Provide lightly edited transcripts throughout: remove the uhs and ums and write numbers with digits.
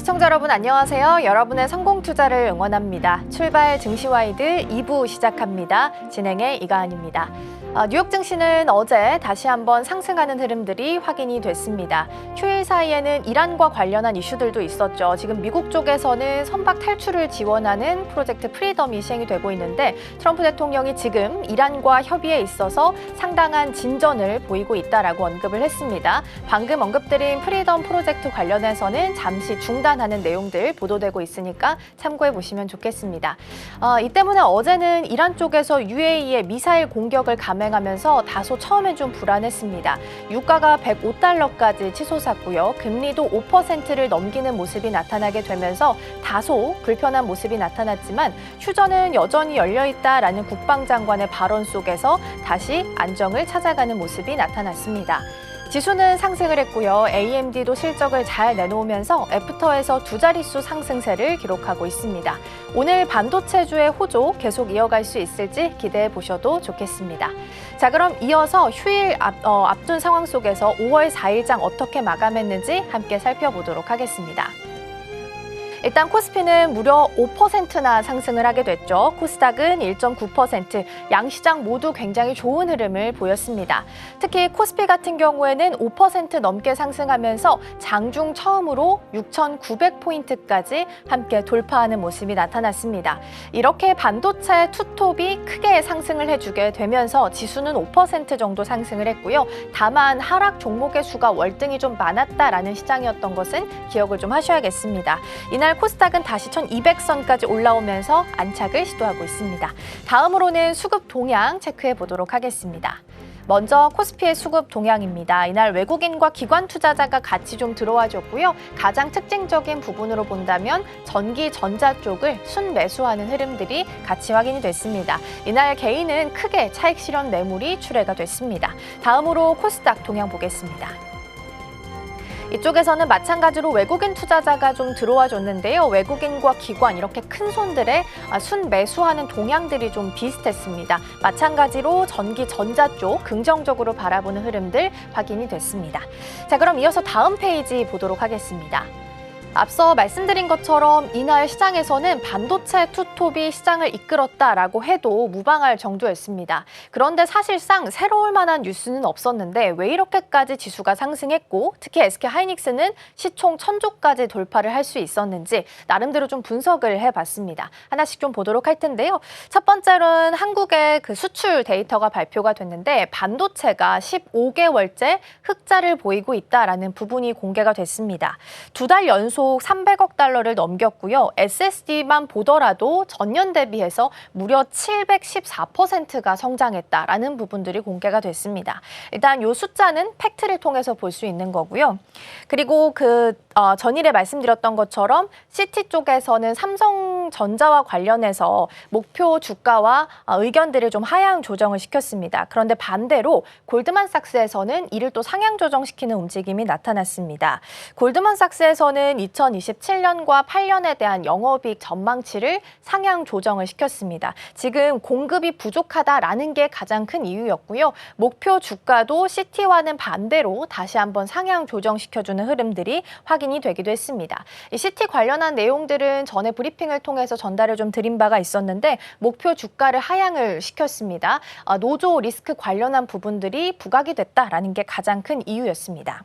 시청자 여러분 안녕하세요. 여러분의 성공 투자를 응원합니다. 출발 증시와이드 2부 시작합니다. 진행의 이가은입니다. 뉴욕 증시는 어제 다시 한번 상승하는 흐름들이 확인이 됐습니다. 휴일 사이에는 이란과 관련한 이슈들도 있었죠. 지금 미국 쪽에서는 선박 탈출을 지원하는 프로젝트 프리덤이 시행이 되고 있는데 트럼프 대통령이 지금 이란과 협의에 있어서 상당한 진전을 보이고 있다라고 언급을 했습니다. 방금 언급드린 프리덤 프로젝트 관련해서는 잠시 중단하는 내용들 보도되고 있으니까 참고해 보시면 좋겠습니다. 이 때문에 어제는 이란 쪽에서 UAE의 미사일 공격을 감행하면서 다소 처음엔 좀 불안했습니다. 유가가 105달러까지 치솟았고요. 금리도 5%를 넘기는 모습이 나타나게 되면서 다소 불편한 모습이 나타났지만 휴전은 여전히 열려있다라는 국방장관의 발언 속에서 다시 안정을 찾아가는 모습이 나타났습니다. 지수는 상승을 했고요. AMD도 실적을 잘 내놓으면서 애프터에서 두 자릿수 상승세를 기록하고 있습니다. 오늘 반도체주의 호조 계속 이어갈 수 있을지 기대해 보셔도 좋겠습니다. 자, 그럼 이어서 휴일 앞둔 상황 속에서 5월 4일장 어떻게 마감했는지 함께 살펴보도록 하겠습니다. 일단 코스피는 무려 5%나 상승을 하게 됐죠. 코스닥은 1.9%, 양시장 모두 굉장히 좋은 흐름을 보였습니다. 특히 코스피 같은 경우에는 5% 넘게 상승하면서 장중 처음으로 6,900포인트까지 함께 돌파하는 모습이 나타났습니다. 이렇게 반도체 투톱이 크게 상승을 해주게 되면서 지수는 5% 정도 상승을 했고요. 다만 하락 종목의 수가 월등히 좀 많았다라는 시장이었던 것은 기억을 좀 하셔야겠습니다. 이날 코스닥은 다시 1200선까지 올라오면서 안착을 시도하고 있습니다. 다음으로는 수급 동향 체크해 보도록 하겠습니다. 먼저 코스피의 수급 동향입니다. 이날 외국인과 기관 투자자가 같이 좀 들어와 줬고요. 가장 특징적인 부분으로 본다면 전기, 전자 쪽을 순매수하는 흐름들이 같이 확인이 됐습니다. 이날 개인은 크게 차익 실현 매물이 출회가 됐습니다. 다음으로 코스닥 동향 보겠습니다. 이쪽에서는 마찬가지로 외국인 투자자가 좀 들어와 줬는데요. 외국인과 기관 이렇게 큰 손들의 순매수하는 동향들이 좀 비슷했습니다. 마찬가지로 전기, 전자 쪽 긍정적으로 바라보는 흐름들 확인이 됐습니다. 자, 그럼 이어서 다음 페이지 보도록 하겠습니다. 앞서 말씀드린 것처럼 이날 시장에서는 반도체 투톱이 시장을 이끌었다라고 해도 무방할 정도였습니다. 그런데 사실상 새로울 만한 뉴스는 없었는데 왜 이렇게까지 지수가 상승했고 특히 SK하이닉스는 시총 1000조까지 돌파를 할 수 있었는지 나름대로 좀 분석을 해봤습니다. 하나씩 좀 보도록 할 텐데요. 첫 번째로는 한국의 그 수출 데이터가 발표가 됐는데 반도체가 15개월째 흑자를 보이고 있다라는 부분이 공개가 됐습니다. 두 달 연속 300억 달러를 넘겼고요. SSD만 보더라도 전년 대비해서 무려 714%가 성장했다라는 부분들이 공개가 됐습니다. 일단 이 숫자는 팩트를 통해서 볼 수 있는 거고요. 그리고 전일에 말씀드렸던 것처럼 CT 쪽에서는 삼성전자와 관련해서 목표 주가와 의견들을 좀 하향 조정을 시켰습니다. 그런데 반대로 골드만삭스에서는 이를 또 상향 조정시키는 움직임이 나타났습니다. 골드만삭스에서는 2027년과 8년에 대한 영업이익 전망치를 상향 조정을 시켰습니다. 지금 공급이 부족하다라는 게 가장 큰 이유였고요. 목표 주가도 CT와는 반대로 다시 한번 상향 조정시켜주는 흐름들이 확인이 되기도 했습니다. 이 CT 관련한 내용들은 전에 브리핑을 통해서 전달을 좀 드린 바가 있었는데 목표 주가를 하향을 시켰습니다. 노조 리스크 관련한 부분들이 부각이 됐다라는 게 가장 큰 이유였습니다.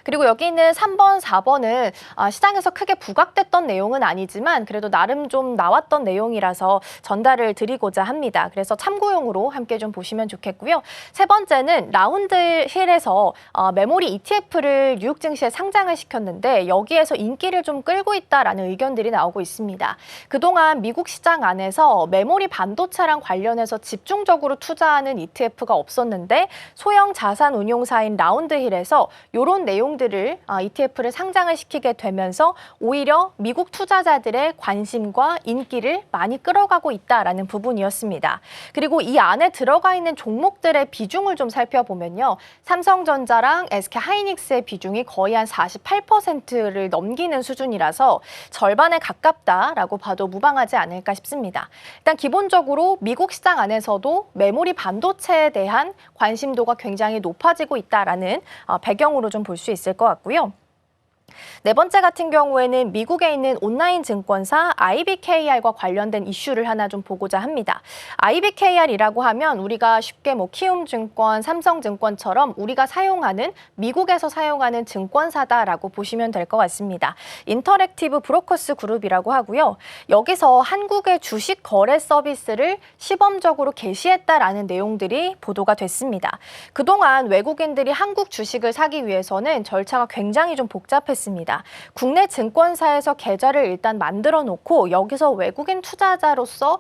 그리고 여기 있는 3번, 4번은 시장에서 크게 부각됐던 내용은 아니지만 그래도 나름 좀 나왔던 내용이라서 전달을 드리고자 합니다. 그래서 참고용으로 함께 좀 보시면 좋겠고요. 세 번째는 라운드 힐에서 메모리 ETF를 뉴욕 증시에 상장을 시켰는데 여기에서 인기를 좀 끌고 있다라는 의견들이 나오고 있습니다. 그동안 미국 시장 안에서 메모리 반도체랑 관련해서 집중적으로 투자하는 ETF가 없었는데 소형 자산 운용사인 라운드 힐에서 이런 내용들을 ETF를 상장을 시키게 되면서 오히려 미국 투자자들의 관심과 인기를 많이 끌어가고 있다라는 부분이었습니다. 그리고 이 안에 들어가 있는 종목들의 비중을 좀 살펴보면요. 삼성전자랑 SK하이닉스의 비중이 거의 한 48%를 넘기는 수준이라서 절반에 가깝다라고 봐도 무방하지 않을까 싶습니다. 일단 기본적으로 미국 시장 안에서도 메모리 반도체에 대한 관심도가 굉장히 높아지고 있다라는 배경으로 좀 볼 수 있을 것 같고요. 네 번째 같은 경우에는 미국에 있는 온라인 증권사 IBKR과 관련된 이슈를 하나 좀 보고자 합니다. IBKR이라고 하면 우리가 쉽게 키움증권, 삼성증권처럼 우리가 사용하는 미국에서 사용하는 증권사다라고 보시면 될 것 같습니다. 인터랙티브 브로커스 그룹이라고 하고요. 여기서 한국의 주식 거래 서비스를 시범적으로 개시했다라는 내용들이 보도가 됐습니다. 그동안 외국인들이 한국 주식을 사기 위해서는 절차가 굉장히 좀 복잡했습니다. 국내 증권사에서 계좌를 일단 만들어 놓고 여기서 외국인 투자자로서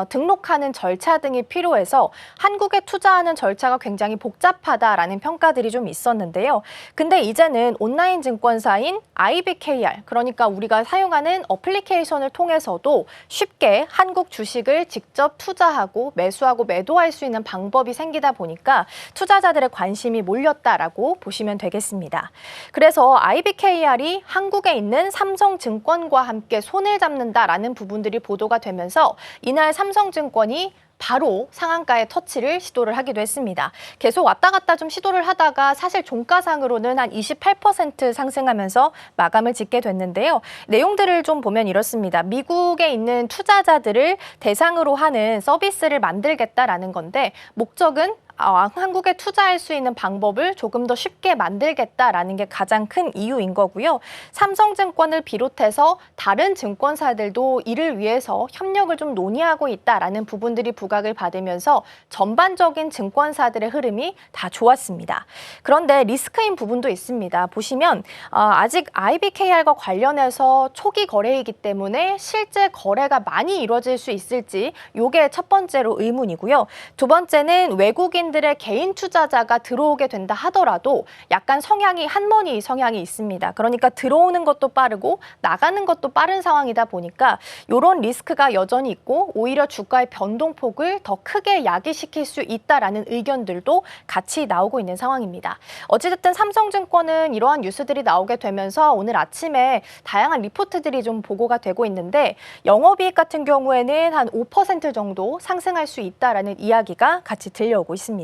등록하는 절차 등이 필요해서 한국에 투자하는 절차가 굉장히 복잡하다라는 평가들이 좀 있었는데요. 근데 이제는 온라인 증권사인 IBKR, 그러니까 우리가 사용하는 어플리케이션을 통해서도 쉽게 한국 주식을 직접 투자하고 매수하고 매도할 수 있는 방법이 생기다 보니까 투자자들의 관심이 몰렸다라고 보시면 되겠습니다. 그래서 IBKR이 한국에 있는 삼성증권과 함께 손을 잡는다라는 부분들이 보도가 되면서 이날 삼성증권이 바로 상한가의 터치를 시도를 하기도 했습니다. 계속 왔다 갔다 좀 시도를 하다가 사실 종가상으로는 한 28% 상승하면서 마감을 짓게 됐는데요. 내용들을 좀 보면 이렇습니다. 미국에 있는 투자자들을 대상으로 하는 서비스를 만들겠다라는 건데 목적은 한국에 투자할 수 있는 방법을 조금 더 쉽게 만들겠다라는 게 가장 큰 이유인 거고요. 삼성증권을 비롯해서 다른 증권사들도 이를 위해서 협력을 좀 논의하고 있다라는 부분들이 부각을 받으면서 전반적인 증권사들의 흐름이 다 좋았습니다. 그런데 리스크인 부분도 있습니다. 보시면 아직 IBKR과 관련해서 초기 거래이기 때문에 실제 거래가 많이 이루어질 수 있을지 이게 첫 번째로 의문이고요. 두 번째는 외국인 들의 개인 투자자가 들어오게 된다 하더라도 약간 한머니 성향이 있습니다. 그러니까 들어오는 것도 빠르고 나가는 것도 빠른 상황이다 보니까 이런 리스크가 여전히 있고 오히려 주가의 변동폭을 더 크게 야기시킬 수 있다라는 의견들도 같이 나오고 있는 상황입니다. 어찌됐든 삼성증권은 이러한 뉴스들이 나오게 되면서 오늘 아침에 다양한 리포트들이 좀 보고가 되고 있는데 영업이익 같은 경우에는 한 5% 정도 상승할 수 있다라는 이야기가 같이 들려오고 있습니다.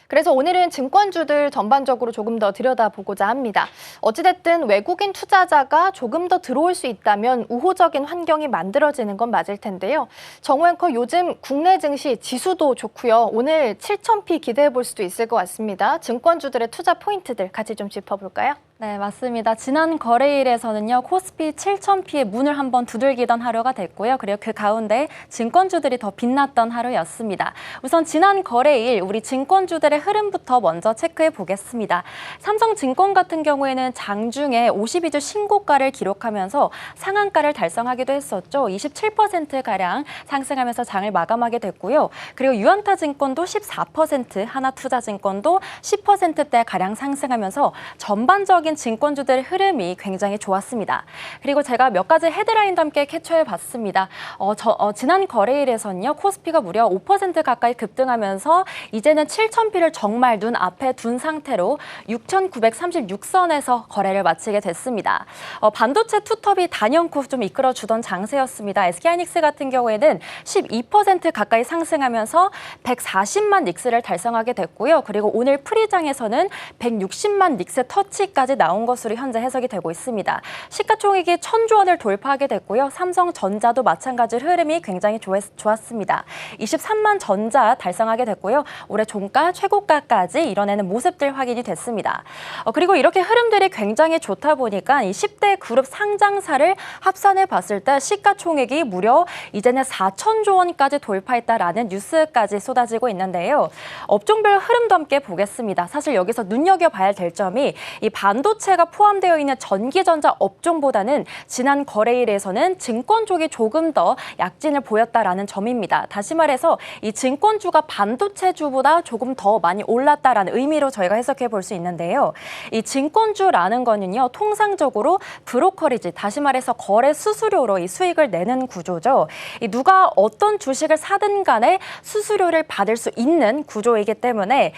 그래서 오늘은 증권주들 전반적으로 조금 더 들여다보고자 합니다. 어찌됐든 외국인 투자자가 조금 더 들어올 수 있다면 우호적인 환경이 만들어지는 건 맞을 텐데요. 정호 앵커, 요즘 국내 증시 지수도 좋고요. 오늘 7,000피 기대해 볼 수도 있을 것 같습니다. 증권주들의 투자 포인트들 같이 좀 짚어볼까요? 네, 맞습니다. 지난 거래일에서는요, 코스피 7,000피의 문을 한번 두들기던 하루가 됐고요. 그리고 그 가운데 증권주들이 더 빛났던 하루였습니다. 우선 지난 거래일 우리 증권주들의 흐름부터 먼저 체크해 보겠습니다. 삼성증권 같은 경우에는 장중에 52주 신고가를 기록하면서 상한가를 달성하기도 했었죠. 27%가량 상승하면서 장을 마감하게 됐고요. 그리고 유안타증권도 14%, 하나투자증권도 10%대가량 상승하면서 전반적인 증권주들의 흐름이 굉장히 좋았습니다. 그리고 제가 몇 가지 헤드라인도 함께 캡처해봤습니다. 지난 거래일에서는요, 코스피가 무려 5% 가까이 급등하면서 이제는 7,000피를 정말 눈앞에 둔 상태로 6,936선에서 거래를 마치게 됐습니다. 반도체 투톱이 단연코 좀 이끌어주던 장세였습니다. SK하이닉스 같은 경우에는 12% 가까이 상승하면서 140만 닉스를 달성하게 됐고요. 그리고 오늘 프리장에서는 160만 닉스 터치까지 나온 것으로 현재 해석이 되고 있습니다. 시가총액이 1,000조 원을 돌파하게 됐고요. 삼성전자도 마찬가지로 흐름이 굉장히 좋았습니다. 23만 전자 달성하게 됐고요. 올해 종가 최고가까지 이뤄내는 모습들 확인이 됐습니다. 그리고 이렇게 흐름들이 굉장히 좋다 보니까 이 10대 그룹 상장사를 합산해 봤을 때 시가총액이 무려 이제는 4,000조 원까지 돌파했다라는 뉴스까지 쏟아지고 있는데요. 업종별 흐름도 함께 보겠습니다. 사실 여기서 눈여겨봐야 될 점이 이 반도체가 포함되어 있는 전기전자 업종보다는 지난 거래일에서는 증권 쪽이 조금 더 약진을 보였다라는 점입니다. 다시 말해서 이 증권주가 반도체주보다 조금 더 많이 올랐다라는 의미로 저희가 해석해 볼 수 있는데요. 이 증권주라는 거는요, 통상적으로 브로커리지, 다시 말해서 거래 수수료로 이 수익을 내는 구조죠. 이 누가 어떤 주식을 사든 간에 수수료를 받을 수 있는 구조이기 때문에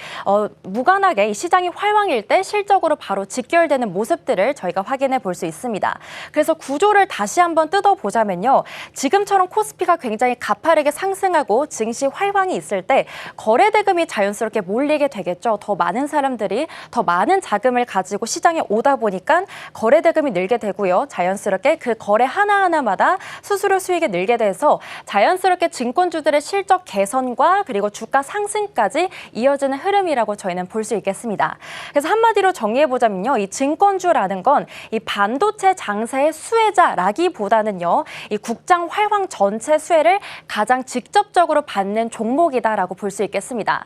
무관하게 이 시장이 활황일 때 실적으로 바로 직결 연결되는 모습들을 저희가 확인해 볼 수 있습니다. 그래서 구조를 다시 한번 뜯어보자면요. 지금처럼 코스피가 굉장히 가파르게 상승하고 증시 활황이 있을 때 거래 대금이 자연스럽게 몰리게 되겠죠. 더 많은 사람들이 더 많은 자금을 가지고 시장에 오다 보니까 거래 대금이 늘게 되고요. 자연스럽게 그 거래 하나하나마다 수수료 수익이 늘게 돼서 자연스럽게 증권주들의 실적 개선과 그리고 주가 상승까지 이어지는 흐름이라고 저희는 볼 수 있겠습니다. 그래서 한마디로 정리해보자면요. 이 증권주라는 건 이 반도체 장세의 수혜자라기보다는요. 이 국장 활황 전체 수혜를 가장 직접적으로 받는 종목이다라고 볼 수 있겠습니다.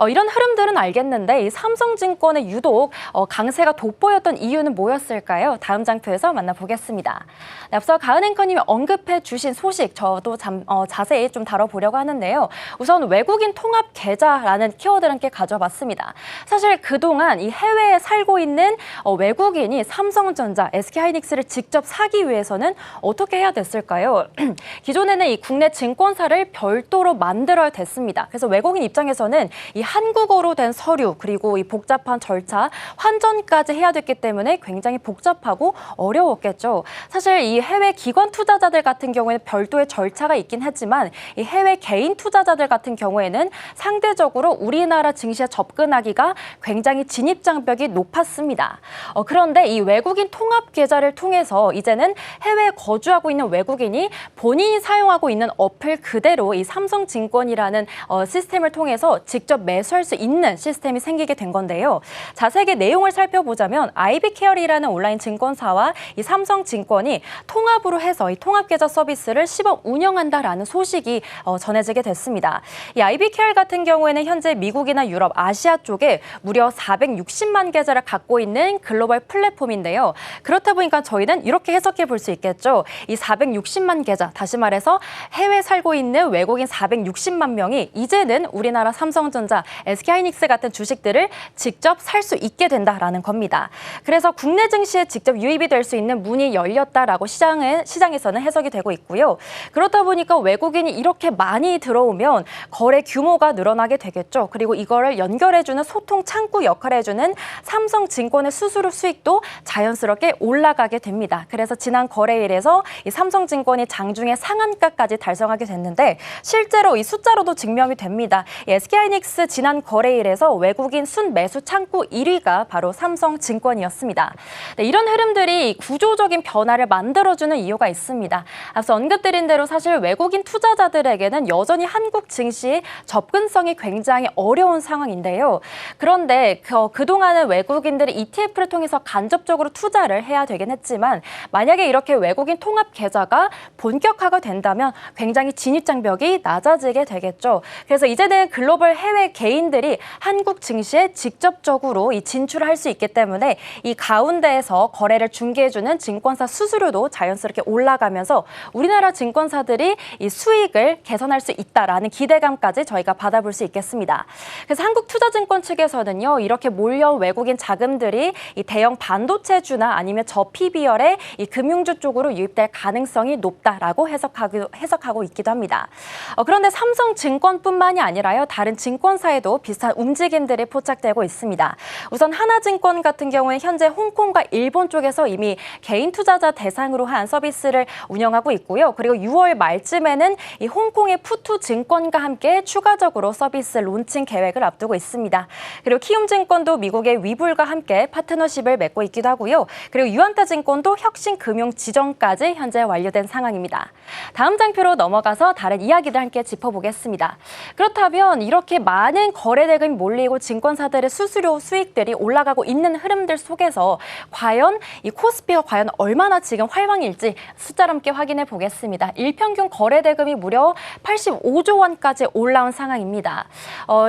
이런 흐름들은 알겠는데 이 삼성증권의 유독 강세가 돋보였던 이유는 뭐였을까요? 다음 장표에서 만나보겠습니다. 네, 앞서 가은 앵커님이 언급해 주신 소식 저도 자세히 좀 다뤄보려고 하는데요. 우선 외국인 통합 계좌라는 키워드를 함께 가져봤습니다. 사실 그동안 이 해외에 살고 있는 외국인이 삼성전자, SK하이닉스를 직접 사기 위해서는 어떻게 해야 됐을까요? 기존에는 이 국내 증권사를 별도로 만들어야 됐습니다. 그래서 외국인 입장에서는 이 한국어로 된 서류 그리고 이 복잡한 절차, 환전까지 해야 됐기 때문에 굉장히 복잡하고 어려웠겠죠. 사실 이 해외 기관 투자자들 같은 경우에는 별도의 절차가 있긴 하지만 이 해외 개인 투자자들 같은 경우에는 상대적으로 우리나라 증시에 접근하기가 굉장히 진입 장벽이 높았습니다. 그런데 이 외국인 통합 계좌를 통해서 이제는 해외에 거주하고 있는 외국인이 본인이 사용하고 있는 어플 그대로 이 삼성증권이라는 시스템을 통해서 직접 매수할 수 있는 시스템이 생기게 된 건데요. 자세하게 내용을 살펴보자면 IBKR이라는 온라인 증권사와 이 삼성증권이 통합으로 해서 이 통합계좌 서비스를 시범 운영한다라는 소식이 전해지게 됐습니다. 이 IBKR 같은 경우에는 현재 미국이나 유럽, 아시아 쪽에 무려 460만 계좌를 갖고 있는 글로벌 플랫폼인데요. 그렇다 보니까 저희는 이렇게 해석해 볼 수 있겠죠. 이 460만 계좌, 다시 말해서 해외에 살고 있는 외국인 460만 명이 이제는 우리나라 삼성전자, SK하이닉스 같은 주식들을 직접 살 수 있게 된다라는 겁니다. 그래서 국내 증시에 직접 유입이 될 수 있는 문이 열렸다라고 시장에서는 해석이 되고 있고요. 그렇다 보니까 외국인이 이렇게 많이 들어오면 거래 규모가 늘어나게 되겠죠. 그리고 이거를 연결해주는 소통 창구 역할을 해주는 삼성증권의 수수료 수익도 자연스럽게 올라가게 됩니다. 그래서 지난 거래일에서 이 삼성증권이 장중에 상한가까지 달성하게 됐는데 실제로 이 숫자로도 증명이 됩니다. 이 SK하이닉스 지난 거래일에서 외국인 순매수 창구 1위가 바로 삼성증권이었습니다. 네, 이런 흐름들이 구조적인 변화를 만들어주는 이유가 있습니다. 앞서 언급드린 대로 사실 외국인 투자자들에게는 여전히 한국 증시의 접근성이 굉장히 어려운 상황인데요. 그런데 그동안은 외국인들이 ETF를 통해서 간접적으로 투자를 해야 되긴 했지만 만약에 이렇게 외국인 통합 계좌가 본격화가 된다면 굉장히 진입장벽이 낮아지게 되겠죠. 그래서 이제는 글로벌 해외 개인들이 한국 증시에 직접적으로 진출을 할 수 있기 때문에 이 가운데에서 거래를 중개해주는 증권사 수수료도 자연스럽게 올라가면서 우리나라 증권사들이 이 수익을 개선할 수 있다라는 기대감까지 저희가 받아볼 수 있겠습니다. 그래서 한국투자증권 측에서는요, 이렇게 몰려온 외국인 자금들이 이 대형 반도체주나 아니면 저PBR의 이 금융주 쪽으로 유입될 가능성이 높다라고 해석하고 있기도 합니다. 그런데 삼성증권뿐만이 아니라요, 다른 증권사에도 비슷한 움직임들이 포착되고 있습니다. 우선 하나증권 같은 경우에 현재 홍콩과 일본 쪽에서 이미 개인 투자자 대상으로 한 서비스를 운영하고 있고요. 그리고 6월 말쯤에는 이 홍콩의 푸투증권과 함께 추가적으로 서비스 론칭 계획을 앞두고 있습니다. 그리고 키움증권도 미국의 위불과 함께 파트너십을 맺고 있기도 하고요. 그리고 유안타증권도 혁신금융지정까지 현재 완료된 상황입니다. 다음 장표로 넘어가서 다른 이야기들 함께 짚어보겠습니다. 그렇다면 이렇게 많은 거래대금이 몰리고 증권사들의 수수료 수익들이 올라가고 있는 흐름들 속에서 과연 이 코스피가 과연 얼마나 지금 활황일지 숫자로 함께 확인해 보겠습니다. 일평균 거래대금이 무려 85조 원까지 올라온 상황입니다.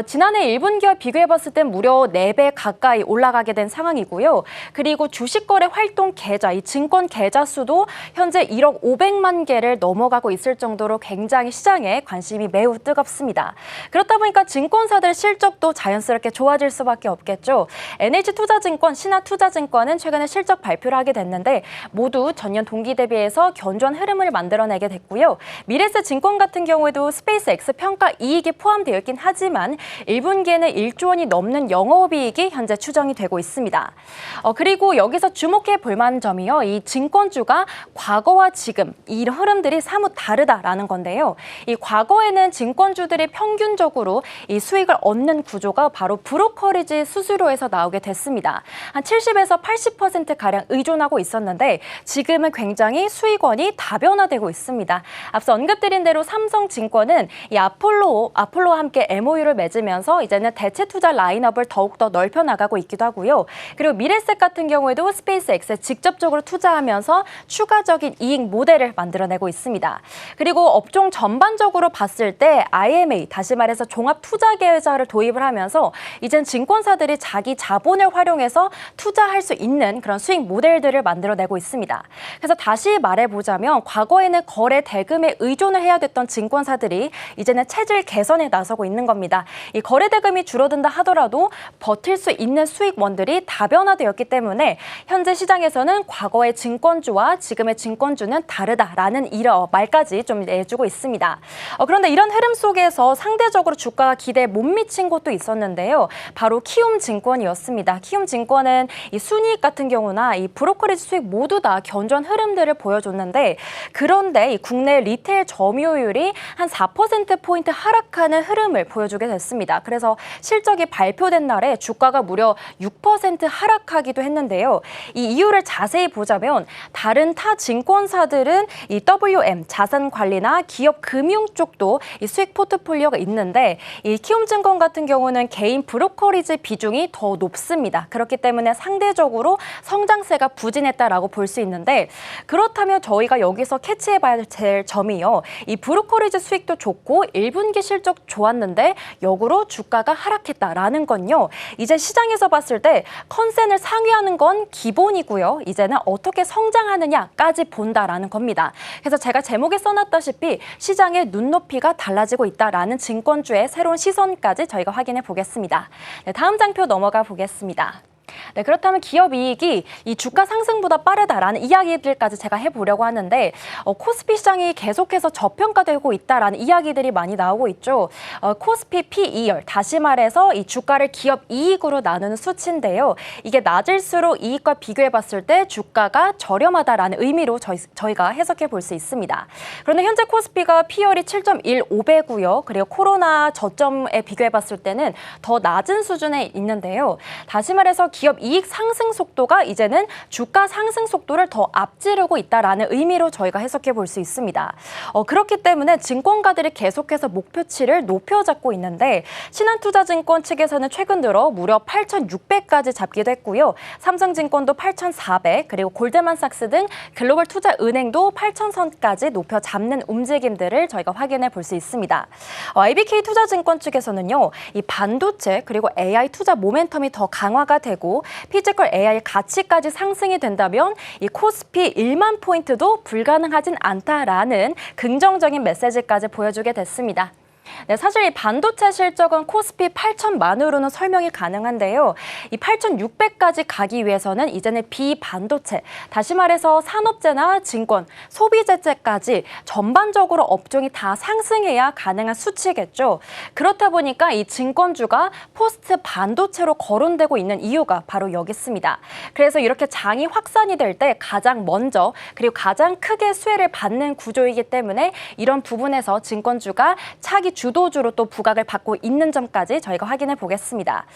지난해 1분기와 비교해봤을 땐 무려 4배 가까이 올라가게 된 상황이고요. 그리고 주식거래 활동 계좌, 이 증권 계좌 수도 현재 1억 500만 개를 넘어가고 있을 정도로 굉장히 시장에 관심이 매우 뜨겁습니다. 그렇다 보니까 증권사들 실적도 자연스럽게 좋아질 수밖에 없겠죠. NH투자증권, 신한투자증권은 최근에 실적 발표를 하게 됐는데 모두 전년 동기 대비해서 견조한 흐름을 만들어내게 됐고요. 미래에셋증권 같은 경우에도 스페이스X 평가 이익이 포함되어 있긴 하지만 1분기에는 1조 원이 넘는 영업이익이 현재 추정이 되고 있습니다. 그리고 여기서 주목해 볼 만한 점이요. 이 증권주가 과거와 지금 이 흐름들이 사뭇 다르다라는 건데요. 이 과거에는 증권주들이 평균적으로 이 수익을 얻는 구조가 바로 브로커리지 수수료에서 나오게 됐습니다. 한 70에서 80%가량 의존하고 있었는데 지금은 굉장히 수익원이 다변화되고 있습니다. 앞서 언급드린 대로 삼성증권은 이 아폴로와 함께 MOU를 맺으면서 이제는 대체 투자 라인업을 더욱더 넓혀 나가고 있기도 하고요. 그리고 미래셋 같은 경우에도 스페이스X에 직접적으로 투자하면서 추가적인 이익 모델을 만들어내고 있습니다. 그리고 업종 전반적으로 봤을 때 IMA, 다시 말해서 종합 투자 계좌를 도입을 하면서 이젠 증권사들이 자기 자본을 활용해서 투자할 수 있는 그런 수익 모델들을 만들어내고 있습니다. 그래서 다시 말해보자면 과거에는 거래 대금에 의존을 해야 됐던 증권사들이 이제는 체질 개선에 나서고 있는 겁니다. 이 거래 대금이 줄어든다 하더라도 버틸 수 있는 수익원들이 다변화되었기 때문에 현재 시장에서는 과거의 증권주와 지금의 증권주는 다르다라는 말까지 좀 내주고 있습니다. 그런데 이런 흐름 속에서 상대적으로 주가가 기대에 못 미친 곳도 있었는데요. 바로 키움증권이었습니다. 키움증권은 이 순이익 같은 경우나 이 브로커리지 수익 모두 다 견조한 흐름들을 보여줬는데 그런데 이 국내 리테일 점유율이 한 4%포인트 하락하는 흐름을 보여주게 됐습니다. 그래서 실적이 발표된 날에 주가가 무려 6% 하락하기도 했는데요. 이 이유를 자세히 보자면 다른 타 증권사들은 이 WM, 자산관리나 기업 금융 쪽도 이 수익 포트폴리오가 있는데 이 키움증권 같은 경우는 개인 브로커리지 비중이 더 높습니다. 그렇기 때문에 상대적으로 성장세가 부진했다라고 볼 수 있는데 그렇다면 저희가 여기서 캐치해봐야 될 점이요. 이 브로커리지 수익도 좋고 1분기 실적 좋았는데 역으로 주가가 하락했다라는 건요. 이제 시장에서 봤을 때 컨센을 상회하는 건 기본이고요. 이제는 어떻게 성장하느냐까지 본다라는 겁니다. 그래서 제가 제목에 써놨다시피 시장의 눈높이가 달라지고 있다라는 증권주의 새로운 시선까지 저희가 확인해 보겠습니다. 네, 다음 장표 넘어가 보겠습니다. 네, 그렇다면 기업 이익이 이 주가 상승보다 빠르다라는 이야기들까지 제가 해보려고 하는데 코스피 시장이 계속해서 저평가되고 있다라는 이야기들이 많이 나오고 있죠. 코스피 P/E열, 다시 말해서 이 주가를 기업 이익으로 나누는 수치인데요. 이게 낮을수록 이익과 비교해봤을 때 주가가 저렴하다라는 의미로 저희가 해석해 볼 수 있습니다. 그런데 현재 코스피가 P열이 7.15배고요. 그리고 코로나 저점에 비교해봤을 때는 더 낮은 수준에 있는데요. 다시 말해서 기업 이익 상승 속도가 이제는 주가 상승 속도를 더 앞지르고 있다라는 의미로 저희가 해석해 볼 수 있습니다. 그렇기 때문에 증권가들이 계속해서 목표치를 높여 잡고 있는데 신한투자증권 측에서는 최근 들어 무려 8,600까지 잡기도 했고요. 삼성증권도 8,400 그리고 골드만삭스 등 글로벌 투자은행도 8,000선까지 높여 잡는 움직임들을 저희가 확인해 볼 수 있습니다. IBK투자증권 측에서는요. 이 반도체 그리고 AI 투자 모멘텀이 더 강화가 되고 피지컬 AI 가치까지 상승이 된다면 이 코스피 1만 포인트도 불가능하진 않다라는 긍정적인 메시지까지 보여주게 됐습니다. 네, 사실 이 반도체 실적은 코스피 8,000만으로는 설명이 가능한데요. 이 8,600까지 가기 위해서는 이제는 비반도체, 다시 말해서 산업재나 증권, 소비재까지 전반적으로 업종이 다 상승해야 가능한 수치겠죠. 그렇다 보니까 이 증권주가 포스트 반도체로 거론되고 있는 이유가 바로 여기 있습니다. 그래서 이렇게 장이 확산이 될 때 가장 먼저 그리고 가장 크게 수혜를 받는 구조이기 때문에 이런 부분에서 증권주가 차기 주도주로 또 부각을 받고 있는 점까지 저희가 확인해 보겠습니다.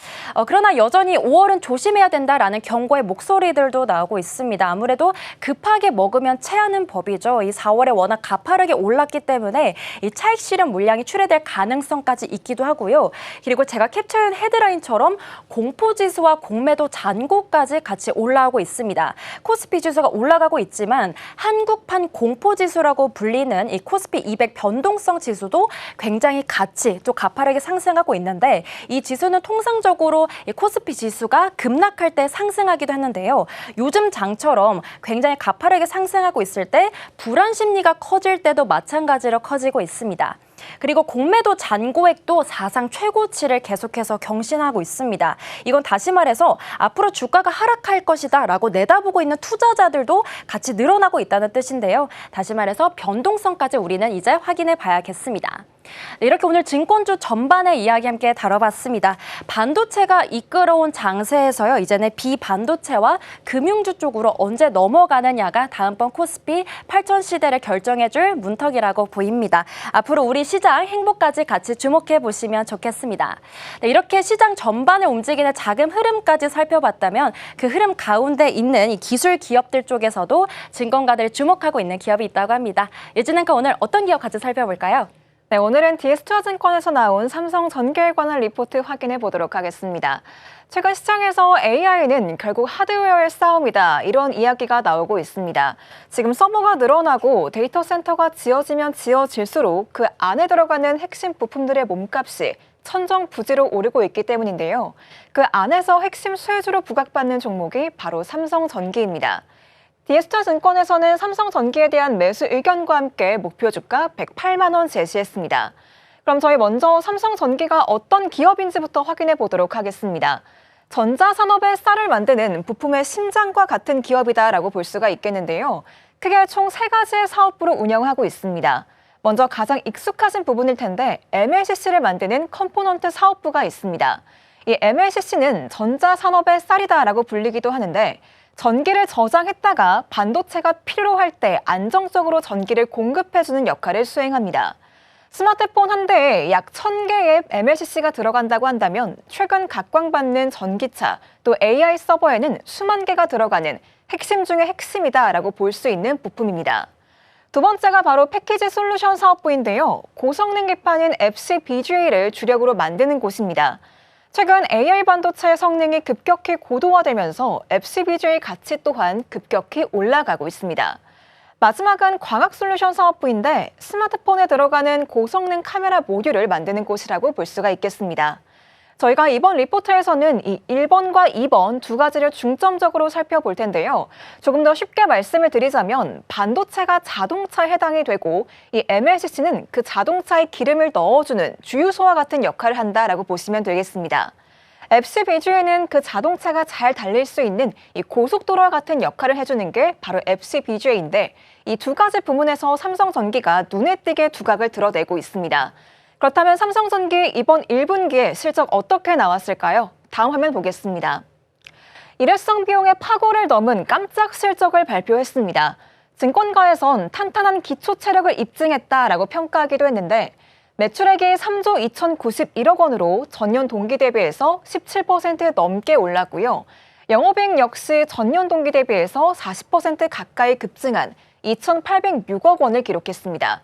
그러나 여전히 5월은 조심해야 된다라는 경고의 목소리들도 나오고 있습니다. 아무래도 급하게 먹으면 체하는 법이죠. 이 4월에 워낙 가파르게 올랐기 때문에 이 차익 실현 물량이 출회될 가능성까지 있기도 하고요. 그리고 제가 캡처한 헤드라인처럼 공포지수와 공매도 잔고까지 같이 올라오고 있습니다. 코스피 지수가 올라가고 있지만 한국판 공포지수라고 불리는 이 코스피 200 변동성 지수도 굉장히 같이 또 가파르게 상승하고 있는데 이 지수는 통상적으로 이 코스피 지수가 급락할 때 상승하기도 했는데요. 요즘 장처럼 굉장히 가파르게 상승하고 있을 때 불안 심리가 커질 때도 마찬가지로 커지고 있습니다. 그리고 공매도 잔고액도 사상 최고치를 계속해서 경신하고 있습니다. 이건 다시 말해서 앞으로 주가가 하락할 것이다 라고 내다보고 있는 투자자들도 같이 늘어나고 있다는 뜻인데요. 다시 말해서 변동성까지 우리는 이제 확인해 봐야겠습니다. 이렇게 오늘 증권주 전반의 이야기 함께 다뤄봤습니다. 반도체가 이끌어온 장세에서요. 이제는 비반도체와 금융주 쪽으로 언제 넘어가느냐가 다음번 코스피 8천 시대를 결정해줄 문턱이라고 보입니다. 앞으로 우리 시장 행보까지 같이 주목해 보시면 좋겠습니다. 네, 이렇게 시장 전반을 움직이는 자금 흐름까지 살펴봤다면 그 흐름 가운데 있는 이 기술 기업들 쪽에서도 증권가들이 주목하고 있는 기업이 있다고 합니다. 유진앵커 오늘 어떤 기업 같이 살펴볼까요? 네, 오늘은 DS투자증권에서 나온 삼성전기에 관한 리포트 확인해 보도록 하겠습니다. 최근 시장에서 AI는 결국 하드웨어의 싸움이다, 이런 이야기가 나오고 있습니다. 지금 서버가 늘어나고 데이터 센터가 지어지면 지어질수록 그 안에 들어가는 핵심 부품들의 몸값이 천정부지로 오르고 있기 때문인데요. 그 안에서 핵심 수혜주로 부각받는 종목이 바로 삼성전기입니다. DS투자증권에서는 삼성전기에 대한 매수 의견과 함께 목표 주가 108만 원 제시했습니다. 그럼 저희 먼저 삼성전기가 어떤 기업인지부터 확인해 보도록 하겠습니다. 전자산업의 쌀을 만드는 부품의 심장과 같은 기업이다라고 볼 수가 있겠는데요. 크게 총 3가지의 사업부로 운영하고 있습니다. 먼저 가장 익숙하신 부분일 텐데 MLCC를 만드는 컴포넌트 사업부가 있습니다. 이 MLCC는 전자산업의 쌀이다라고 불리기도 하는데 전기를 저장했다가 반도체가 필요할 때 안정적으로 전기를 공급해주는 역할을 수행합니다. 스마트폰 한 대에 약 1000개의 MLCC가 들어간다고 한다면 최근 각광받는 전기차 또 AI 서버에는 수만 개가 들어가는 핵심 중의 핵심이다라고 볼 수 있는 부품입니다. 두 번째가 바로 패키지 솔루션 사업부인데요. 고성능 기판인 FCBGA를 주력으로 만드는 곳입니다. 최근 AI 반도체의 성능이 급격히 고도화되면서 FCBGA 가치 또한 급격히 올라가고 있습니다. 마지막은 광학솔루션 사업부인데 스마트폰에 들어가는 고성능 카메라 모듈을 만드는 곳이라고 볼 수가 있겠습니다. 저희가 이번 리포트에서는 이 1번과 2번 두 가지를 중점적으로 살펴볼 텐데요. 조금 더 쉽게 말씀을 드리자면 반도체가 자동차에 해당이 되고 이 MLCC는 그 자동차에 기름을 넣어주는 주유소와 같은 역할을 한다라고 보시면 되겠습니다. FCBGA는 그 자동차가 잘 달릴 수 있는 이 고속도로와 같은 역할을 해주는 게 바로 FCBGA인데 이 두 가지 부문에서 삼성전기가 눈에 띄게 두각을 드러내고 있습니다. 그렇다면 삼성전기 이번 1분기에 실적 어떻게 나왔을까요? 다음 화면 보겠습니다. 일회성 비용의 파고를 넘은 깜짝 실적을 발표했습니다. 증권가에선 탄탄한 기초 체력을 입증했다라고 평가하기도 했는데 매출액이 3조 2,091억 원으로 전년 동기 대비해서 17% 넘게 올랐고요. 영업이익 역시 전년 동기 대비해서 40% 가까이 급증한 2,806억 원을 기록했습니다.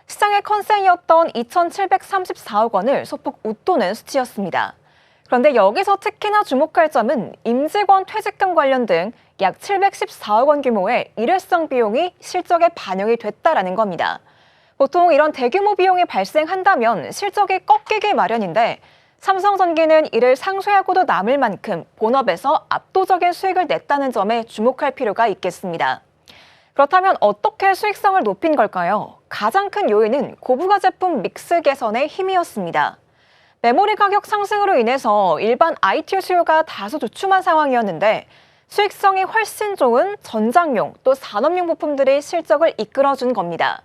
시장의 컨센이었던 2,734억 원을 소폭 웃도는 수치였습니다. 그런데 여기서 특히나 주목할 점은 임직원 퇴직금 관련 등 약 714억 원 규모의 일회성 비용이 실적에 반영이 됐다라는 겁니다. 보통 이런 대규모 비용이 발생한다면 실적이 꺾이기 마련인데 삼성전기는 이를 상쇄하고도 남을 만큼 본업에서 압도적인 수익을 냈다는 점에 주목할 필요가 있겠습니다. 그렇다면 어떻게 수익성을 높인 걸까요? 가장 큰 요인은 고부가 제품 믹스 개선의 힘이었습니다. 메모리 가격 상승으로 인해서 일반 IT 수요가 다소 주춤한 상황이었는데 수익성이 훨씬 좋은 전장용 또 산업용 부품들이 실적을 이끌어준 겁니다.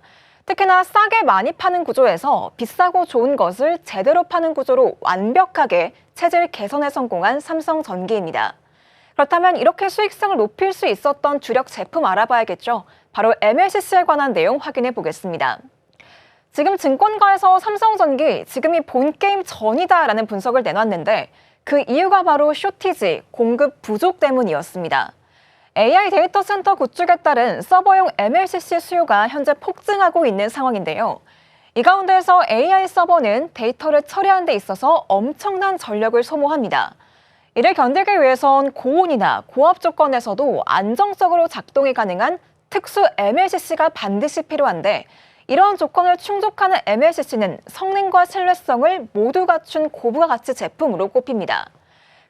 특히나 싸게 많이 파는 구조에서 비싸고 좋은 것을 제대로 파는 구조로 완벽하게 체질 개선에 성공한 삼성전기입니다. 그렇다면 이렇게 수익성을 높일 수 있었던 주력 제품 알아봐야겠죠. 바로 MLCC에 관한 내용 확인해 보겠습니다. 지금 증권가에서 삼성전기 지금이 본게임 전이다라는 분석을 내놨는데 그 이유가 바로 쇼티지, 공급 부족 때문이었습니다. AI 데이터 센터 구축에 따른 서버용 MLCC 수요가 현재 폭증하고 있는 상황인데요. 이 가운데서 AI 서버는 데이터를 처리하는 데 있어서 엄청난 전력을 소모합니다. 이를 견디기 위해선 고온이나 고압 조건에서도 안정적으로 작동이 가능한 특수 MLCC가 반드시 필요한데 이러한 조건을 충족하는 MLCC는 성능과 신뢰성을 모두 갖춘 고부가 가치 제품으로 꼽힙니다.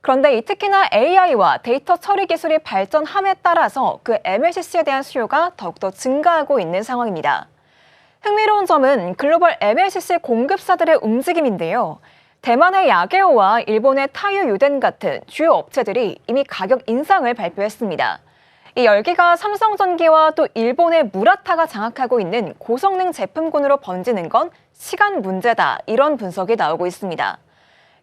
그런데 특히나 AI와 데이터 처리 기술이 발전함에 따라서 그 MLCC에 대한 수요가 더욱더 증가하고 있는 상황입니다. 흥미로운 점은 글로벌 MLCC 공급사들의 움직임인데요. 대만의 야게오와 일본의 타이유 유덴 같은 주요 업체들이 이미 가격 인상을 발표했습니다. 이 열기가 삼성전기와 또 일본의 무라타가 장악하고 있는 고성능 제품군으로 번지는 건 시간 문제다, 이런 분석이 나오고 있습니다.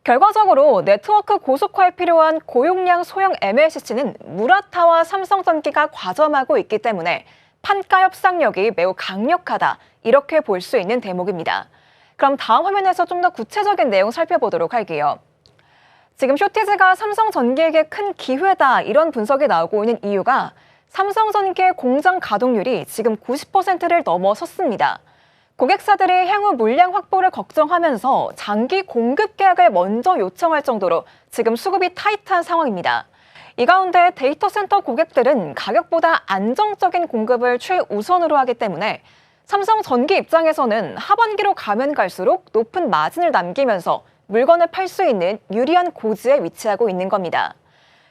결과적으로 네트워크 고속화에 필요한 고용량 소형 MLCC는 무라타와 삼성전기가 과점하고 있기 때문에 판가 협상력이 매우 강력하다, 이렇게 볼 수 있는 대목입니다. 그럼 다음 화면에서 좀 더 구체적인 내용 살펴보도록 할게요. 지금 쇼티지가 삼성전기에게 큰 기회다, 이런 분석이 나오고 있는 이유가 삼성전기의 공장 가동률이 지금 90%를 넘어섰습니다. 고객사들이 향후 물량 확보를 걱정하면서 장기 공급 계약을 먼저 요청할 정도로 지금 수급이 타이트한 상황입니다. 이 가운데 데이터 센터 고객들은 가격보다 안정적인 공급을 최우선으로 하기 때문에 삼성전기 입장에서는 하반기로 가면 갈수록 높은 마진을 남기면서 물건을 팔 수 있는 유리한 고지에 위치하고 있는 겁니다.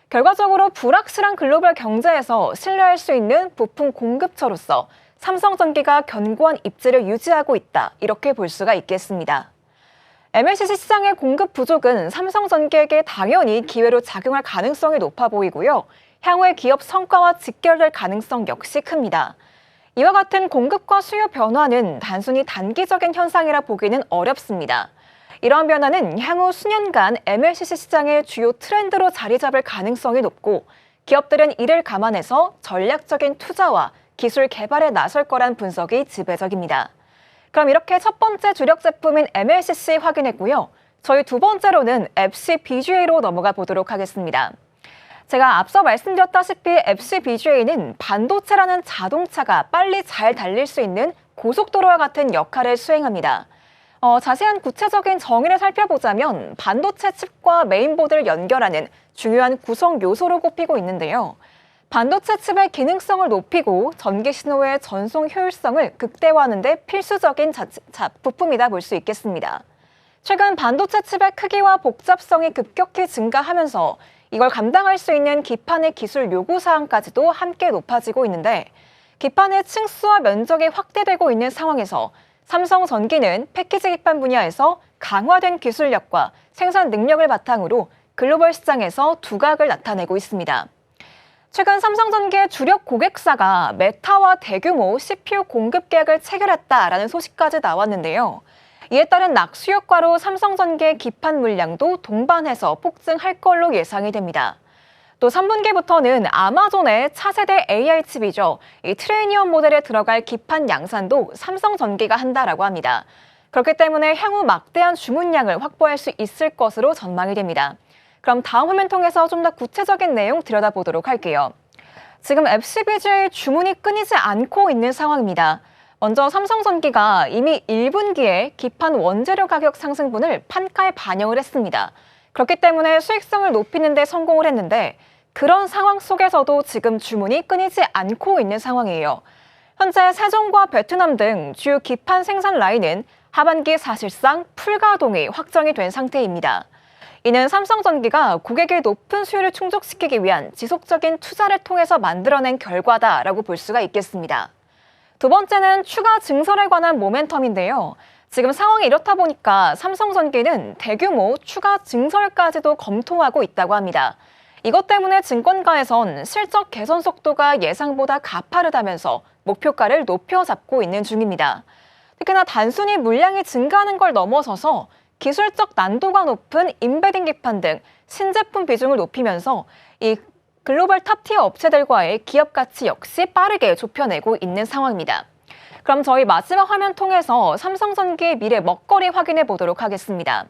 결과적으로 불확실한 글로벌 경제에서 신뢰할 수 있는 부품 공급처로서 삼성전기가 견고한 입지를 유지하고 있다, 이렇게 볼 수가 있겠습니다. MLCC 시장의 공급 부족은 삼성전기에게 당연히 기회로 작용할 가능성이 높아 보이고요. 향후의 기업 성과와 직결될 가능성 역시 큽니다. 이와 같은 공급과 수요 변화는 단순히 단기적인 현상이라 보기는 어렵습니다. 이러한 변화는 향후 수년간 MLCC 시장의 주요 트렌드로 자리 잡을 가능성이 높고 기업들은 이를 감안해서 전략적인 투자와 기술 개발에 나설 거란 분석이 지배적입니다. 그럼 이렇게 첫 번째 주력 제품인 MLCC 확인했고요. 저희 두 번째로는 FCBGA로 넘어가 보도록 하겠습니다. 제가 앞서 말씀드렸다시피 FCBGA는 반도체라는 자동차가 빨리 잘 달릴 수 있는 고속도로와 같은 역할을 수행합니다. 자세한 구체적인 정의를 살펴보자면 반도체 칩과 메인보드를 연결하는 중요한 구성 요소로 꼽히고 있는데요. 반도체 칩의 기능성을 높이고 전기 신호의 전송 효율성을 극대화하는 데 필수적인 부품이다 볼 수 있겠습니다. 최근 반도체 칩의 크기와 복잡성이 급격히 증가하면서 이걸 감당할 수 있는 기판의 기술 요구사항까지도 함께 높아지고 있는데 기판의 층수와 면적이 확대되고 있는 상황에서 삼성전기는 패키지 기판 분야에서 강화된 기술력과 생산 능력을 바탕으로 글로벌 시장에서 두각을 나타내고 있습니다. 최근 삼성전기의 주력 고객사가 메타와 대규모 CPU 공급 계약을 체결했다라는 소식까지 나왔는데요. 이에 따른 낙수 효과로 삼성전기의 기판 물량도 동반해서 폭증할 걸로 예상이 됩니다. 또 3분기부터는 아마존의 차세대 AI 칩이죠. 이 트레이니엄 모델에 들어갈 기판 양산도 삼성전기가 한다라고 합니다. 그렇기 때문에 향후 막대한 주문량을 확보할 수 있을 것으로 전망이 됩니다. 그럼 다음 화면 통해서 좀 더 구체적인 내용 들여다보도록 할게요. 지금 FCBGA 주문이 끊이지 않고 있는 상황입니다. 먼저 삼성전기가 이미 1분기에 기판 원재료 가격 상승분을 판가에 반영을 했습니다. 그렇기 때문에 수익성을 높이는 데 성공을 했는데 그런 상황 속에서도 지금 주문이 끊이지 않고 있는 상황이에요. 현재 세종과 베트남 등 주요 기판 생산 라인은 하반기 사실상 풀가동이 확정이 된 상태입니다. 이는 삼성전기가 고객의 높은 수요를 충족시키기 위한 지속적인 투자를 통해서 만들어낸 결과다라고 볼 수가 있겠습니다. 두 번째는 추가 증설에 관한 모멘텀인데요. 지금 상황이 이렇다 보니까 삼성전기는 대규모 추가 증설까지도 검토하고 있다고 합니다. 이것 때문에 증권가에선 실적 개선 속도가 예상보다 가파르다면서 목표가를 높여 잡고 있는 중입니다. 특히나 단순히 물량이 증가하는 걸 넘어서서 기술적 난도가 높은 인베딩 기판 등 신제품 비중을 높이면서 이 글로벌 탑티어 업체들과의 기업 가치 역시 빠르게 좁혀내고 있는 상황입니다. 그럼 저희 마지막 화면 통해서 삼성전기의 미래 먹거리 확인해 보도록 하겠습니다.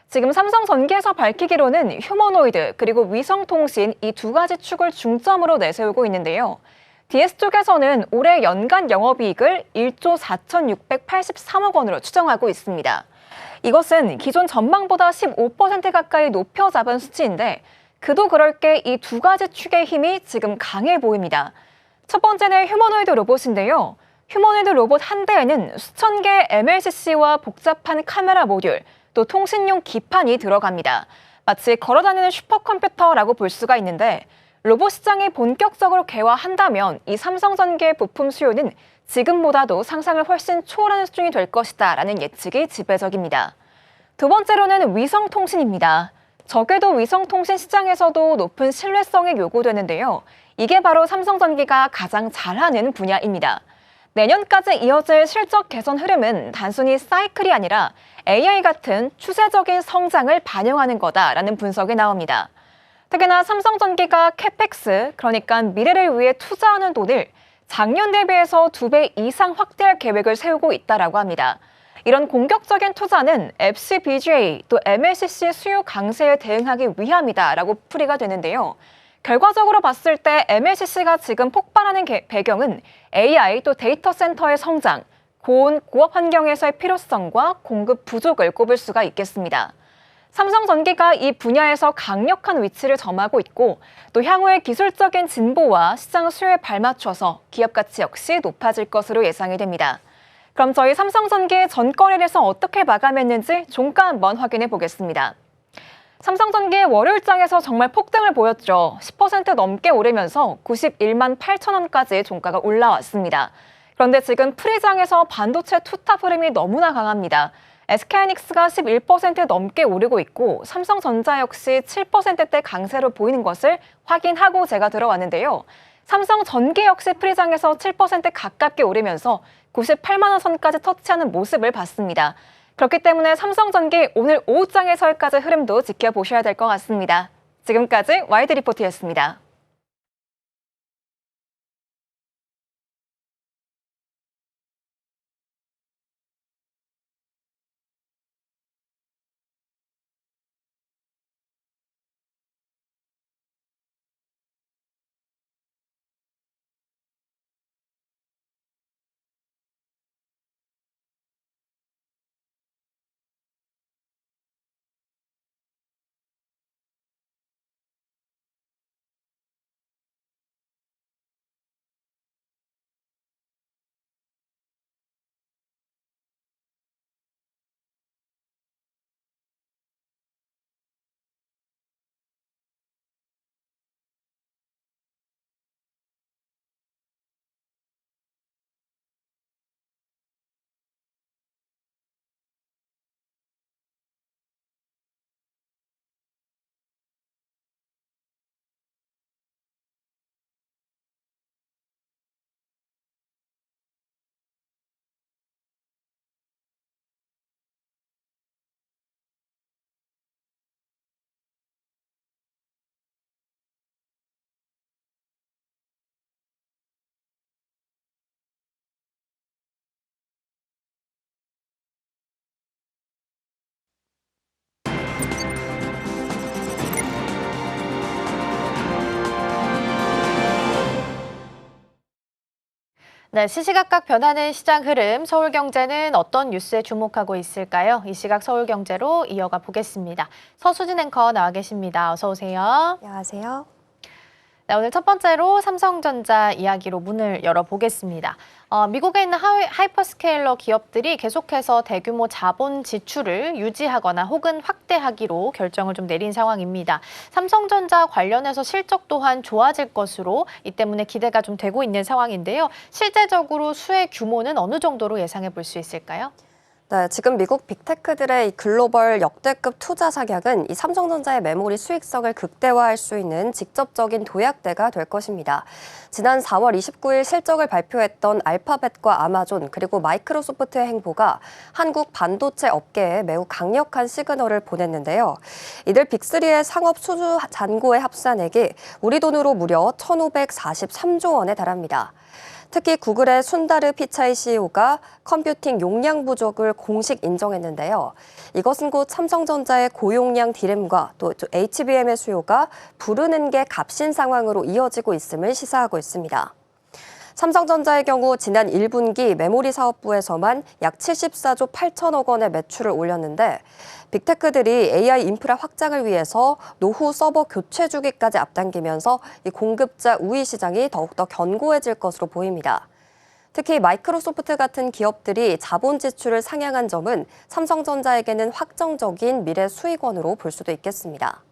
지금 삼성전기에서 밝히기로는 휴머노이드 그리고 위성통신 이 두 가지 축을 중점으로 내세우고 있는데요. DS 쪽에서는 올해 연간 영업이익을 1조 4,683억 원으로 추정하고 있습니다. 이것은 기존 전망보다 15% 가까이 높여 잡은 수치인데 그도 그럴 게 이 두 가지 축의 힘이 지금 강해 보입니다. 첫 번째는 휴머노이드 로봇인데요. 휴머노이드 로봇 한 대에는 수천 개의 MLCC와 복잡한 카메라 모듈, 또 통신용 기판이 들어갑니다. 마치 걸어다니는 슈퍼컴퓨터라고 볼 수가 있는데 로봇 시장이 본격적으로 개화한다면 이 삼성전기의 부품 수요는 지금보다도 상상을 훨씬 초월하는 수준이 될 것이다 라는 예측이 지배적입니다. 두 번째로는 위성통신입니다. 저궤도 위성통신 시장에서도 높은 신뢰성이 요구되는데요. 이게 바로 삼성전기가 가장 잘하는 분야입니다. 내년까지 이어질 실적 개선 흐름은 단순히 사이클이 아니라 AI 같은 추세적인 성장을 반영하는 거다라는 분석이 나옵니다. 특히나 삼성전기가 캐펙스, 그러니까 미래를 위해 투자하는 돈을 작년 대비해서 2배 이상 확대할 계획을 세우고 있다라고 합니다. 이런 공격적인 투자는 FCBGA 또 MLCC 수요 강세에 대응하기 위함이다라고 풀이가 되는데요. 결과적으로 봤을 때 MLCC가 지금 폭발하는 배경은 AI 또 데이터 센터의 성장, 고온, 고압 환경에서의 필요성과 공급 부족을 꼽을 수가 있겠습니다. 삼성전기가 이 분야에서 강력한 위치를 점하고 있고 또 향후의 기술적인 진보와 시장 수요에 발맞춰서 기업 가치 역시 높아질 것으로 예상이 됩니다. 그럼 저희 삼성전기 전거래일에서 어떻게 마감했는지 종가 한번 확인해 보겠습니다. 삼성전기 월요일장에서 정말 폭등을 보였죠. 10% 넘게 오르면서 91만 8천 원까지 종가가 올라왔습니다. 그런데 지금 프리장에서 반도체 투탑 흐름이 너무나 강합니다. SK하이닉스가 11% 넘게 오르고 있고 삼성전자 역시 7%대 강세로 보이는 것을 확인하고 제가 들어왔는데요. 삼성전기 역시 프리장에서 7% 가깝게 오르면서 98만 원 선까지 터치하는 모습을 봤습니다. 그렇기 때문에 삼성전기 오늘 오후장에서까지 흐름도 지켜보셔야 될 것 같습니다. 지금까지 와이드 리포트였습니다. 네, 시시각각 변하는 시장 흐름, 서울경제는 어떤 뉴스에 주목하고 있을까요? 이 시각 서울경제로 이어가 보겠습니다. 서수진 앵커 나와 계십니다. 어서 오세요. 안녕하세요. 네, 오늘 첫 번째로 삼성전자 이야기로 문을 열어보겠습니다. 미국에 있는 하이퍼스케일러 기업들이 계속해서 대규모 자본 지출을 유지하거나 혹은 확대하기로 결정을 좀 내린 상황입니다. 삼성전자 관련해서 실적 또한 좋아질 것으로 이 때문에 기대가 좀 되고 있는 상황인데요. 실제적으로 수혜 규모는 어느 정도로 예상해 볼 수 있을까요? 네, 지금 미국 빅테크들의 이 글로벌 역대급 투자 사격은 이 삼성전자의 메모리 수익성을 극대화할 수 있는 직접적인 도약대가 될 것입니다. 지난 4월 29일 실적을 발표했던 알파벳과 아마존 그리고 마이크로소프트의 행보가 한국 반도체 업계에 매우 강력한 시그널을 보냈는데요. 이들 빅3의 상업 수주 잔고의 합산액이 우리 돈으로 무려 1,543조 원에 달합니다. 특히 구글의 순다르 피차이 CEO가 컴퓨팅 용량 부족을 공식 인정했는데요. 이것은 곧 삼성전자의 고용량 D램과 또 HBM의 수요가 부르는 게 값인 상황으로 이어지고 있음을 시사하고 있습니다. 삼성전자의 경우 지난 1분기 메모리 사업부에서만 약 74조 8천억 원의 매출을 올렸는데 빅테크들이 AI 인프라 확장을 위해서 노후 서버 교체 주기까지 앞당기면서 이 공급자 우위 시장이 더욱더 견고해질 것으로 보입니다. 특히 마이크로소프트 같은 기업들이 자본 지출을 상향한 점은 삼성전자에게는 확정적인 미래 수익원으로 볼 수도 있겠습니다.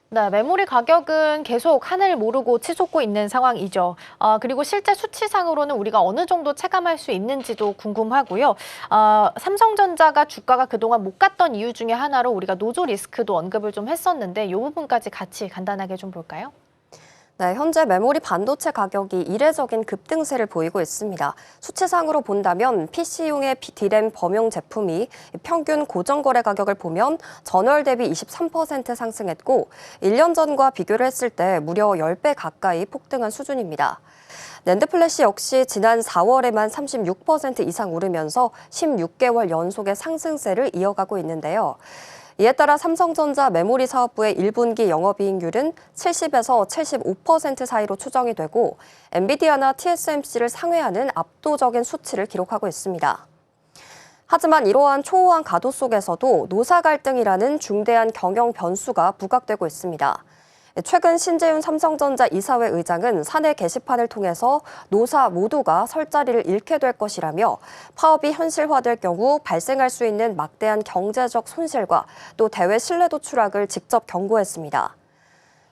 네, 메모리 가격은 계속 하늘 모르고 치솟고 있는 상황이죠. 그리고 실제 수치상으로는 우리가 어느 정도 체감할 수 있는지도 궁금하고요. 삼성전자가 주가가 그동안 못 갔던 이유 중에 하나로 우리가 노조 리스크도 언급을 좀 했었는데 이 부분까지 같이 간단하게 좀 볼까요? 네, 현재 메모리 반도체 가격이 이례적인 급등세를 보이고 있습니다. 수치상으로 본다면 PC용의 D램 범용 제품이 평균 고정거래 가격을 보면 전월 대비 23% 상승했고 1년 전과 비교를 했을 때 무려 10배 가까이 폭등한 수준입니다. 낸드 플래시 역시 지난 4월에만 36% 이상 오르면서 16개월 연속의 상승세를 이어가고 있는데요. 이에 따라 삼성전자 메모리 사업부의 1분기 영업이익률은 70에서 75% 사이로 추정이 되고 엔비디아나 TSMC를 상회하는 압도적인 수치를 기록하고 있습니다. 하지만 이러한 초호황 가도 속에서도 노사 갈등이라는 중대한 경영 변수가 부각되고 있습니다. 최근 신재윤 삼성전자 이사회 의장은 사내 게시판을 통해서 노사 모두가 설 자리를 잃게 될 것이라며 파업이 현실화될 경우 발생할 수 있는 막대한 경제적 손실과 또 대외 신뢰도 추락을 직접 경고했습니다.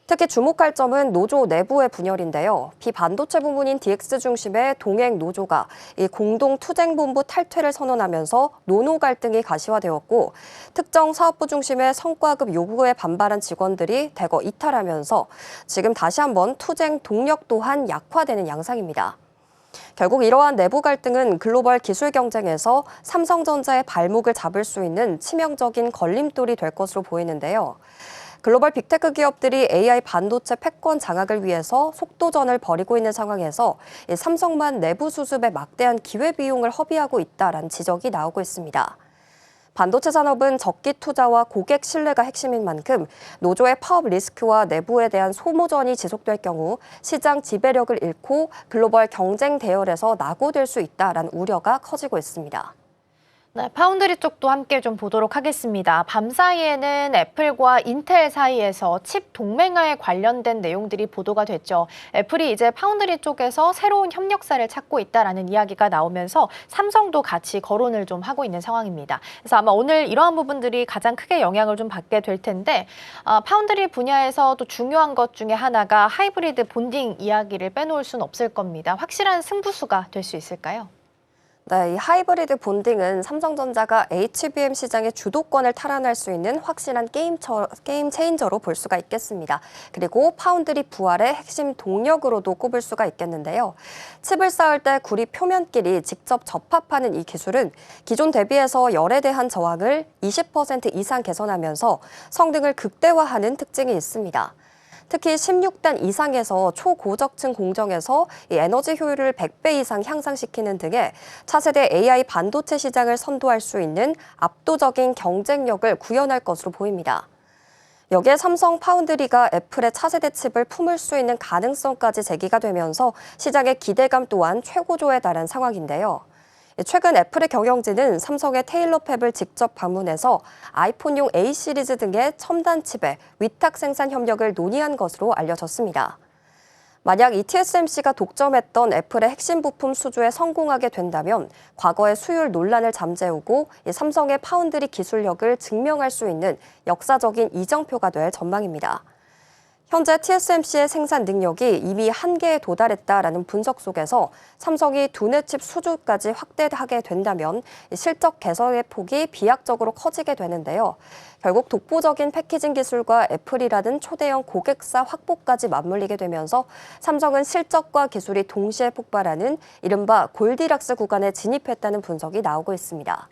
특히 주목할 점은 노조 내부의 분열인데요. 비반도체 부문인 DX 중심의 동행 노조가 이 공동투쟁본부 탈퇴를 선언하면서 노노 갈등이 가시화되었고 특정 사업부 중심의 성과급 요구에 반발한 직원들이 대거 이탈하면서 지금 다시 한번 투쟁 동력 또한 약화되는 양상입니다. 결국 이러한 내부 갈등은 글로벌 기술 경쟁에서 삼성전자의 발목을 잡을 수 있는 치명적인 걸림돌이 될 것으로 보이는데요. 글로벌 빅테크 기업들이 AI 반도체 패권 장악을 위해서 속도전을 벌이고 있는 상황에서 삼성만 내부 수습에 막대한 기회비용을 허비하고 있다라는 지적이 나오고 있습니다. 반도체 산업은 적기 투자와 고객 신뢰가 핵심인 만큼 노조의 파업 리스크와 내부에 대한 소모전이 지속될 경우 시장 지배력을 잃고 글로벌 경쟁 대열에서 낙오될 수 있다라는 우려가 커지고 있습니다. 네, 파운드리 쪽도 함께 좀 보도록 하겠습니다. 밤사이에는 애플과 인텔 사이에서 칩 동맹화에 관련된 내용들이 보도가 됐죠. 애플이 이제 파운드리 쪽에서 새로운 협력사를 찾고 있다라는 이야기가 나오면서 삼성도 같이 거론을 좀 하고 있는 상황입니다. 그래서 아마 오늘 이러한 부분들이 가장 크게 영향을 좀 받게 될 텐데 파운드리 분야에서 또 중요한 것 중에 하나가 하이브리드 본딩 이야기를 빼놓을 수는 없을 겁니다. 확실한 승부수가 될 수 있을까요? 네, 이 하이브리드 본딩은 삼성전자가 HBM 시장의 주도권을 탈환할 수 있는 확실한 게임 체인저로 볼 수가 있겠습니다. 그리고 파운드리 부활의 핵심 동력으로도 꼽을 수가 있겠는데요. 칩을 쌓을 때 구리 표면끼리 직접 접합하는 이 기술은 기존 대비해서 열에 대한 저항을 20% 이상 개선하면서 성능을 극대화하는 특징이 있습니다. 특히 16단 이상에서 초고적층 공정에서 이 에너지 효율을 100배 이상 향상시키는 등의 차세대 AI 반도체 시장을 선도할 수 있는 압도적인 경쟁력을 구현할 것으로 보입니다. 여기에 삼성 파운드리가 애플의 차세대 칩을 품을 수 있는 가능성까지 제기가 되면서 시장의 기대감 또한 최고조에 달한 상황인데요. 최근 애플의 경영진은 삼성의 테일러 팹을 직접 방문해서 아이폰용 A 시리즈 등의 첨단 칩의 위탁 생산 협력을 논의한 것으로 알려졌습니다. 만약 이 TSMC가 독점했던 애플의 핵심 부품 수주에 성공하게 된다면 과거의 수율 논란을 잠재우고 삼성의 파운드리 기술력을 증명할 수 있는 역사적인 이정표가 될 전망입니다. 현재 TSMC의 생산 능력이 이미 한계에 도달했다라는 분석 속에서 삼성이 두뇌 칩 수주까지 확대하게 된다면 실적 개선의 폭이 비약적으로 커지게 되는데요. 결국 독보적인 패키징 기술과 애플이라는 초대형 고객사 확보까지 맞물리게 되면서 삼성은 실적과 기술이 동시에 폭발하는 이른바 골디락스 구간에 진입했다는 분석이 나오고 있습니다.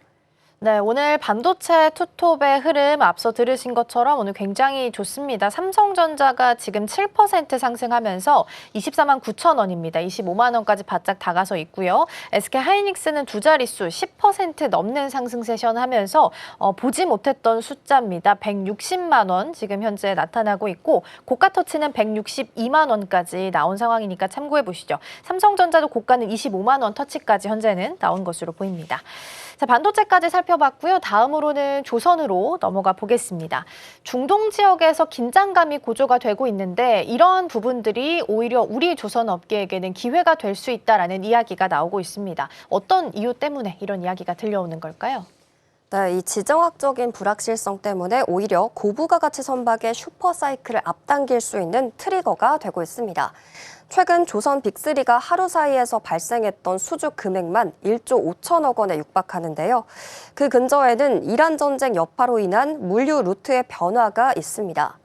네, 오늘 반도체 투톱의 흐름 앞서 들으신 것처럼 오늘 굉장히 좋습니다. 삼성전자가 지금 7% 상승하면서 24만 9천 원입니다. 25만 원까지 바짝 다가서 있고요. SK하이닉스는 두 자릿수 10% 넘는 상승 세션 하면서 보지 못했던 숫자입니다. 160만 원 지금 현재 나타나고 있고 고가터치는 162만 원까지 나온 상황이니까 참고해 보시죠. 삼성전자도 고가는 25만 원 터치까지 현재는 나온 것으로 보입니다. 자, 반도체까지 살펴봤고요. 다음으로는 조선으로 넘어가 보겠습니다. 중동 지역에서 긴장감이 고조가 되고 있는데 이런 부분들이 오히려 우리 조선 업계에게는 기회가 될 수 있다라는 이야기가 나오고 있습니다. 어떤 이유 때문에 이런 이야기가 들려오는 걸까요? 네, 이 지정학적인 불확실성 때문에 오히려 고부가 가치 선박의 슈퍼사이클을 앞당길 수 있는 트리거가 되고 있습니다. 최근 조선 빅3가 하루 사이에서 발생했던 수주 금액만 1조 5천억 원에 육박하는데요. 그 근저에는 이란 전쟁 여파로 인한 물류 루트의 변화가 있습니다.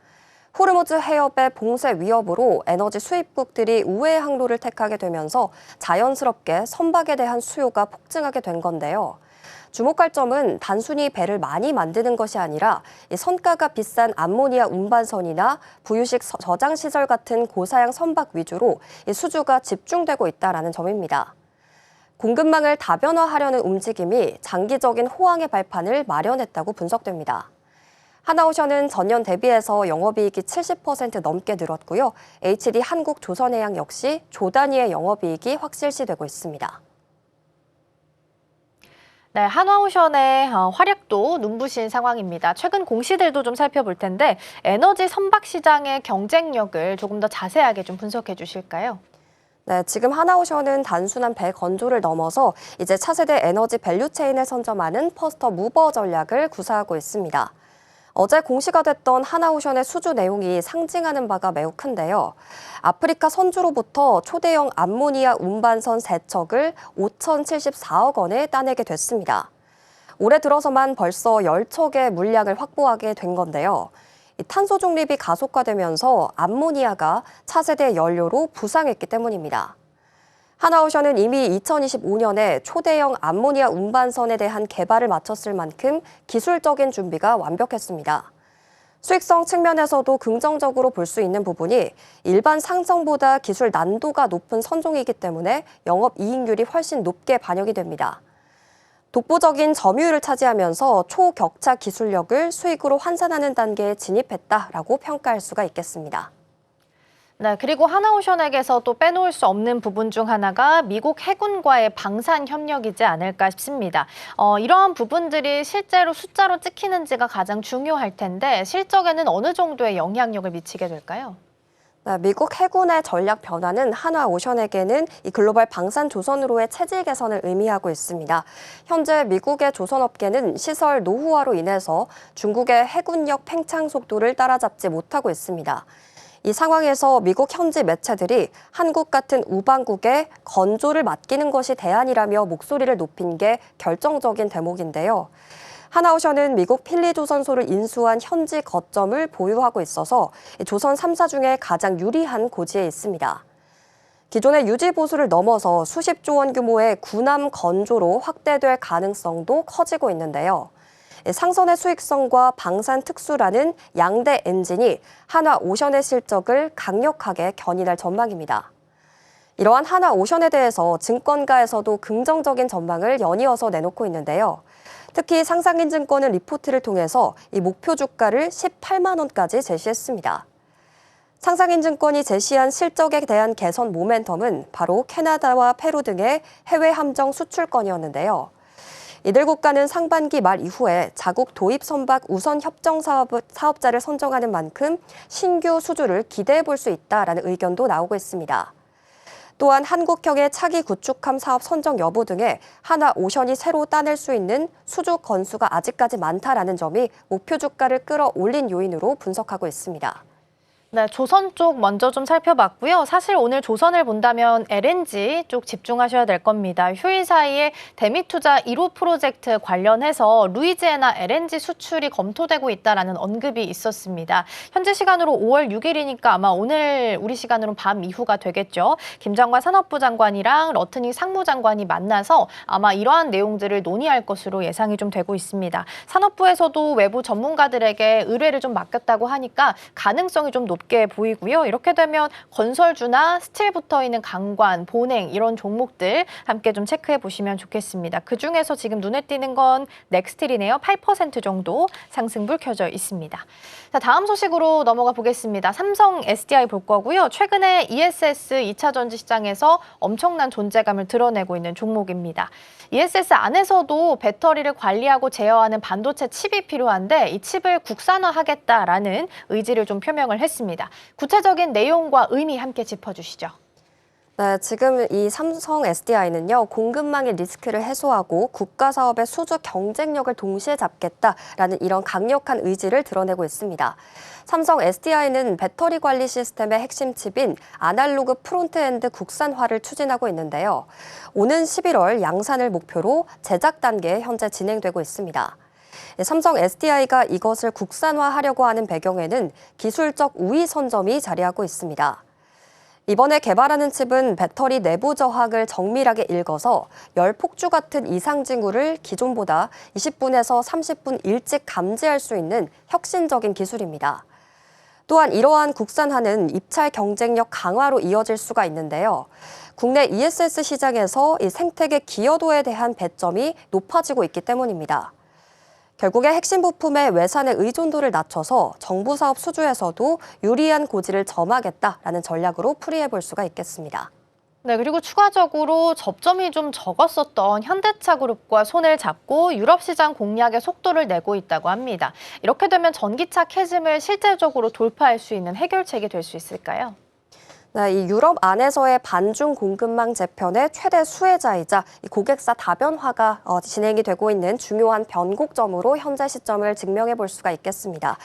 호르무즈 해협의 봉쇄 위협으로 에너지 수입국들이 우회의 항로를 택하게 되면서 자연스럽게 선박에 대한 수요가 폭증하게 된 건데요. 주목할 점은 단순히 배를 많이 만드는 것이 아니라 선가가 비싼 암모니아 운반선이나 부유식 저장시설 같은 고사양 선박 위주로 수주가 집중되고 있다는 점입니다. 공급망을 다변화하려는 움직임이 장기적인 호황의 발판을 마련했다고 분석됩니다. 하나오션은 전년 대비해서 영업이익이 70% 넘게 늘었고요. HD 한국조선해양 역시 조 단위의 영업이익이 확실시되고 있습니다. 네, 한화오션의 활약도 눈부신 상황입니다. 최근 공시들도 좀 살펴볼 텐데 에너지 선박 시장의 경쟁력을 조금 더 자세하게 좀 분석해 주실까요? 네, 지금 하나오션은 단순한 배 건조를 넘어서 이제 차세대 에너지 밸류체인을 선점하는 퍼스트 무버 전략을 구사하고 있습니다. 어제 공시가 됐던 하나오션의 수주 내용이 상징하는 바가 매우 큰데요. 아프리카 선주로부터 초대형 암모니아 운반선 3척을 5,074억 원에 따내게 됐습니다. 올해 들어서만 벌써 10척의 물량을 확보하게 된 건데요. 탄소 중립이 가속화되면서 암모니아가 차세대 연료로 부상했기 때문입니다. 하나오션은 이미 2025년에 초대형 암모니아 운반선에 대한 개발을 마쳤을 만큼 기술적인 준비가 완벽했습니다. 수익성 측면에서도 긍정적으로 볼 수 있는 부분이 일반 상선보다 기술 난도가 높은 선종이기 때문에 영업이익률이 훨씬 높게 반영이 됩니다. 독보적인 점유율을 차지하면서 초격차 기술력을 수익으로 환산하는 단계에 진입했다라고 평가할 수가 있겠습니다. 네, 그리고 하나오션에게서 또 빼놓을 수 없는 부분 중 하나가 미국 해군과의 방산 협력이지 않을까 싶습니다. 이러한 부분들이 실제로 숫자로 찍히는지가 가장 중요할 텐데 실적에는 어느 정도의 영향력을 미치게 될까요? 네, 미국 해군의 전략 변화는 한화오션에게는 이 글로벌 방산 조선으로의 체질 개선을 의미하고 있습니다. 현재 미국의 조선업계는 시설 노후화로 인해서 중국의 해군력 팽창 속도를 따라잡지 못하고 있습니다. 이 상황에서 미국 현지 매체들이 한국 같은 우방국에 건조를 맡기는 것이 대안이라며 목소리를 높인 게 결정적인 대목인데요. 하나오션은 미국 필리조선소를 인수한 현지 거점을 보유하고 있어서 조선 3사 중에 가장 유리한 고지에 있습니다. 기존의 유지 보수를 넘어서 수십조 원 규모의 군함 건조로 확대될 가능성도 커지고 있는데요. 상선의 수익성과 방산 특수라는 양대 엔진이 한화오션의 실적을 강력하게 견인할 전망입니다. 이러한 한화오션에 대해서 증권가에서도 긍정적인 전망을 연이어서 내놓고 있는데요. 특히 상상인증권은 리포트를 통해서 이 목표 주가를 18만 원까지 제시했습니다. 상상인증권이 제시한 실적에 대한 개선 모멘텀은 바로 캐나다와 페루 등의 해외 함정 수출권이었는데요. 이들 국가는 상반기 말 이후에 자국 도입 선박 우선 협정 사업자를 선정하는 만큼 신규 수주를 기대해 볼 수 있다라는 의견도 나오고 있습니다. 또한 한국형의 차기 구축함 사업 선정 여부 등에 한화오션이 새로 따낼 수 있는 수주 건수가 아직까지 많다라는 점이 목표 주가를 끌어올린 요인으로 분석하고 있습니다. 네, 조선 쪽 먼저 좀 살펴봤고요. 사실 오늘 조선을 본다면 LNG 쪽 집중하셔야 될 겁니다. 휴일 사이에 대미투자 1호 프로젝트 관련해서 루이지애나 LNG 수출이 검토되고 있다는 언급이 있었습니다. 현재 시간으로 5월 6일이니까 아마 오늘 우리 시간으로 밤 이후가 되겠죠. 김장관 산업부 장관이랑 러트닝 상무장관이 만나서 아마 이러한 내용들을 논의할 것으로 예상이 좀 되고 있습니다. 산업부에서도 외부 전문가들에게 의뢰를 좀 맡겼다고 하니까 가능성이 좀 높게 보이고요. 이렇게 되면 건설주나 스틸 붙어있는 강관, 본행 이런 종목들 함께 좀 체크해 보시면 좋겠습니다. 그중에서 지금 눈에 띄는 건 넥스틸이네요. 8% 정도 상승불 켜져 있습니다. 자, 다음 소식으로 넘어가 보겠습니다. 삼성 SDI 볼 거고요. 최근에 ESS 2차 전지 시장에서 엄청난 존재감을 드러내고 있는 종목입니다. ESS 안에서도 배터리를 관리하고 제어하는 반도체 칩이 필요한데 이 칩을 국산화하겠다라는 의지를 좀 표명을 했습니다. 구체적인 내용과 의미 함께 짚어주시죠. 네, 지금 이 삼성 SDI는요, 공급망의 리스크를 해소하고 국가 사업의 수주 경쟁력을 동시에 잡겠다라는 이런 강력한 의지를 드러내고 있습니다. 삼성 SDI는 배터리 관리 시스템의 핵심 칩인 아날로그 프론트엔드 국산화를 추진하고 있는데요. 오는 11월 양산을 목표로 제작 단계에 현재 진행되고 있습니다. 삼성 SDI가 이것을 국산화하려고 하는 배경에는 기술적 우위 선점이 자리하고 있습니다. 이번에 개발하는 칩은 배터리 내부 저항을 정밀하게 읽어서 열 폭주 같은 이상 징후를 기존보다 20분에서 30분 일찍 감지할 수 있는 혁신적인 기술입니다. 또한 이러한 국산화는 입찰 경쟁력 강화로 이어질 수가 있는데요. 국내 ESS 시장에서 이 생태계 기여도에 대한 배점이 높아지고 있기 때문입니다. 결국에 핵심 부품의 외산의 의존도를 낮춰서 정부 사업 수주에서도 유리한 고지를 점하겠다라는 전략으로 풀이해 볼 수가 있겠습니다. 네, 그리고 추가적으로 접점이 좀 적었었던 현대차 그룹과 손을 잡고 유럽 시장 공략에 속도를 내고 있다고 합니다. 이렇게 되면 전기차 캐즘을 실질적으로 돌파할 수 있는 해결책이 될 수 있을까요? 네, 이 유럽 안에서의 반중 공급망 재편의 최대 수혜자이자 이 고객사 다변화가 진행이 되고 있는 중요한 변곡점으로 현재 시점을 증명해 볼 수가 있겠습니다.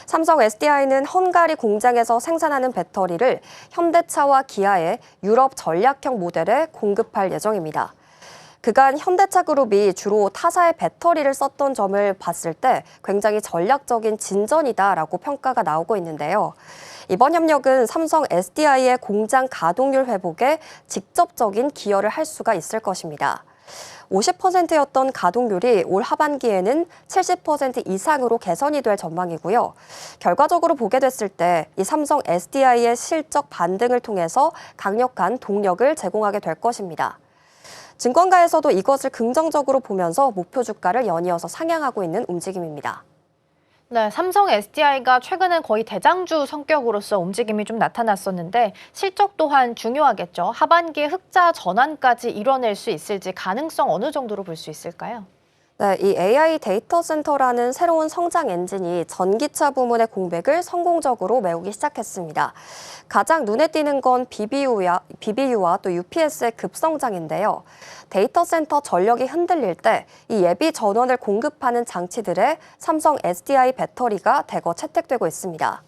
삼성 SDI는 헝가리 공장에서 생산하는 배터리를 현대차와 기아의 유럽 전략형 모델에 공급할 예정입니다. 그간 현대차 그룹이 주로 타사의 배터리를 썼던 점을 봤을 때 굉장히 전략적인 진전이다라고 평가가 나오고 있는데요. 이번 협력은 삼성 SDI의 공장 가동률 회복에 직접적인 기여를 할 수가 있을 것입니다. 50%였던 가동률이 올 하반기에는 70% 이상으로 개선이 될 전망이고요. 결과적으로 보게 됐을 때 이 삼성 SDI의 실적 반등을 통해서 강력한 동력을 제공하게 될 것입니다. 증권가에서도 이것을 긍정적으로 보면서 목표 주가를 연이어서 상향하고 있는 움직임입니다. 네, 삼성 SDI가 최근엔 거의 대장주 성격으로서 움직임이 좀 나타났었는데 실적 또한 중요하겠죠. 하반기에 흑자 전환까지 이뤄낼 수 있을지 가능성 어느 정도로 볼 수 있을까요? 네, 이 AI 데이터 센터라는 새로운 성장 엔진이 전기차 부문의 공백을 성공적으로 메우기 시작했습니다. 가장 눈에 띄는 건 BBU와 또 UPS의 급성장인데요. 데이터 센터 전력이 흔들릴 때 이 예비 전원을 공급하는 장치들에 삼성 SDI 배터리가 대거 채택되고 있습니다.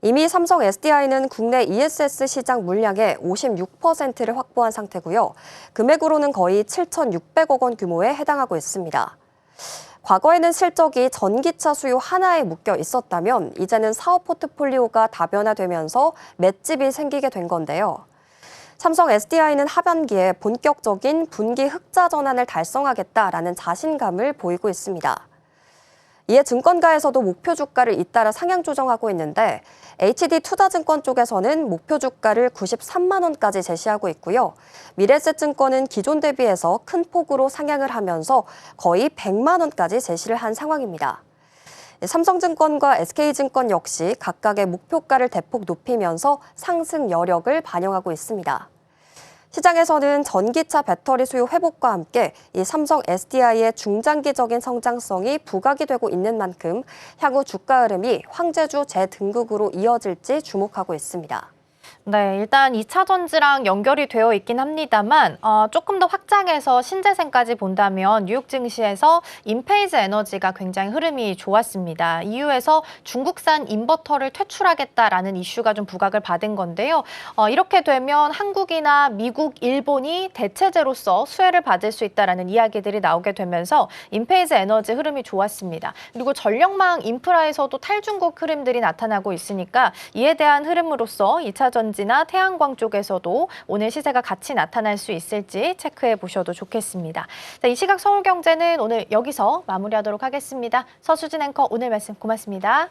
이미 삼성 SDI는 국내 ESS 시장 물량의 56%를 확보한 상태고요. 금액으로는 거의 7,600억 원 규모에 해당하고 있습니다. 과거에는 실적이 전기차 수요 하나에 묶여 있었다면 이제는 사업 포트폴리오가 다변화되면서 맷집이 생기게 된 건데요. 삼성 SDI는 하반기에 본격적인 분기 흑자 전환을 달성하겠다라는 자신감을 보이고 있습니다. 이에 증권가에서도 목표 주가를 잇따라 상향 조정하고 있는데 HD투자증권 쪽에서는 목표 주가를 93만 원까지 제시하고 있고요. 미래에셋증권은 기존 대비해서 큰 폭으로 상향을 하면서 거의 100만 원까지 제시를 한 상황입니다. 삼성증권과 SK증권 역시 각각의 목표가를 대폭 높이면서 상승 여력을 반영하고 있습니다. 시장에서는 전기차 배터리 수요 회복과 함께 이 삼성 SDI의 중장기적인 성장성이 부각이 되고 있는 만큼 향후 주가 흐름이 황제주 재등극으로 이어질지 주목하고 있습니다. 네, 일단 2차 전지랑 연결이 되어 있긴 합니다만 조금 더 확장해서 신재생까지 본다면 뉴욕 증시에서 인페이즈 에너지가 굉장히 흐름이 좋았습니다. EU에서 중국산 인버터를 퇴출하겠다라는 이슈가 좀 부각을 받은 건데요. 이렇게 되면 한국이나 미국, 일본이 대체재로서 수혜를 받을 수 있다라는 이야기들이 나오게 되면서 인페이즈 에너지 흐름이 좋았습니다. 그리고 전력망 인프라에서도 탈중국 흐름들이 나타나고 있으니까 이에 대한 흐름으로서 2차 전지나 태양광 쪽에서도 오늘 시세가 같이 나타날 수 있을지 체크해 보셔도 좋겠습니다. 자, 이 시각 서울경제는 오늘 여기서 마무리하도록 하겠습니다. 서수진 앵커 오늘 말씀 고맙습니다.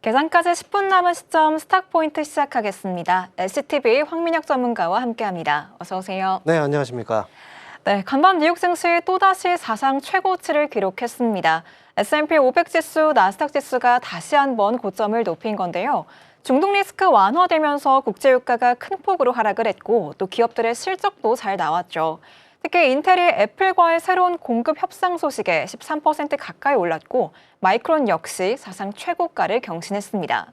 계산까지 10분 남은 시점 스탁포인트 시작하겠습니다. SCTV 황민혁 전문가와 함께합니다. 어서 오세요. 네, 안녕하십니까. 네, 간밤 뉴욕 증시 또다시 사상 최고치를 기록했습니다. S&P 500 지수, 나스닥 지수가 다시 한번 고점을 높인 건데요. 중동 리스크 완화되면서 국제유가가 큰 폭으로 하락을 했고 또 기업들의 실적도 잘 나왔죠. 특히 인텔이 애플과의 새로운 공급 협상 소식에 13% 가까이 올랐고 마이크론 역시 사상 최고가를 경신했습니다.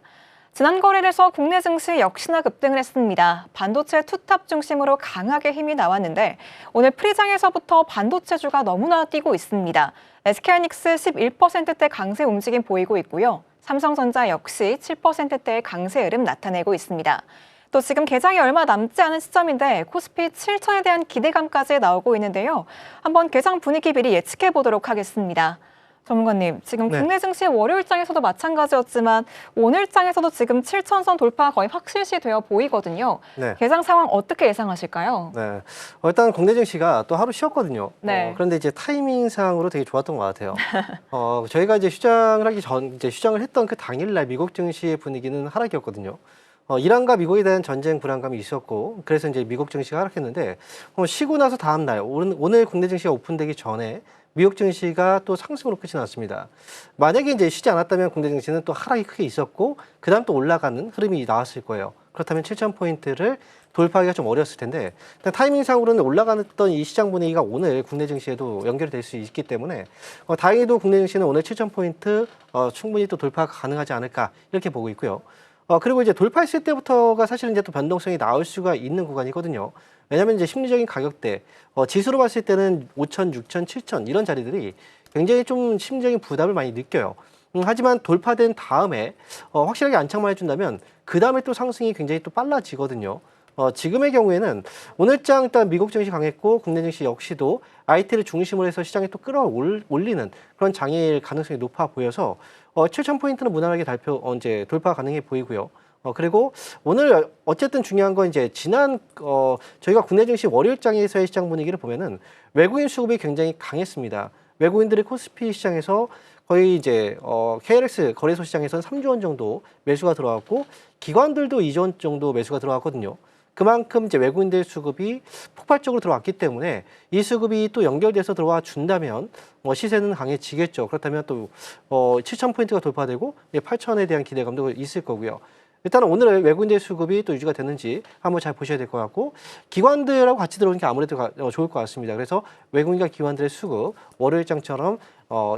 지난 거래일에서 국내 증시 역시나 급등을 했습니다. 반도체 투탑 중심으로 강하게 힘이 나왔는데 오늘 프리장에서부터 반도체주가 너무나 뛰고 있습니다. SK하이닉스 11%대 강세 움직임 보이고 있고요. 삼성전자 역시 7%대의 강세 흐름 나타내고 있습니다. 또 지금 개장이 얼마 남지 않은 시점인데 코스피 7천에 대한 기대감까지 나오고 있는데요. 한번 개장 분위기 미리 예측해 보도록 하겠습니다. 전문가님, 지금 네. 국내 증시 월요일장에서도 마찬가지였지만 오늘장에서도 지금 7천선 돌파 거의 확실시 되어 보이거든요. 네. 개장 상황 어떻게 예상하실까요? 네. 일단 국내 증시가 또 하루 쉬었거든요. 네. 그런데 이제 타이밍상으로 되게 좋았던 것 같아요. 저희가 이제 휴장을 하기 전, 이제 휴장을 했던 그 당일날 미국 증시의 분위기는 하락이었거든요. 이란과 미국에 대한 전쟁 불안감이 있었고, 그래서 이제 미국 증시가 하락했는데, 쉬고 나서 다음날, 오늘 국내 증시가 오픈되기 전에 미국 증시가 또 상승으로 끝이 났습니다. 만약에 이제 쉬지 않았다면 국내 증시는 또 하락이 크게 있었고, 그 다음 또 올라가는 흐름이 나왔을 거예요. 그렇다면 7,000포인트를 돌파하기가 좀 어려웠을 텐데, 일단 타이밍상으로는 올라갔던 이 시장 분위기가 오늘 국내 증시에도 연결이 될 수 있기 때문에, 다행히도 국내 증시는 오늘 7,000포인트 충분히 또 돌파가 가능하지 않을까, 이렇게 보고 있고요. 그리고 이제 돌파했을 때부터가 사실은 이제 또 변동성이 나올 수가 있는 구간이거든요. 왜냐하면 이제 심리적인 가격대, 지수로 봤을 때는 5천, 6천, 7천 이런 자리들이 굉장히 좀 심리적인 부담을 많이 느껴요. 하지만 돌파된 다음에 확실하게 안착만 해준다면 그 다음에 또 상승이 굉장히 또 빨라지거든요. 지금의 경우에는 오늘장 일단 미국 증시 강했고 국내 증시 역시도 IT를 중심으로 해서 시장에 또 끌어올리는 그런 장일 가능성이 높아 보여서 7,000포인트는 무난하게 이제 돌파 가능해 보이고요. 그리고 오늘 어쨌든 중요한 건 이제 지난 저희가 국내 증시 월요일장에서의 시장 분위기를 보면은 외국인 수급이 굉장히 강했습니다. 외국인들이 코스피 시장에서 거의 이제 KLX 거래소 시장에서는 3조 원 정도 매수가 들어왔고 기관들도 2조 원 정도 매수가 들어왔거든요. 그만큼 이제 외국인들 수급이 폭발적으로 들어왔기 때문에 이 수급이 또 연결돼서 들어와 준다면 시세는 강해지겠죠. 그렇다면 또 7,000포인트가 돌파되고 8,000에 대한 기대감도 있을 거고요. 일단은 오늘 외국인들 수급이 또 유지가 되는지 한번 잘 보셔야 될 것 같고 기관들하고 같이 들어오는 게 아무래도 좋을 것 같습니다. 그래서 외국인과 기관들의 수급 월요일장처럼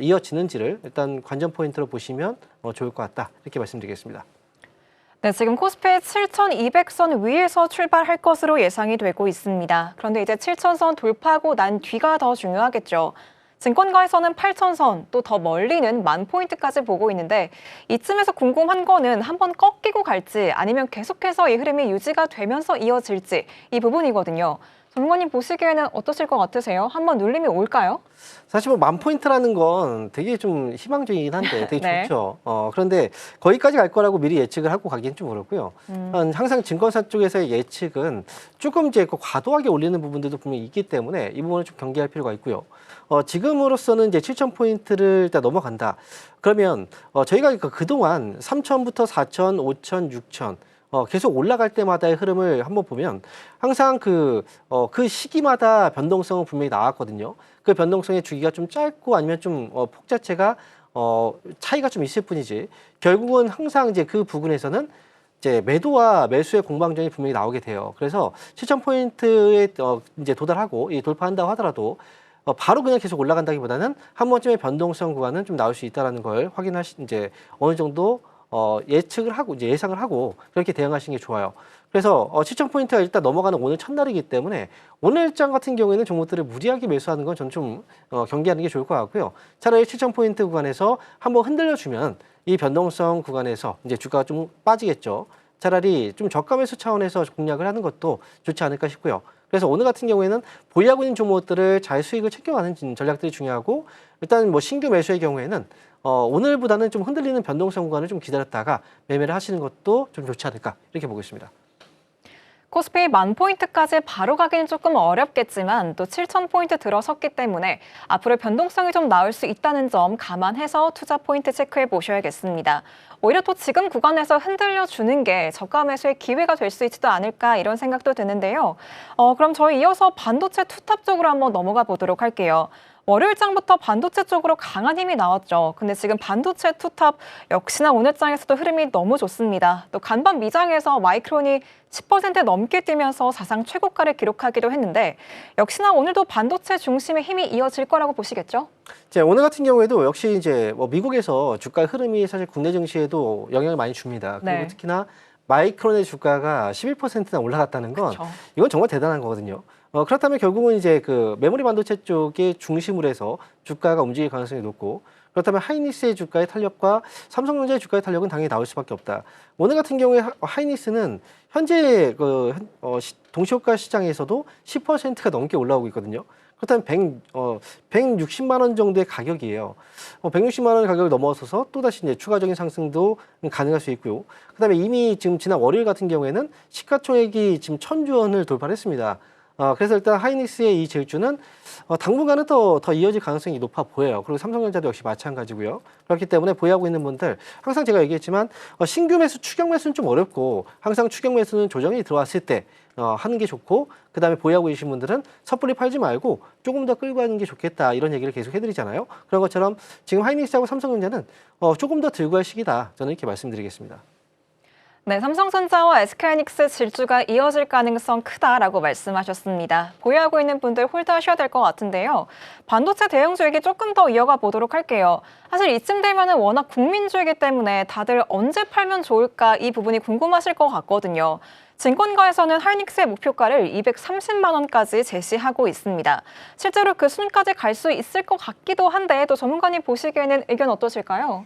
이어지는지를 일단 관전 포인트로 보시면 좋을 것 같다 이렇게 말씀드리겠습니다. 네, 지금 코스피 7,200선 위에서 출발할 것으로 예상이 되고 있습니다. 그런데 이제 7,000선 돌파하고 난 뒤가 더 중요하겠죠. 증권가에서는 8,000선, 또 더 멀리는 10,000포인트까지 보고 있는데 이쯤에서 궁금한 거는 한번 꺾이고 갈지 아니면 계속해서 이 흐름이 유지가 되면서 이어질지 이 부분이거든요. 전문가님 보시기에는 어떠실 것 같으세요? 한번 눌림이 올까요? 사실 뭐 10,000포인트라는 건 되게 좀 희망적이긴 한데 되게 네. 좋죠. 그런데 거기까지 갈 거라고 미리 예측을 하고 가기엔 좀 어렵고요. 항상 증권사 쪽에서의 예측은 조금 이제 과도하게 올리는 부분들도 분명히 있기 때문에 이 부분을 좀 경계할 필요가 있고요. 지금으로서는 이제 7,000포인트를 일단 넘어간다. 그러면 저희가 그동안 3,000부터 4,000, 5,000, 6,000 계속 올라갈 때마다의 흐름을 한번 보면 항상 그 시기마다 변동성은 분명히 나왔거든요. 그 변동성의 주기가 좀 짧고 아니면 좀 폭 자체가 차이가 좀 있을 뿐이지 결국은 항상 이제 그 부분에서는 이제 매도와 매수의 공방전이 분명히 나오게 돼요. 그래서 7,000포인트에 이제 도달하고 돌파한다고 하더라도 바로 그냥 계속 올라간다기보다는 한 번쯤의 변동성 구간은 좀 나올 수 있다라는 걸 이제 어느 정도 예측을 하고 이제 예상을 하고 그렇게 대응하시는 게 좋아요. 그래서 7,000포인트가 일단 넘어가는 오늘 첫날이기 때문에 오늘 일장 같은 경우에는 종목들을 무리하게 매수하는 건 전 좀 경계하는 게 좋을 것 같고요. 차라리 7,000포인트 구간에서 한번 흔들려주면 이 변동성 구간에서 이제 주가가 좀 빠지겠죠. 차라리 좀 저가 매수 차원에서 공략을 하는 것도 좋지 않을까 싶고요. 그래서 오늘 같은 경우에는 보유하고 있는 종목들을 잘 수익을 챙겨가는 전략들이 중요하고 일단 뭐 신규 매수의 경우에는 오늘보다는 좀 흔들리는 변동성 구간을 좀 기다렸다가 매매를 하시는 것도 좀 좋지 않을까 이렇게 보고 있습니다. 코스피 10,000포인트까지 바로 가기는 조금 어렵겠지만 또 7,000포인트 들어섰기 때문에 앞으로 변동성이 좀 나올 수 있다는 점 감안해서 투자 포인트 체크해 보셔야겠습니다. 오히려 또 지금 구간에서 흔들려 주는 게 저가 매수의 기회가 될 수 있지도 않을까 이런 생각도 드는데요. 그럼 저희 이어서 반도체 투탑 쪽으로 한번 넘어가 보도록 할게요. 월요일장부터 반도체 쪽으로 강한 힘이 나왔죠. 근데 지금 반도체 투탑 역시나 오늘장에서도 흐름이 너무 좋습니다. 또 간밤 미장에서 마이크론이 10% 넘게 뛰면서 사상 최고가를 기록하기도 했는데 역시나 오늘도 반도체 중심의 힘이 이어질 거라고 보시겠죠? 오늘 같은 경우에도 역시 이제 뭐 미국에서 주가 흐름이 사실 국내 증시에도 영향을 많이 줍니다. 그리고 네. 특히나 마이크론의 주가가 11%나 올라갔다는 건 그쵸. 이건 정말 대단한 거거든요. 그렇다면 결국은 이제 그 메모리 반도체 쪽에 중심으로 해서 주가가 움직일 가능성이 높고 그렇다면 하이닉스의 주가의 탄력과 삼성전자의 주가의 탄력은 당연히 나올 수밖에 없다. 오늘 같은 경우에 하이닉스는 현재 동시효과 시장에서도 10%가 넘게 올라오고 있거든요. 그렇다면 160만 원 정도의 가격이에요. 160만 원 가격을 넘어서서 또다시 이제 추가적인 상승도 가능할 수 있고요. 그다음에 이미 지금 지난 월요일 같은 경우에는 시가총액이 지금 1,000조 원을 돌파했습니다. 그래서 일단 하이닉스의 이 질주는 당분간은 더 이어질 가능성이 높아 보여요. 그리고 삼성전자도 역시 마찬가지고요. 그렇기 때문에 보유하고 있는 분들 항상 제가 얘기했지만 신규 매수, 추격 매수는 좀 어렵고 항상 추격 매수는 조정이 들어왔을 때 하는 게 좋고 그다음에 보유하고 계신 분들은 섣불리 팔지 말고 조금 더 끌고 가는 게 좋겠다 이런 얘기를 계속 해드리잖아요. 그런 것처럼 지금 하이닉스하고 삼성전자는 조금 더 들고 갈 시기다. 저는 이렇게 말씀드리겠습니다. 네, 삼성전자와 SK하이닉스 질주가 이어질 가능성 크다라고 말씀하셨습니다. 보유하고 있는 분들 홀드하셔야 될 것 같은데요. 반도체 대형주 얘기 조금 더 이어가 보도록 할게요. 사실 이쯤 되면은 워낙 국민주이기 때문에 다들 언제 팔면 좋을까 이 부분이 궁금하실 것 같거든요. 증권가에서는 하이닉스의 목표가를 230만 원까지 제시하고 있습니다. 실제로 그 수준까지 갈 수 있을 것 같기도 한데 또 전문가님 보시기에는 의견 어떠실까요?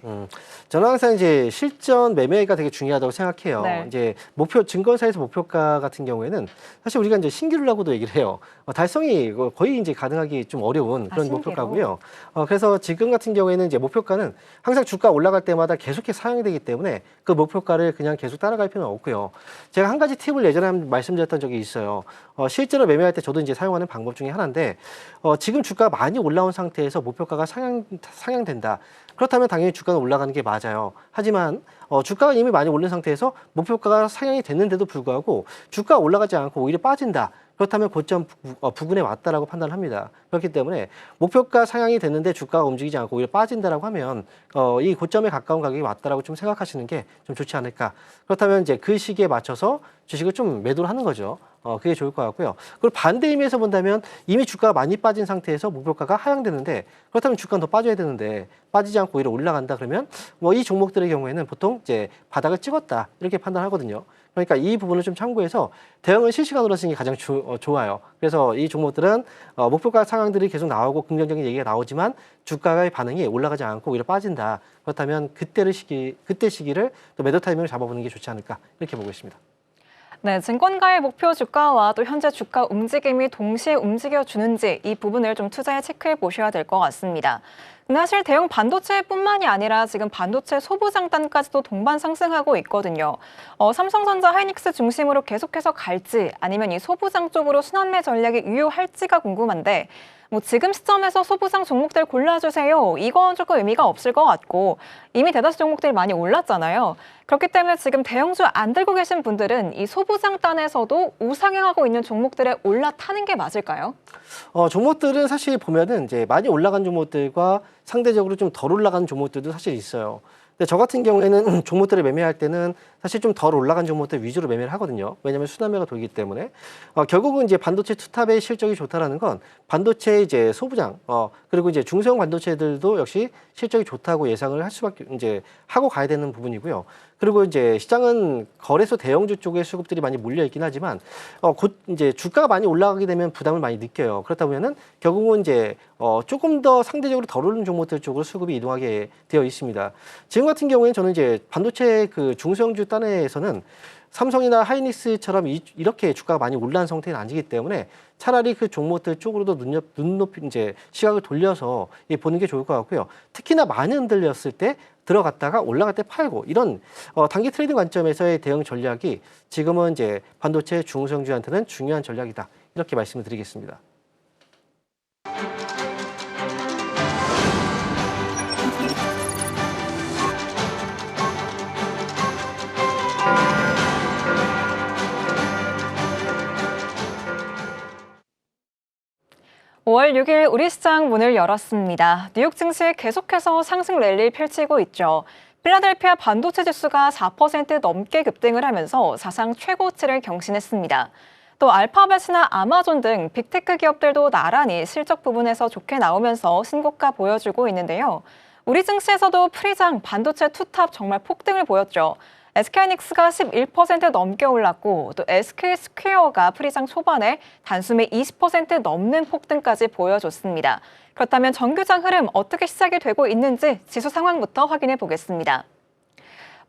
저는 항상 이제 실전 매매가 되게 중요하다고 생각해요. 네. 이제 증권사에서 목표가 같은 경우에는 사실 우리가 이제 신기루를 하고도 얘기를 해요. 달성이 거의 이제 가능하기 좀 어려운 그런 신기루. 목표가고요. 그래서 지금 같은 경우에는 이제 목표가는 항상 주가 올라갈 때마다 계속해서 상향이 되기 때문에 그 목표가를 그냥 계속 따라갈 필요는 없고요. 제가 한 가지 팁을 예전에 말씀드렸던 적이 있어요. 실제로 매매할 때 저도 이제 사용하는 방법 중에 하나인데 지금 주가가 많이 올라온 상태에서 목표가가 상향된다. 그렇다면 당연히 주가는 올라가는 게 맞아요. 하지만 주가가 이미 많이 오른 상태에서 목표가가 상향이 됐는데도 불구하고 주가가 올라가지 않고 오히려 빠진다. 그렇다면 고점 부근에 왔다라고 판단을 합니다. 그렇기 때문에 목표가 상향이 됐는데 주가가 움직이지 않고 오히려 빠진다라고 하면 이 고점에 가까운 가격이 왔다라고 좀 생각하시는 게 좀 좋지 않을까. 그렇다면 이제 그 시기에 맞춰서 주식을 좀 매도를 하는 거죠. 그게 좋을 것 같고요. 그리고 반대 의미에서 본다면 이미 주가가 많이 빠진 상태에서 목표가가 하향되는데 그렇다면 주가는 더 빠져야 되는데 빠지지 않고 오히려 올라간다 그러면 이 종목들의 경우에는 보통 이제 바닥을 찍었다 이렇게 판단하거든요. 그러니까 이 부분을 좀 참고해서 대응을 실시간으로 하시는 게 가장 좋아요. 그래서 이 종목들은 목표가 상향들이 계속 나오고 긍정적인 얘기가 나오지만 주가의 반응이 올라가지 않고 오히려 빠진다. 그렇다면 그때 시기를 또 매도 타이밍을 잡아보는 게 좋지 않을까 이렇게 보고 있습니다. 네, 증권가의 목표 주가와 또 현재 주가 움직임이 동시에 움직여주는지 이 부분을 좀 투자에 체크해 보셔야 될 것 같습니다. 근데 사실 대형 반도체뿐만이 아니라 지금 반도체 소부장단까지도 동반 상승하고 있거든요. 삼성전자, 하이닉스 중심으로 계속해서 갈지 아니면 이 소부장 쪽으로 순환매 전략이 유효할지가 궁금한데 지금 시점에서 소부장 종목들 골라주세요. 이건 조금 의미가 없을 것 같고 이미 대다수 종목들이 많이 올랐잖아요. 그렇기 때문에 지금 대형주 안 들고 계신 분들은 이 소부장단에서도 우상향하고 있는 종목들에 올라타는 게 맞을까요? 종목들은 사실 보면은 이제 많이 올라간 종목들과 상대적으로 좀 덜 올라간 종목들도 사실 있어요. 근데 저 같은 경우에는 종목들을 매매할 때는 사실 좀 덜 올라간 종목들 위주로 매매를 하거든요. 왜냐하면 순환매가 돌기 때문에 결국은 이제 반도체 투탑의 실적이 좋다라는 건 반도체 이제 소부장 그리고 이제 중소형 반도체들도 역시 실적이 좋다고 예상을 할 수밖에 이제 하고 가야 되는 부분이고요. 그리고 이제 시장은 거래소 대형주 쪽에 수급들이 많이 몰려 있긴 하지만 곧 이제 주가가 많이 올라가게 되면 부담을 많이 느껴요. 그렇다 보면은 결국은 이제 조금 더 상대적으로 덜 오른 종목들 쪽으로 수급이 이동하게 되어 있습니다. 지금 같은 경우에는 저는 이제 반도체 그 중소형주 단에서는 삼성이나 하이닉스처럼 이렇게 주가가 많이 올라간 상태는 아니기 때문에 차라리 그 종목들 쪽으로도 눈높이 이제 시각을 돌려서 보는 게 좋을 것 같고요. 특히나 많이 흔들렸을 때 들어갔다가 올라갈 때 팔고 이런 단기 트레이딩 관점에서의 대응 전략이 지금은 이제 반도체 중소형주한테는 중요한 전략이다. 이렇게 말씀을 드리겠습니다. (5월 6일) 우리 시장 문을 열었습니다. 뉴욕 증시 계속해서 상승 랠리 펼치고 있죠. 필라델피아 반도체 지수가 4% 넘게 급등을 하면서 사상 최고치를 경신했습니다. 또 알파벳이나 아마존 등 빅테크 기업들도 나란히 실적 부분에서 좋게 나오면서 신고가 보여주고 있는데요. 우리 증시에서도 프리장 반도체 투탑 정말 폭등을 보였죠. SK하이닉스가 11% 넘게 올랐고 또 SK스퀘어가 프리장 초반에 단숨에 20% 넘는 폭등까지 보여줬습니다. 그렇다면 정규장 흐름 어떻게 시작이 되고 있는지 지수 상황부터 확인해 보겠습니다.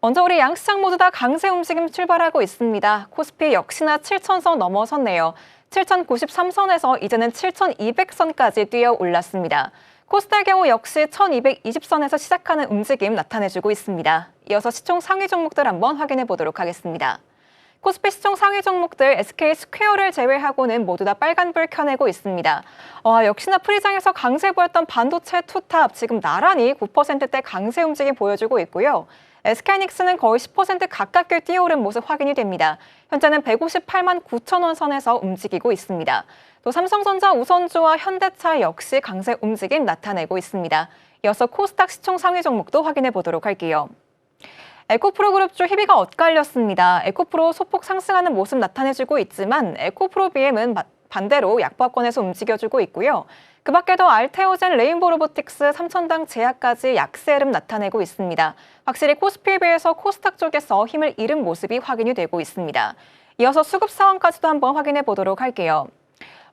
먼저 우리 양시장 모두 다 강세 움직임 출발하고 있습니다. 코스피 역시나 7,000선 넘어섰네요. 7,093선에서 이제는 7,200선까지 뛰어 올랐습니다. 코스닥의 경우 역시 1220선에서 시작하는 움직임 나타내주고 있습니다. 이어서 시총 상위 종목들 한번 확인해 보도록 하겠습니다. 코스피 시총 상위 종목들 SK스퀘어를 제외하고는 모두 다 빨간불 켜내고 있습니다. 역시나 프리장에서 강세 보였던 반도체 투탑 지금 나란히 9%대 강세 움직임 보여주고 있고요. SK하이닉스는 거의 10% 가깝게 뛰어오른 모습 확인이 됩니다. 현재는 158만 9천 원 선에서 움직이고 있습니다. 또 삼성전자, 우선주와 현대차 역시 강세 움직임 나타내고 있습니다. 이어서 코스닥 시총 상위 종목도 확인해 보도록 할게요. 에코프로 그룹주 희비가 엇갈렸습니다. 에코프로 소폭 상승하는 모습 나타내주고 있지만 에코프로 BM은 반대로 약보합권에서 움직여주고 있고요. 그 밖에도 알테오젠, 레인보우 로보틱스, 삼천당 제약까지 약세 흐름 나타내고 있습니다. 확실히 코스피에 비해서 코스닥 쪽에서 힘을 잃은 모습이 확인이 되고 있습니다. 이어서 수급 상황까지도 한번 확인해 보도록 할게요.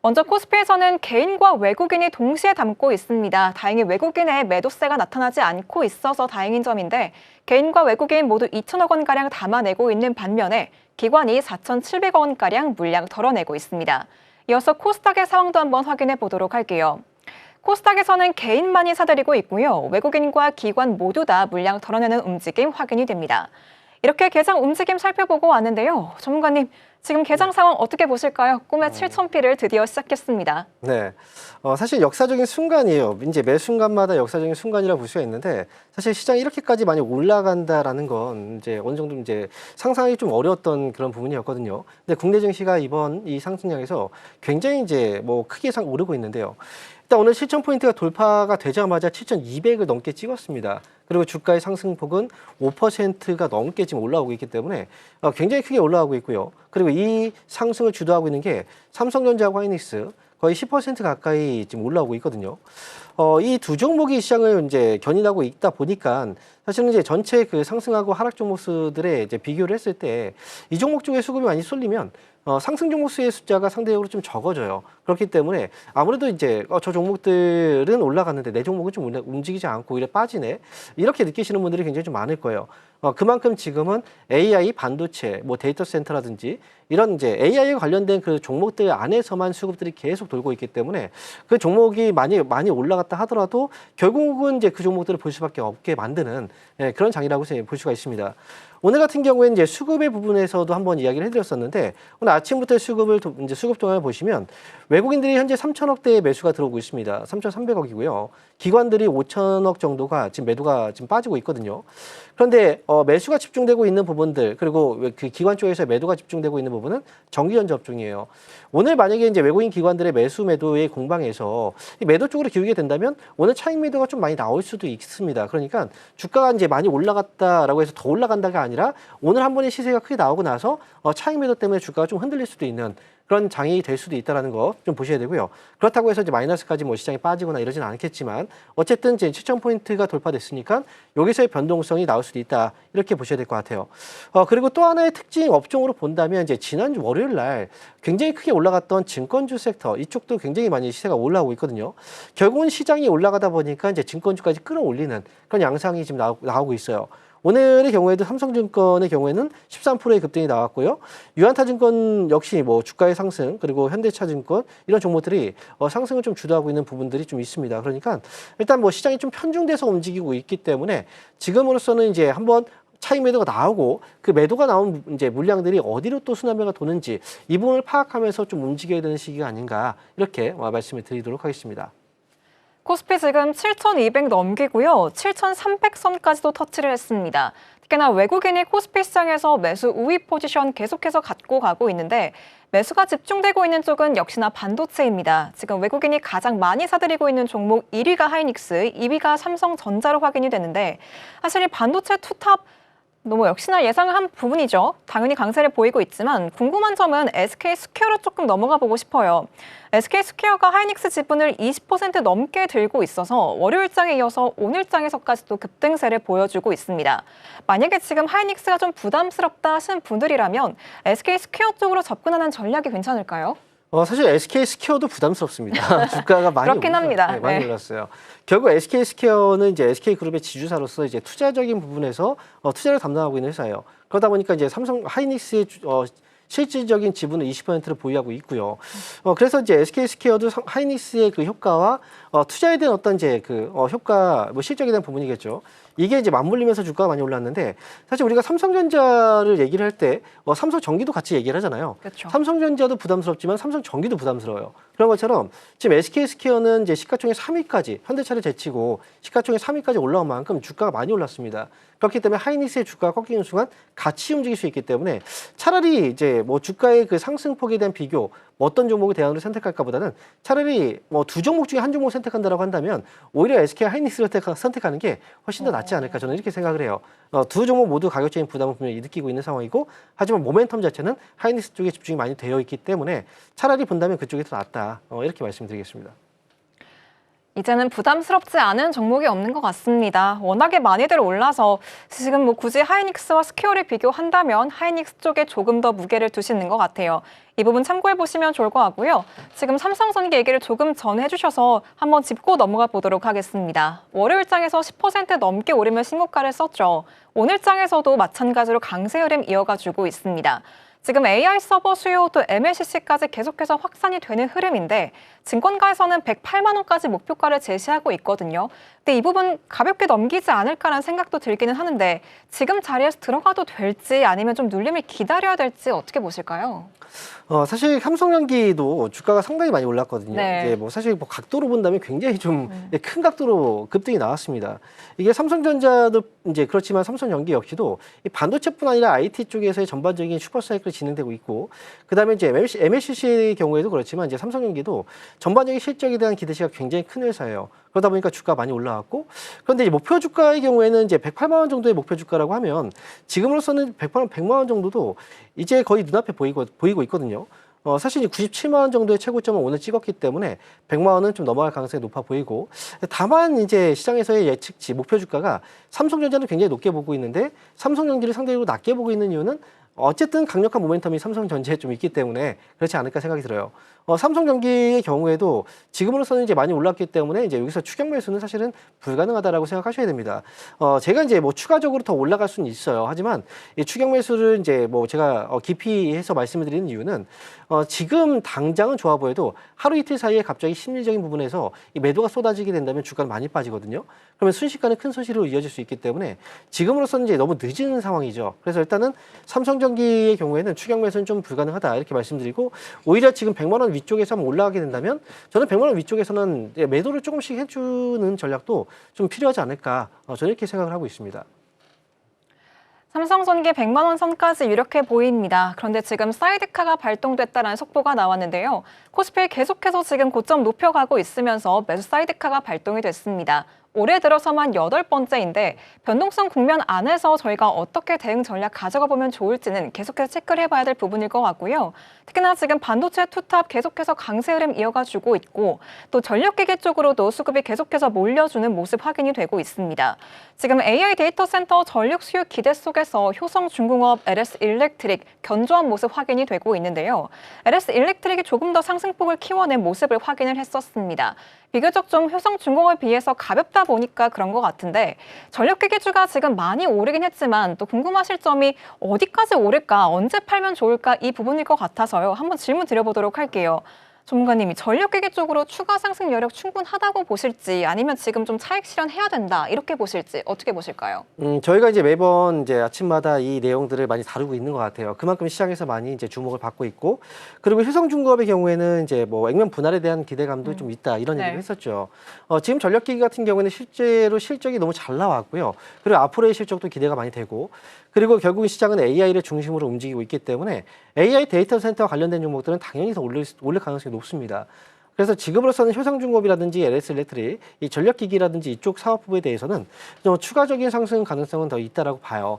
먼저 코스피에서는 개인과 외국인이 동시에 담고 있습니다. 다행히 외국인의 매도세가 나타나지 않고 있어서 다행인 점인데 개인과 외국인 모두 2천억 원가량 담아내고 있는 반면에 기관이 4,700억 원가량 물량 덜어내고 있습니다. 이어서 코스닥의 상황도 한번 확인해 보도록 할게요. 코스닥에서는 개인만이 사들이고 있고요. 외국인과 기관 모두 다 물량 덜어내는 움직임 확인이 됩니다. 이렇게 개장 움직임 살펴보고 왔는데요. 전문가님, 지금 개장 상황 어떻게 보실까요? 꿈의 7,000피를 드디어 시작했습니다. 네, 사실 역사적인 순간이에요. 이제 매 순간마다 역사적인 순간이라고 볼 수가 있는데 사실 시장이 이렇게까지 많이 올라간다라는 건 이제 어느 정도 이제 상상하기 좀 어려웠던 그런 부분이었거든요. 근데 국내 증시가 이번 이 상승량에서 굉장히 이제 크게 오르고 있는데요. 일단 오늘 7,000포인트가 돌파가 되자마자 7,200을 넘게 찍었습니다. 그리고 주가의 상승폭은 5%가 넘게 지금 올라오고 있기 때문에 굉장히 크게 올라가고 있고요. 그리고 이 상승을 주도하고 있는 게 삼성전자하고 하이닉스 거의 10% 가까이 지금 올라오고 있거든요. 이 두 종목이 시장을 이제 견인하고 있다 보니까 사실은 이제 전체 그 상승하고 하락 종목수들의 이제 비교를 했을 때 이 종목 쪽에 수급이 많이 쏠리면 상승 종목 수의 숫자가 상대적으로 좀 적어져요. 그렇기 때문에 아무래도 이제 저 종목들은 올라갔는데 내 종목은 좀 움직이지 않고 오히려 빠지네. 이렇게 느끼시는 분들이 굉장히 좀 많을 거예요. 그만큼 지금은 AI, 반도체, 데이터 센터라든지 이런 이제 AI에 관련된 그 종목들 안에서만 수급들이 계속 돌고 있기 때문에 그 종목이 많이 올라갔다 하더라도 결국은 이제 그 종목들을 볼 수밖에 없게 만드는 그런 장이라고 볼 수가 있습니다. 오늘 같은 경우에는 이제 수급의 부분에서도 한번 이야기를 해드렸었는데 오늘 아침부터 수급 동향을 보시면 외국인들이 현재 3천억대의 매수가 들어오고 있습니다. 3,300억이고요. 기관들이 5천억 정도가 지금 매도가 지금 빠지고 있거든요. 그런데 매수가 집중되고 있는 부분들 그리고 그 기관 쪽에서 매도가 집중되고 있는 부분은 정기전 접종이에요. 오늘 만약에 이제 외국인 기관들의 매도의 공방에서 이 매도 쪽으로 기울게 된다면 오늘 차익 매도가 좀 많이 나올 수도 있습니다. 그러니까 주가가 이제 많이 올라갔다라고 해서 더 올라간다가 아니라 오늘 한 번의 시세가 크게 나오고 나서 차익 매도 때문에 주가가 좀 흔들릴 수도 있는 그런 장이 될 수도 있다는 거 좀 보셔야 되고요. 그렇다고 해서 이제 마이너스까지 시장이 빠지거나 이러진 않겠지만 어쨌든 이제 7,000포인트가 돌파됐으니까 여기서의 변동성이 나올 수도 있다. 이렇게 보셔야 될 것 같아요. 그리고 또 하나의 특징 업종으로 본다면 이제 지난주 월요일 날 굉장히 크게 올라갔던 증권주 섹터 이쪽도 굉장히 많이 시세가 올라오고 있거든요. 결국은 시장이 올라가다 보니까 이제 증권주까지 끌어올리는 그런 양상이 지금 나오고 있어요. 오늘의 경우에도 삼성증권의 경우에는 13%의 급등이 나왔고요. 유한타증권 역시 뭐 주가의 상승 그리고 현대차증권 이런 종목들이 상승을 좀 주도하고 있는 부분들이 좀 있습니다. 그러니까 일단 뭐 시장이 좀 편중돼서 움직이고 있기 때문에 지금으로서는 이제 한번 차익 매도가 나오고 그 매도가 나온 이제 물량들이 어디로 또 순환매가 도는지 이 부분을 파악하면서 좀 움직여야 되는 시기가 아닌가 이렇게 말씀을 드리도록 하겠습니다. 코스피 지금 7,200 넘기고요. 7,300선까지도 터치를 했습니다. 특히나 외국인이 코스피 시장에서 매수 우위 포지션 계속해서 갖고 가고 있는데 매수가 집중되고 있는 쪽은 역시나 반도체입니다. 지금 외국인이 가장 많이 사들이고 있는 종목 1위가 하이닉스, 2위가 삼성전자로 확인이 되는데 사실 이 반도체 투탑 너무 역시나 예상을 한 부분이죠. 당연히 강세를 보이고 있지만 궁금한 점은 SK스퀘어로 조금 넘어가 보고 싶어요. SK스퀘어가 하이닉스 지분을 20% 넘게 들고 있어서 월요일장에 이어서 오늘장에서까지도 급등세를 보여주고 있습니다. 만약에 지금 하이닉스가 좀 부담스럽다 하시는 분들이라면 SK스퀘어 쪽으로 접근하는 전략이 괜찮을까요? 사실 SK스퀘어도 부담스럽습니다. 주가가 많이 그렇긴 합니다. 네, 많이 네. 올랐어요. 결국 SK스퀘어는 이제 SK그룹의 지주사로서 이제 투자적인 부분에서 투자를 담당하고 있는 회사예요. 그러다 보니까 이제 삼성 하이닉스의 실질적인 지분을 20%를 보유하고 있고요. 그래서 이제 SK스퀘어도 하이닉스의 그 효과와 투자에 대한 어떤 이제 그 효과, 뭐 실적에 대한 부분이겠죠. 이게 이제 맞물리면서 주가가 많이 올랐는데 사실 우리가 삼성전자를 얘기를 할 때 삼성전기도 같이 얘기를 하잖아요. 그렇죠. 삼성전자도 부담스럽지만 삼성전기도 부담스러워요. 그런 것처럼 지금 SK스퀘어는 이제 시가총액 3위까지 현대차를 제치고 시가총액 3위까지 올라온 만큼 주가가 많이 올랐습니다. 그렇기 때문에 하이닉스의 주가가 꺾이는 순간 같이 움직일 수 있기 때문에 차라리 이제 뭐 주가의 그 상승폭에 대한 비교, 뭐 어떤 종목을 대안으로 선택할까보다는 차라리 뭐 두 종목 중에 한 종목 선택한다라고 한다면 오히려 SK 하이닉스를 선택하는 게 훨씬 더 낫지 않을까 저는 이렇게 생각을 해요. 두 종목 모두 가격적인 부담을 분명히 느끼고 있는 상황이고 하지만 모멘텀 자체는 하이닉스 쪽에 집중이 많이 되어 있기 때문에 차라리 본다면 그쪽이 더 낫다 이렇게 말씀드리겠습니다. 이제는 부담스럽지 않은 종목이 없는 것 같습니다. 워낙에 많이들 올라서 지금 뭐 굳이 하이닉스와 스퀘어를 비교한다면 하이닉스 쪽에 조금 더 무게를 두시는 것 같아요. 이 부분 참고해 보시면 좋을 것 같고요. 지금 삼성전기 얘기를 조금 전해 주셔서 한번 짚고 넘어가 보도록 하겠습니다. 월요일장에서 10% 넘게 오르며 신고가를 썼죠. 오늘장에서도 마찬가지로 강세 흐름 이어가주고 있습니다. 지금 AI 서버 수요 또 MLCC까지 계속해서 확산이 되는 흐름인데 증권가에서는 108만 원까지 목표가를 제시하고 있거든요. 근데 이 부분 가볍게 넘기지 않을까라는 생각도 들기는 하는데 지금 자리에서 들어가도 될지 아니면 좀 눌림을 기다려야 될지 어떻게 보실까요? 사실 삼성전기도 주가가 상당히 많이 올랐거든요. 네. 이제 뭐 사실 뭐 각도로 본다면 굉장히 좀 큰 각도로 급등이 나왔습니다. 이게 삼성전자도 이제 그렇지만 삼성전기 역시도 이 반도체뿐 아니라 IT 쪽에서의 전반적인 슈퍼사이클이 진행되고 있고, 그다음에 이제 MLCC의 경우에도 그렇지만 이제 삼성전기도 전반적인 실적에 대한 기대치가 굉장히 큰 회사예요. 그러다 보니까 주가가 많이 올라왔고, 그런데 이제 목표 주가의 경우에는 이제 108만 원 정도의 목표 주가라고 하면 지금으로서는 100만 원 정도도 이제 거의 눈앞에 보이고 있거든요. 사실 이제 97만 원 정도의 최고점을 오늘 찍었기 때문에 100만 원은 좀 넘어갈 가능성이 높아 보이고, 다만 이제 시장에서의 예측치 목표 주가가 삼성전자는 굉장히 높게 보고 있는데 삼성전기를 상대적으로 낮게 보고 있는 이유는 어쨌든 강력한 모멘텀이 삼성전자에 좀 있기 때문에 그렇지 않을까 생각이 들어요. 삼성전기의 경우에도 지금으로서는 이제 많이 올랐기 때문에 이제 여기서 추격 매수는 사실은 불가능하다라고 생각하셔야 됩니다. 제가 이제 뭐 추가적으로 더 올라갈 수는 있어요. 하지만 이 추격 매수를 이제 뭐 제가 깊이 해서 말씀을 드리는 이유는 지금 당장은 좋아 보여도 하루 이틀 사이에 갑자기 심리적인 부분에서 이 매도가 쏟아지게 된다면 주가는 많이 빠지거든요. 그러면 순식간에 큰 손실로 이어질 수 있기 때문에 지금으로서는 이제 너무 늦은 상황이죠. 그래서 일단은 삼성전기의 경우에는 추격 매수는 좀 불가능하다 이렇게 말씀드리고, 오히려 지금 100만 원 위쪽에서 한번 올라가게 된다면 저는 100만 원 위쪽에서는 매도를 조금씩 해주는 전략도 좀 필요하지 않을까 저는 이렇게 생각을 하고 있습니다. 삼성전기 100만 원 선까지 유력해 보입니다. 그런데 지금 사이드카가 발동됐다는 속보가 나왔는데요. 코스피 계속해서 지금 고점 높여가고 있으면서 매수 사이드카가 발동이 됐습니다. 올해 들어서만 8번째인데 변동성 국면 안에서 저희가 어떻게 대응 전략 가져가 보면 좋을지는 계속해서 체크를 해봐야 될 부분일 것 같고요. 특히나 지금 반도체 투탑 계속해서 강세 흐름 이어가주고 있고 또 전력기계 쪽으로도 수급이 계속해서 몰려주는 모습 확인이 되고 있습니다. 지금 AI 데이터 센터 전력 수요 기대 속에서 효성중공업, LS일렉트릭 견조한 모습 확인이 되고 있는데요. LS일렉트릭이 조금 더 상승폭을 키워낸 모습을 확인을 했었습니다. 비교적 좀 효성중공업에 비해서 가볍다 보니까 그런 것 같은데 전력기기주가 지금 많이 오르긴 했지만 또 궁금하실 점이 어디까지 오를까, 언제 팔면 좋을까 이 부분일 것 같아서요. 한번 질문 드려보도록 할게요. 전문가님이 전력기기 쪽으로 추가 상승 여력 충분하다고 보실지 아니면 지금 좀 차익 실현해야 된다 이렇게 보실지 어떻게 보실까요? 저희가 이제 매번 이제 아침마다 이 내용들을 많이 다루고 있는 것 같아요. 그만큼 시장에서 많이 이제 주목을 받고 있고, 그리고 효성중공업의 경우에는 이제 뭐 액면 분할에 대한 기대감도 좀 있다 이런 네. 얘기를 했었죠. 지금 전력기기 같은 경우에는 실제로 실적이 너무 잘 나왔고요. 그리고 앞으로의 실적도 기대가 많이 되고, 그리고 결국은 시장은 AI를 중심으로 움직이고 있기 때문에 AI 데이터 센터와 관련된 종목들은 당연히 더 올릴 가능성이 높습니다. 그래서 지금으로서는 효성중공업이라든지 LS일렉트릭, 이 전력기기라든지 이쪽 사업 부분에 대해서는 좀 추가적인 상승 가능성은 더 있다라고 봐요.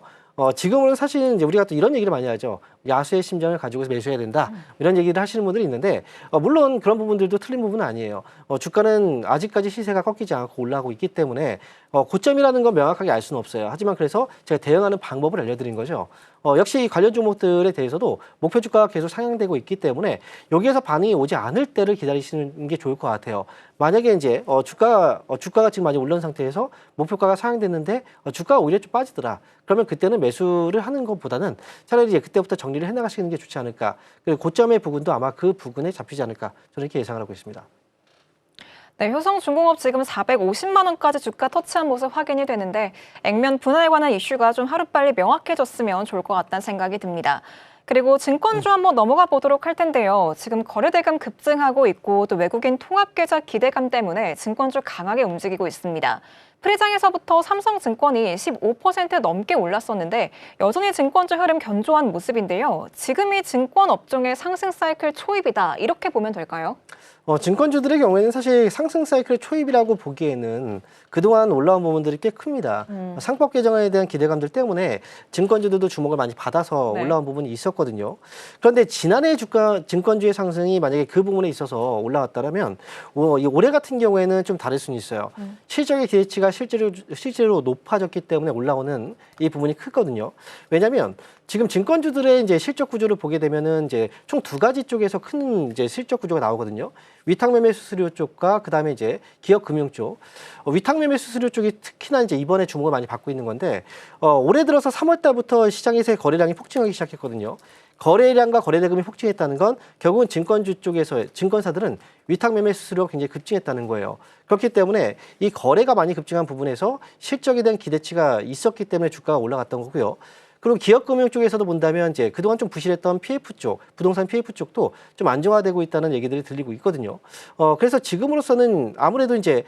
지금은 사실은 이제 우리가 또 이런 얘기를 많이 하죠. 야수의 심정을 가지고 매수해야 된다. 이런 얘기를 하시는 분들이 있는데, 물론 그런 부분들도 틀린 부분은 아니에요. 주가는 아직까지 시세가 꺾이지 않고 올라가고 있기 때문에 고점이라는 건 명확하게 알 수는 없어요. 하지만 그래서 제가 대응하는 방법을 알려드린 거죠. 역시 이 관련 종목들에 대해서도 목표 주가가 계속 상향되고 있기 때문에 여기에서 반응이 오지 않을 때를 기다리시는 게 좋을 것 같아요. 만약에 이제 주가가 지금 많이 올라온 상태에서 목표가가 상향됐는데 주가가 오히려 좀 빠지더라. 그러면 그때는 매수를 하는 것보다는 차라리 이제 그때부터 정리를 해나가시는 게 좋지 않을까. 그리고 고점의 부분도 아마 그 부근에 잡히지 않을까. 저는 이렇게 예상을 하고 있습니다. 네, 효성중공업 지금 450만 원까지 주가 터치한 모습 확인이 되는데 액면 분할에 관한 이슈가 좀 하루빨리 명확해졌으면 좋을 것 같다는 생각이 듭니다. 그리고 증권주 한번 넘어가 보도록 할 텐데요. 지금 거래대금 급증하고 있고 또 외국인 통합계좌 기대감 때문에 증권주 강하게 움직이고 있습니다. 프리장에서부터 삼성증권이 15% 넘게 올랐었는데 여전히 증권주 흐름 견조한 모습인데요. 지금이 증권 업종의 상승 사이클 초입이다 이렇게 보면 될까요? 증권주들의 경우에는 사실 상승 사이클 초입이라고 보기에는 그동안 올라온 부분들이 꽤 큽니다. 상법 개정에 대한 기대감들 때문에 증권주들도 주목을 많이 받아서 네. 올라온 부분이 있었거든요. 그런데 지난해 증권주의 상승이 만약에 그 부분에 있어서 올라왔다면 올해 같은 경우에는 좀 다를 수는 있어요. 실적의 기대치가 실제로 높아졌기 때문에 올라오는 이 부분이 크거든요. 왜냐하면 지금 증권주들의 이제 실적 구조를 보게 되면은 이제 총 두 가지 쪽에서 큰 이제 실적 구조가 나오거든요. 위탁매매 수수료 쪽과 그다음에 이제 기업금융 쪽. 위탁매매 수수료 쪽이 특히나 이제 이번에 주목을 많이 받고 있는 건데 올해 들어서 3월 달부터 시장에서의 거래량이 폭증하기 시작했거든요. 거래량과 거래대금이 폭증했다는 건 결국은 증권주 쪽에서 증권사들은 위탁매매 수수료가 굉장히 급증했다는 거예요. 그렇기 때문에 이 거래가 많이 급증한 부분에서 실적에 대한 기대치가 있었기 때문에 주가가 올라갔던 거고요. 그리고 기업금융 쪽에서도 본다면 이제 그동안 좀 부실했던 PF 쪽, 부동산 PF 쪽도 좀 안정화되고 있다는 얘기들이 들리고 있거든요. 그래서 지금으로서는 아무래도 이제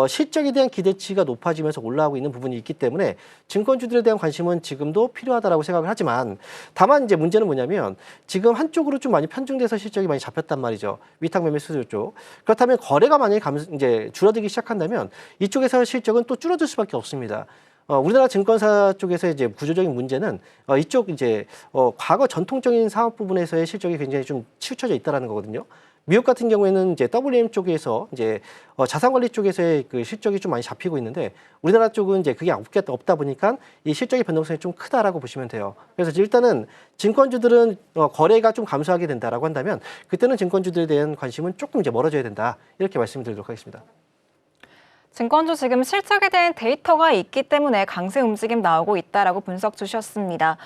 실적에 대한 기대치가 높아지면서 올라가고 있는 부분이 있기 때문에 증권주들에 대한 관심은 지금도 필요하다라고 생각을 하지만 다만 이제 문제는 뭐냐면 지금 한쪽으로 좀 많이 편중돼서 실적이 많이 잡혔단 말이죠. 위탁매매 수수료 쪽. 그렇다면 거래가 만약에 이제 줄어들기 시작한다면 이쪽에서 실적은 또 줄어들 수밖에 없습니다. 우리나라 증권사 쪽에서 이제 구조적인 문제는 이쪽 이제 과거 전통적인 사업 부분에서의 실적이 굉장히 좀 치우쳐져 있다라는 거거든요. 미국 같은 경우에는 이제 WM 쪽에서 이제 자산관리 쪽에서의 그 실적이 좀 많이 잡히고 있는데 우리나라 쪽은 이제 그게 없다 보니까 이 실적의 변동성이 좀 크다라고 보시면 돼요. 그래서 일단은 증권주들은 거래가 좀 감소하게 된다라고 한다면 그때는 증권주들에 대한 관심은 조금 이제 멀어져야 된다 이렇게 말씀드리도록 하겠습니다. 증권주 지금 실적에 대한 데이터가 있기 때문에 강세 움직임 나오고 있다라고 분석 주셨습니다.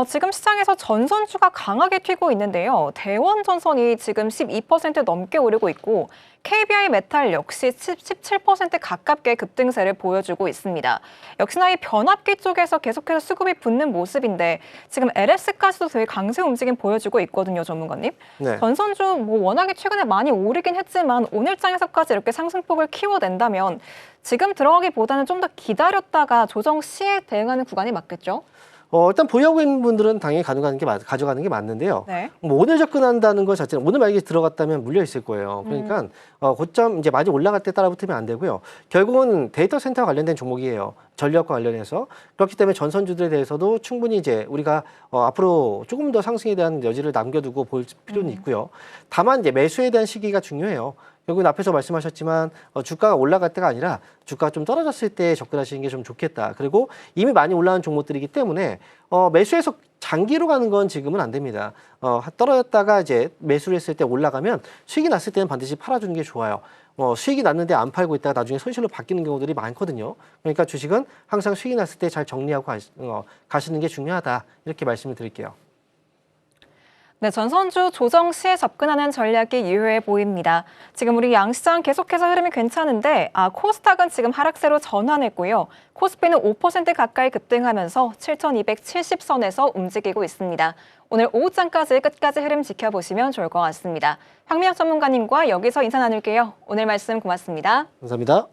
지금 시장에서 전선주가 강하게 튀고 있는데요. 대원전선이 지금 12% 넘게 오르고 있고 KBI 메탈 역시 17% 가깝게 급등세를 보여주고 있습니다. 역시나 이 변압기 쪽에서 계속해서 수급이 붙는 모습인데 지금 LS까지도 되게 강세 움직임 보여주고 있거든요, 전문가님. 네. 전선주 뭐 워낙에 최근에 많이 오르긴 했지만 오늘장에서까지 이렇게 상승폭을 키워낸다면 지금 들어가기보다는 좀 더 기다렸다가 조정 시에 대응하는 구간이 맞겠죠? 일단 보유하고 있는 분들은 당연히 가져가는 게 맞는데요. 네. 뭐 오늘 접근한다는 것 자체는 오늘 만약에 들어갔다면 물려 있을 거예요. 그러니까 고점 이제 많이 올라갈 때 따라 붙으면 안 되고요. 결국은 데이터 센터와 관련된 종목이에요. 전력과 관련해서. 그렇기 때문에 전선주들에 대해서도 충분히 이제 우리가 앞으로 조금 더 상승에 대한 여지를 남겨두고 볼 필요는 있고요. 다만 이제 매수에 대한 시기가 중요해요. 결국은 앞에서 말씀하셨지만 주가가 올라갈 때가 아니라 주가가 좀 떨어졌을 때 접근하시는 게 좀 좋겠다. 그리고 이미 많이 올라온 종목들이기 때문에 매수해서 장기로 가는 건 지금은 안 됩니다. 떨어졌다가 이제 매수를 했을 때 올라가면 수익이 났을 때는 반드시 팔아주는 게 좋아요. 수익이 났는데 안 팔고 있다가 나중에 손실로 바뀌는 경우들이 많거든요. 그러니까 주식은 항상 수익이 났을 때 잘 정리하고 가시는 게 중요하다. 이렇게 말씀을 드릴게요. 네, 전선주 조정 시에 접근하는 전략이 유효해 보입니다. 지금 우리 양시장 계속해서 흐름이 괜찮은데 코스닥은 지금 하락세로 전환했고요. 코스피는 5% 가까이 급등하면서 7,270선에서 움직이고 있습니다. 오늘 오후장까지 끝까지 흐름 지켜보시면 좋을 것 같습니다. 황미영 전문가님과 여기서 인사 나눌게요. 오늘 말씀 고맙습니다. 감사합니다.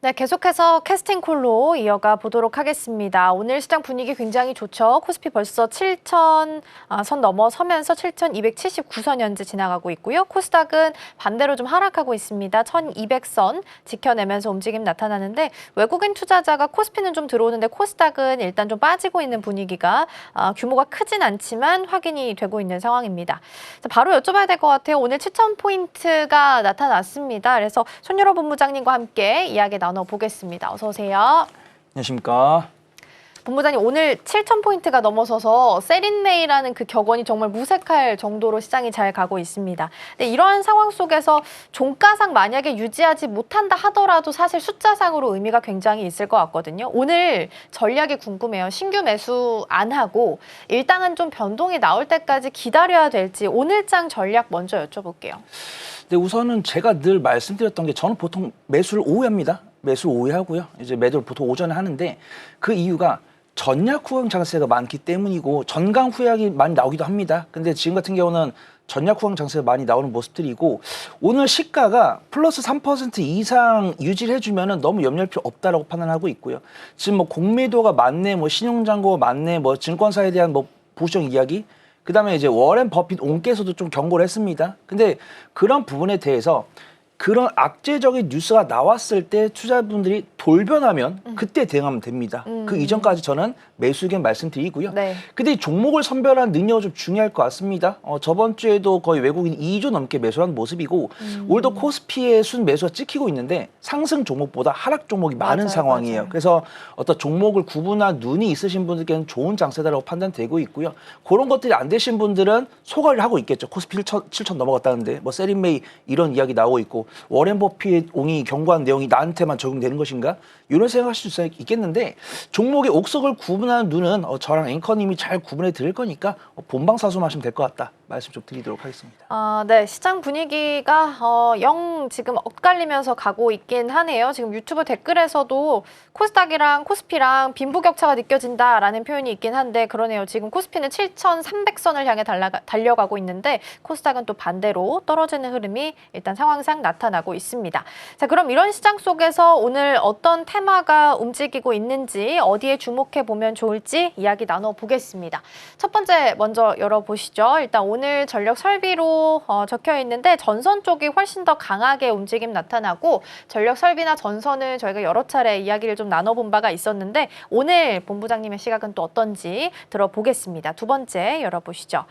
네, 계속해서 캐스팅콜로 이어가 보도록 하겠습니다. 오늘 시장 분위기 굉장히 좋죠. 코스피 벌써 7,000 선 넘어서면서 7,279선 현재 지나가고 있고요. 코스닥은 반대로 좀 하락하고 있습니다. 1,200선 지켜내면서 움직임 나타나는데 외국인 투자자가 코스피는 좀 들어오는데 코스닥은 일단 좀 빠지고 있는 분위기가 규모가 크진 않지만 확인이 되고 있는 상황입니다. 바로 여쭤봐야 될 것 같아요. 오늘 7,000포인트가 나타났습니다. 그래서 손유럽 본부장님과 함께 이야기 나눠보겠습니다. 어서 오세요. 안녕하십니까. 본부장님, 오늘 7,000포인트가 넘어서서 셀인메이라는 그 격언이 정말 무색할 정도로 시장이 잘 가고 있습니다. 근데 이러한 상황 속에서 종가상 만약에 유지하지 못한다 하더라도 사실 숫자상으로 의미가 굉장히 있을 것 같거든요. 오늘 전략이 궁금해요. 신규 매수 안 하고 일당은 좀 변동이 나올 때까지 기다려야 될지 오늘장 전략 먼저 여쭤볼게요. 네, 우선은 제가 늘 말씀드렸던 게 저는 보통 매수를 오후에 합니다. 매수를 오후에 하고요. 이제 매도를 보통 오전에 하는데 그 이유가 전약 후강 장세가 많기 때문이고 전강 후약이 많이 나오기도 합니다. 근데 지금 같은 경우는 전약 후강 장세가 많이 나오는 모습들이고 오늘 시가가 플러스 3% 이상 유지를 해주면은 너무 염려할 필요 없다라고 판단하고 있고요. 지금 뭐 공매도가 많네, 뭐 신용잔고가 많네, 뭐 증권사에 대한 뭐 보수적 이야기, 그다음에 이제 워렌 버핏 온께서도 좀 경고를 했습니다. 근데 그런 부분에 대해서 그런 악재적인 뉴스가 나왔을 때 투자분들이 돌변하면 그때 대응하면 됩니다. 그 이전까지 저는 매수 의견 말씀드리고요. 네. 근데 이 종목을 선별한 능력은 좀 중요할 것 같습니다. 저번 주에도 거의 외국인 2조 넘게 매수한 모습이고 오늘도 코스피의 순 매수가 찍히고 있는데 상승 종목보다 하락 종목이 많은 상황이에요. 맞아요. 그래서 어떤 종목을 구분한 눈이 있으신 분들께는 좋은 장세다라고 판단되고 있고요. 그런 것들이 안 되신 분들은 소가를 하고 있겠죠. 코스피 7천 넘어갔다는데 뭐 셀인메이 이런 이야기 나오고 있고 워렌 버핏 옹이 경고한 내용이 나한테만 적용되는 것인가? 이런 생각하실 수 있겠는데 종목의 옥석을 구분하는 눈은 저랑 앵커님이 잘 구분해 드릴 거니까 본방사수하시면 될 것 같다. 말씀 좀 드리도록 하겠습니다. 네, 시장 분위기가 영 지금 엇갈리면서 가고 있긴 하네요. 지금 유튜브 댓글에서도 코스닥이랑 코스피랑 빈부격차가 느껴진다라는 표현이 있긴 한데 그러네요. 지금 코스피는 7,300선을 향해 달려가고 있는데 코스닥은 또 반대로 떨어지는 흐름이 일단 상황상 나타나고 있습니다. 자, 그럼 이런 시장 속에서 오늘 어떤 테마가 움직이고 있는지 어디에 주목해 보면 좋을지 이야기 나눠보겠습니다. 첫 번째 먼저 열어보시죠. 일단 오늘 전력 설비로 적혀 있는데 전선 쪽이 훨씬 더 강하게 움직임 나타나고 전력 설비나 전선을 저희가 여러 차례 이야기를 좀 나눠본 바가 있었는데 오늘 본부장님의 시각은 또 어떤지 들어보겠습니다. 두 번째 열어보시죠.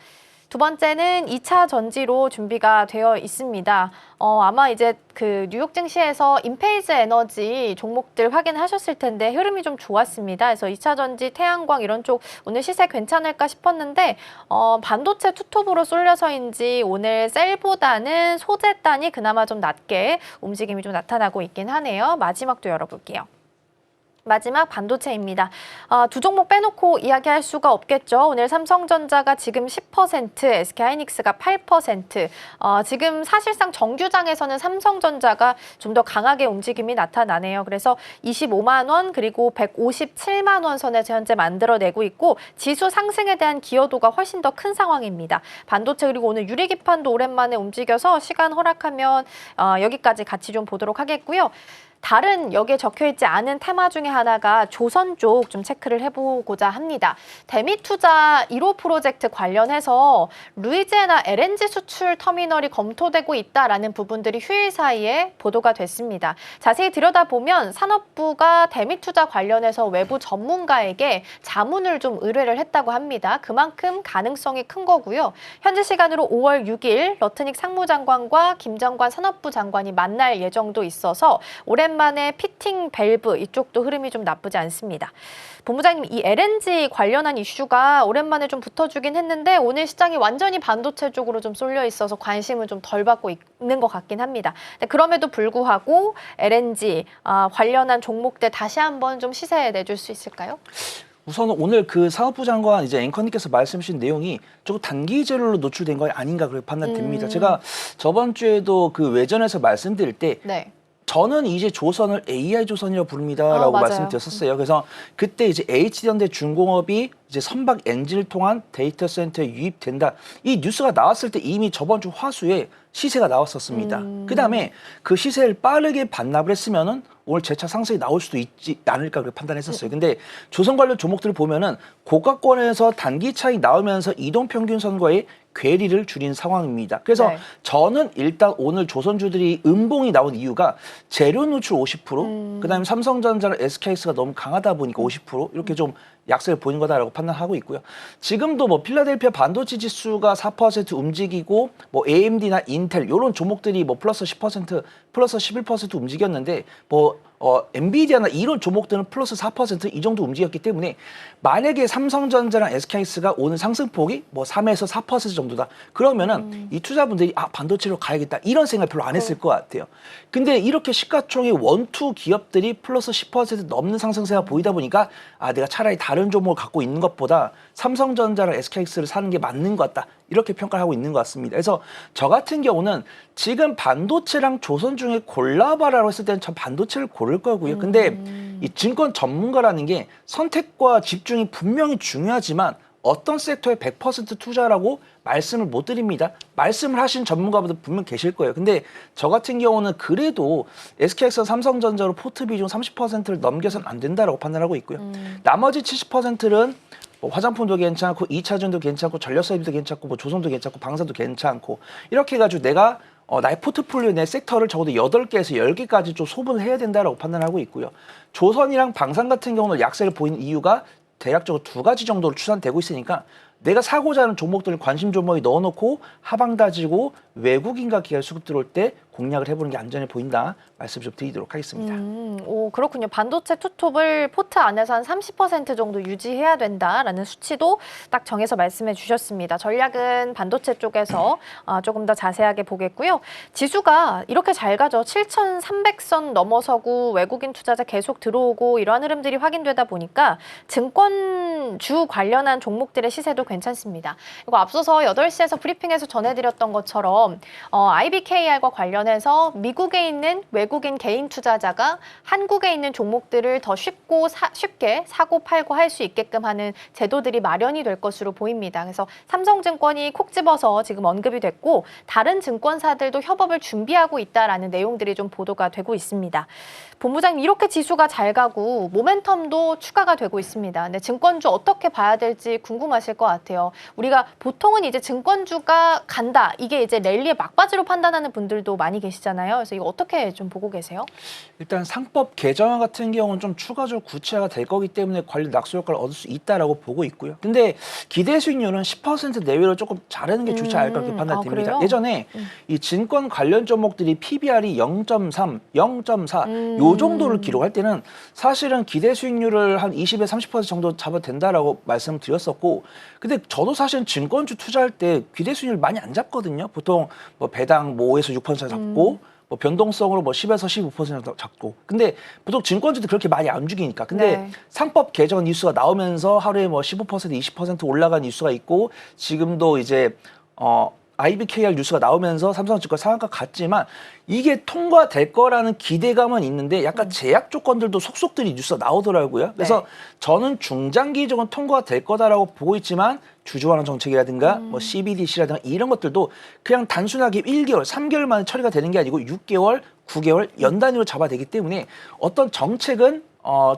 두 번째는 2차 전지로 준비가 되어 있습니다. 아마 이제 그 뉴욕 증시에서 인페이즈 에너지 종목들 확인하셨을 텐데 흐름이 좀 좋았습니다. 그래서 2차 전지, 태양광 이런 쪽 오늘 시세 괜찮을까 싶었는데 반도체 투톱으로 쏠려서인지 오늘 셀보다는 소재단이 그나마 좀 낮게 움직임이 좀 나타나고 있긴 하네요. 마지막도 열어볼게요. 마지막 반도체입니다. 두 종목 빼놓고 이야기할 수가 없겠죠. 오늘 삼성전자가 지금 10%, SK하이닉스가 8%. 지금 사실상 정규장에서는 삼성전자가 좀 더 강하게 움직임이 나타나네요. 그래서 25만 원 그리고 157만 원 선에서 현재 만들어내고 있고 지수 상승에 대한 기여도가 훨씬 더 큰 상황입니다. 반도체 그리고 오늘 유리기판도 오랜만에 움직여서 시간 허락하면 여기까지 같이 좀 보도록 하겠고요. 다른 여기에 적혀있지 않은 테마 중에 하나가 조선 쪽 좀 체크를 해보고자 합니다. 대미투자 1호 프로젝트 관련해서 루이지애나 LNG 수출 터미널이 검토되고 있다라는 부분들이 휴일 사이에 보도가 됐습니다. 자세히 들여다보면 산업부가 대미투자 관련해서 외부 전문가에게 자문을 좀 의뢰를 했다고 합니다. 그만큼 가능성이 큰 거고요. 현지 시간으로 5월 6일 러트닉 상무장관과 김정관 산업부 장관이 만날 예정도 있어서 오랜만에 피팅 밸브 이쪽도 흐름이 좀 나쁘지 않습니다. 본부장님, 이 LNG 관련한 이슈가 오랜만에 좀 붙어주긴 했는데 오늘 시장이 완전히 반도체 쪽으로 좀 쏠려 있어서 관심을 좀 덜 받고 있는 것 같긴 합니다. 그럼에도 불구하고 LNG 관련한 종목들 다시 한번 좀 시세 내줄 수 있을까요? 우선 오늘 그 사업부 장관 이제 앵커님께서 말씀 주신 내용이 조금 단기 재료로 노출된 거 아닌가 그렇게 판단됩니다. 제가 저번 주에도 그 외전에서 말씀드릴 때 네. 저는 이제 조선을 AI 조선이라고 부릅니다라고 맞아요. 말씀드렸었어요. 그래서 그때 이제 HD현대 중공업이 이제 선박 엔진을 통한 데이터 센터에 유입된다. 이 뉴스가 나왔을 때 이미 저번 주 화수에 시세가 나왔었습니다. 그다음에 그 시세를 빠르게 반납을 했으면은 오늘 재차 상승이 나올 수도 있지 않을까 그렇게 판단했었어요. 근데 조선 관련 종목들을 보면은 고가권에서 단기 차익 나오면서 이동 평균선과의 괴리를 줄인 상황입니다. 그래서 네. 저는 일단 오늘 조선주들이 음봉이 나온 이유가 재료 노출 50%, 그다음에 삼성전자랑 SK스가 너무 강하다 보니까 50% 이렇게 좀 약세를 보인 거다라고 판단하고 있고요. 지금도 뭐 필라델피아 반도체 지수가 4% 움직이고 뭐 AMD나 인텔 이런 종목들이 뭐 플러스 10%, 플러스 11% 움직였는데 뭐 엔비디아나 이런 종목들은 플러스 4% 이 정도 움직였기 때문에 만약에 삼성전자랑 SK스가 오늘 상승폭이 뭐 3에서 4% 정도다. 그러면은 이 투자분들이 반도체로 가야겠다 이런 생각 별로 안 했을 것 같아요. 근데 이렇게 시가총액 원투 기업들이 플러스 10% 넘는 상승세가 보이다 보니까 내가 차라리 다른 종목을 갖고 있는 것보다 삼성전자랑 SK스를 사는 게 맞는 것 같다. 이렇게 평가를 하고 있는 것 같습니다. 그래서 저 같은 경우는 지금 반도체랑 조선 중에 골라봐라고 했을 때는 전 반도체를 고를 거고요. 근데 이 증권 전문가라는 게 선택과 집중이 분명히 중요하지만 어떤 섹터에 100% 투자라고 말씀을 못 드립니다. 말씀을 하신 전문가분들 분명 계실 거예요. 근데 저 같은 경우는 그래도 SKX 삼성전자로 포트 비중 30%를 넘겨서는 안 된다라고 판단하고 있고요. 나머지 70%는 뭐 화장품도 괜찮고 2차전도 괜찮고 전력설비도 괜찮고 뭐 조선도 괜찮고 방사도 괜찮고 이렇게 해가지고 내가 나의 포트폴리오 내 섹터를 적어도 8개에서 10개까지 좀 소분을 해야 된다라고 판단하고 있고요. 조선이랑 방산 같은 경우는 약세를 보이는 이유가 대략적으로 2가지 정도로 추산되고 있으니까 내가 사고자 하는 종목들을 관심 종목에 넣어놓고 하방 다지고 외국인과 기관 수급 들어올 때 공략을 해보는 게 안전해 보인다 말씀 좀 드리도록 하겠습니다. 그렇군요. 반도체 투톱을 포트 안에서 한 30% 정도 유지해야 된다라는 수치도 딱 정해서 말씀해 주셨습니다. 전략은 반도체 쪽에서 조금 더 자세하게 보겠고요. 지수가 이렇게 잘 가죠. 7,300선 넘어서고 외국인 투자자 계속 들어오고 이러한 흐름들이 확인되다 보니까 증권주 관련한 종목들의 시세도 괜찮습니다. 그리고 앞서서 8시에서 브리핑에서 전해드렸던 것처럼 IBKR과 관련해서 미국에 있는 외국인 개인 투자자가 한국에 있는 종목들을 더 쉽게 사고 팔고 할 수 있게끔 하는 제도들이 마련이 될 것으로 보입니다. 그래서 삼성증권이 콕 집어서 지금 언급이 됐고 다른 증권사들도 협업을 준비하고 있다라는 내용들이 좀 보도가 되고 있습니다. 본부장님, 이렇게 지수가 잘 가고 모멘텀도 추가가 되고 있습니다. 근데 증권주 어떻게 봐야 될지 궁금하실 것 같아요. 우리가 보통은 이제 증권주가 간다. 이게 이제 랠리의 막바지로 판단하는 분들도 많이 많이 계시잖아요. 그래서 이거 어떻게 좀 보고 계세요? 일단 상법 개정안 같은 경우는 좀 추가적으로 구체화가 될 거기 때문에 관리 낙수 효과를 얻을 수 있다라고 보고 있고요. 근데 기대 수익률은 10% 내외로 조금 자르는 게 좋지 않을까 그렇게 판단됩니다. 그래요? 예전에 이 증권 관련 종목들이 PBR이 0.3, 0.4 요 정도를 기록할 때는 사실은 기대 수익률을 한 20에서 30% 정도 잡아도 된다라고 말씀드렸었고, 근데 저도 사실 증권주 투자할 때 기대 수익률 많이 안 잡거든요. 보통 뭐 배당 뭐 5에서 6% 잡고 뭐 변동성으로 뭐 10에서 15% 잡고. 근데 보통 증권주도 그렇게 많이 안 움직이니까. 근데 네. 상법 개정 뉴스가 나오면서 하루에 뭐 15%, 20% 올라간 뉴스가 있고, 지금도 이제 IBKR 뉴스가 나오면서 삼성증권 상한가 갔지만 이게 통과될 거라는 기대감은 있는데 약간 제약 조건들도 속속들이 뉴스가 나오더라고요. 그래서 저는 중장기적으로 통과될 거다라고 보고 있지만 주주환원 정책이라든가 뭐 CBDC라든가 이런 것들도 그냥 단순하게 1개월, 3개월 만에 처리가 되는 게 아니고 6개월, 9개월 연 단위로 잡아야 되기 때문에 어떤 정책은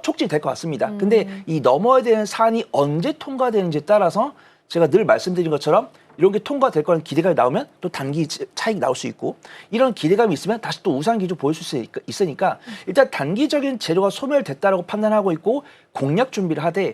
촉진될 것 같습니다. 근데 이 넘어야 되는 산이 언제 통과되는지에 따라서 제가 늘 말씀드린 것처럼 이런 게 통과될 거라는 기대감이 나오면 또 단기 차익이 나올 수 있고, 이런 기대감이 있으면 다시 또 우상 기조 보일 수 있으니까 일단 단기적인 재료가 소멸됐다라고 판단하고 있고 공략 준비를 하되,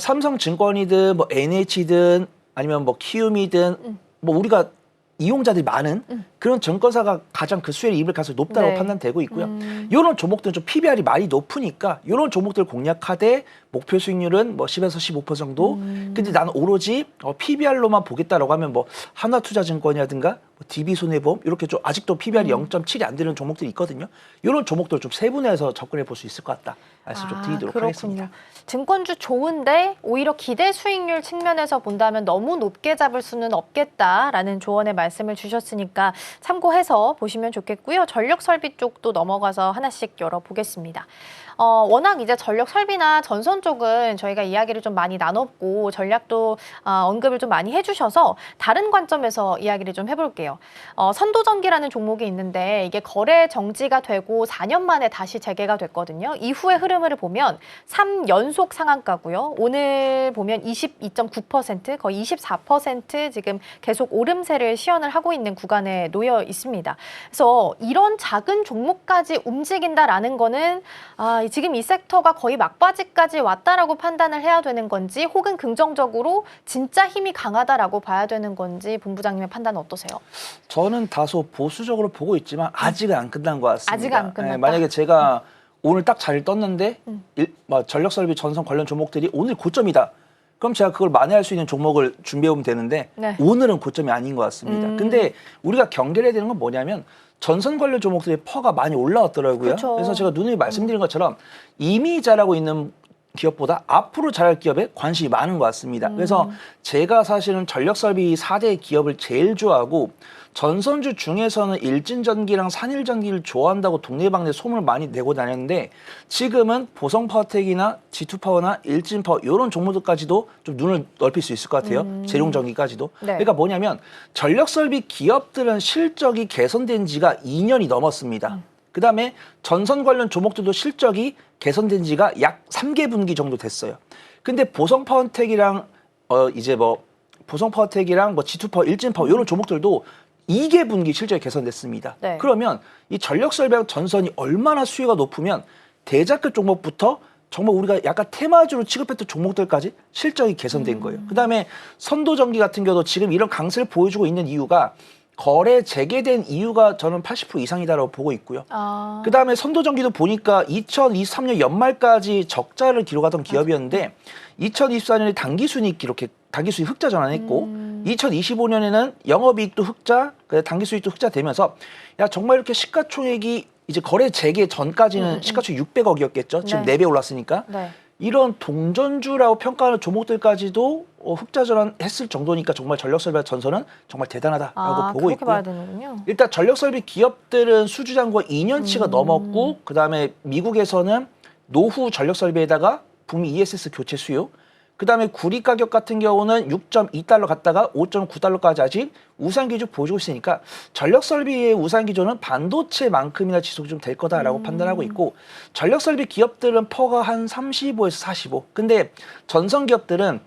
삼성증권이든 뭐 NH든 아니면 뭐 키움이든 뭐 우리가 이용자들이 많은 그런 증권사가 가장 그 수혜를 입을 가능성이 높다고 네. 판단되고 있고요. 이런 종목들은 좀 PBR이 많이 높으니까 이런 종목들 공략하되 목표 수익률은 뭐 10에서 15% 정도. 근데 나는 오로지 PBR로만 보겠다라고 하면 뭐 하나투자증권이라든가 뭐 DB손해보험 이렇게 좀 아직도 PBR이 0.7이 안 되는 종목들이 있거든요. 이런 종목들 좀 세분화해서 접근해 볼 수 있을 것 같다. 말씀 좀 드리도록 하겠습니다. 증권주 좋은데 오히려 기대 수익률 측면에서 본다면 너무 높게 잡을 수는 없겠다라는 조언의 말씀을 주셨으니까 참고해서 보시면 좋겠고요. 전력 설비 쪽도 넘어가서 하나씩 열어보겠습니다. 워낙 이제 전력 설비나 전선 쪽은 저희가 이야기를 좀 많이 나눴고 전략도 언급을 좀 많이 해주셔서 다른 관점에서 이야기를 좀 해볼게요. 선도전기라는 종목이 있는데 이게 거래 정지가 되고 4년 만에 다시 재개가 됐거든요. 이후의 흐름을 보면 3연속 상한가고요. 오늘 보면 22.9% 거의 24% 지금 계속 오름세를 시현을 하고 있는 구간에 놓여 있습니다. 그래서 이런 작은 종목까지 움직인다라는 거는 지금 이 섹터가 거의 막바지까지 왔다라고 판단을 해야 되는 건지, 혹은 긍정적으로 진짜 힘이 강하다라고 봐야 되는 건지 본부장님의 판단은 어떠세요? 저는 다소 보수적으로 보고 있지만 아직은 안 끝난 것 같습니다. 아직 안 끝났다. 만약에 제가 오늘 딱 자리를 떴는데 전력설비 전선 관련 종목들이 오늘 고점이다. 그럼 제가 그걸 만회할 수 있는 종목을 준비해오면 되는데 네. 오늘은 고점이 아닌 것 같습니다. 근데 우리가 경계해야 되는 건 뭐냐면 전선 관련 종목들의 퍼가 많이 올라왔더라고요. 그렇죠. 그래서 제가 누누이 말씀드린 것처럼 이미 잘하고 있는 기업보다 앞으로 잘할 기업에 관심이 많은 것 같습니다. 그래서 제가 사실은 전력설비 4대 기업을 제일 좋아하고, 전선주 중에서는 일진전기랑 산일전기를 좋아한다고 동네방네 소문을 많이 내고 다녔는데 지금은 보성파워텍이나 G2파워나 일진파워 이런 종목들까지도 좀 눈을 넓힐 수 있을 것 같아요. 재룡전기까지도. 네. 그러니까 뭐냐면 전력설비 기업들은 실적이 개선된 지가 2년이 넘었습니다. 그다음에 전선 관련 종목들도 실적이 개선된 지가 약 3개분기 정도 됐어요. 근데 보성파워텍이랑 보성파워텍이랑 뭐 G2파워, 일진파워 이런 종목들도 2개분기 실적이 개선됐습니다. 네. 그러면 이 전력설비하고 전선이 얼마나 수요가 높으면 대자급 종목부터 정말 우리가 약간 테마주로 취급했던 종목들까지 실적이 개선된 거예요. 그다음에 선도전기 같은 경우도 지금 이런 강세를 보여주고 있는 이유가 거래 재개된 이유가 저는 80% 이상이다라고 보고 있고요. 그다음에 선도전기도 보니까 2023년 연말까지 적자를 기록하던 기업이었는데 2024년에 당기순이익 흑자 전환했고 2025년에는 영업이익도 흑자, 당기수익도 흑자 되면서 정말 이렇게 시가총액이 이제 거래 재개 전까지는 시가총액 600억이었겠죠. 지금 네. 4배 올랐으니까. 네. 이런 동전주라고 평가하는 종목들까지도 흑자 전환했을 정도니까 정말 전력설비 전선은 정말 대단하다라고 보고 그렇게 있고요. 봐야 되는군요. 일단 전력설비 기업들은 수주잔고가 2년치가 넘었고, 그다음에 미국에서는 노후 전력설비에다가 북미 ESS 교체 수요, 그다음에 구리 가격 같은 경우는 6.2달러 갔다가 5.9달러까지 아직 우상 기조 보여주고 있으니까 전력 설비의 우상 기조는 반도체만큼이나 지속이 좀 될 거다라고 판단하고 있고, 전력 설비 기업들은 퍼가 한 35에서 45. 근데 전선 기업들은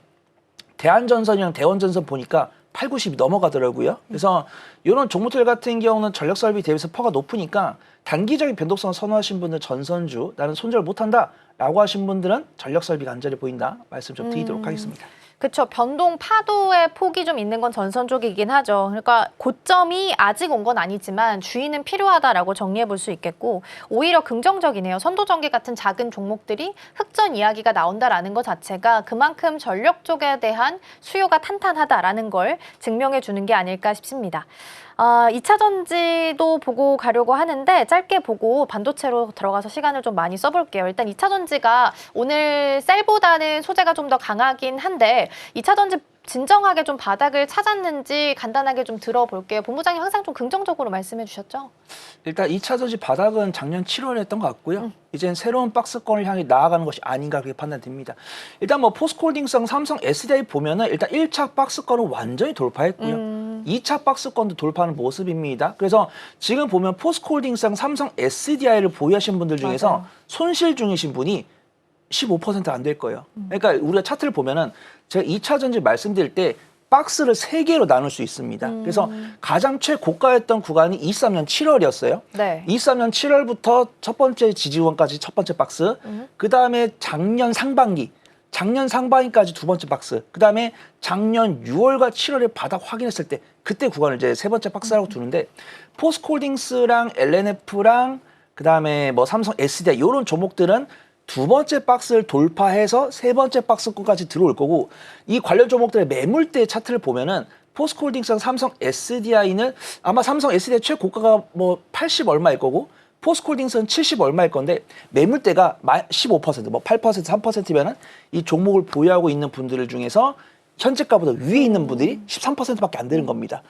대한전선이랑 대원전선 보니까 8, 90이 넘어가더라고요. 그래서 이런 종목들 같은 경우는 전력 설비 대비해서 퍼가 높으니까 단기적인 변동성을 선호하신 분들 전선주 나는 손절 못한다라고 하신 분들은 전력 설비가 안전해 보인다 말씀 좀 드리도록 하겠습니다. 그렇죠. 변동 파도의 폭이 좀 있는 건 전선 쪽이긴 하죠. 그러니까 고점이 아직 온 건 아니지만 주의는 필요하다라고 정리해 볼 수 있겠고 오히려 긍정적이네요. 선도전기 같은 작은 종목들이 흑전 이야기가 나온다라는 것 자체가 그만큼 전력 쪽에 대한 수요가 탄탄하다라는 걸 증명해 주는 게 아닐까 싶습니다. 2차 전지도 보고 가려고 하는데 짧게 보고 반도체로 들어가서 시간을 좀 많이 써볼게요. 일단 2차 전지가 오늘 셀보다는 소재가 좀 더 강하긴 한데 2차 전지 진정하게 좀 바닥을 찾았는지 간단하게 좀 들어볼게요. 본부장님 항상 좀 긍정적으로 말씀해 주셨죠? 일단 2차 전지 바닥은 작년 7월에 했던 것 같고요. 이젠 새로운 박스권을 향해 나아가는 것이 아닌가 그렇게 판단됩니다. 일단 뭐 포스코홀딩스랑 삼성 SDI 보면은 일단 1차 박스권은 완전히 돌파했고요. 2차 박스권도 돌파하는 모습입니다. 그래서 지금 보면 포스코홀딩스랑 삼성 SDI를 보유하신 분들 중에서 맞아요. 손실 중이신 분이 15% 안 될 거예요. 그러니까 우리가 차트를 보면은 제가 2차 전지 말씀드릴 때 박스를 3개로 나눌 수 있습니다. 그래서 가장 최고가였던 구간이 23년 7월이었어요. 네. 23년 7월부터 첫 번째 지지원까지 첫 번째 박스, 그 다음에 작년 상반기까지 두 번째 박스, 그 다음에 작년 6월과 7월에 바닥 확인했을 때 그때 구간을 이제 세 번째 박스라고 두는데 포스코홀딩스랑 LNF랑 그 다음에 뭐 삼성 SDI 이런 종목들은 두 번째 박스를 돌파해서 세 번째 박스권까지 들어올 거고 이 관련 종목들의 매물대 차트를 보면은 포스코홀딩스랑 삼성 SDI는 아마 삼성 SDI 최고가가 뭐 80 얼마일 거고 포스코홀딩스는 70 얼마일 건데 매물대가 15%, 뭐 8%, 3%면은 이 종목을 보유하고 있는 분들 중에서 현재가보다 위에 있는 분들이 13%밖에 안 되는 겁니다.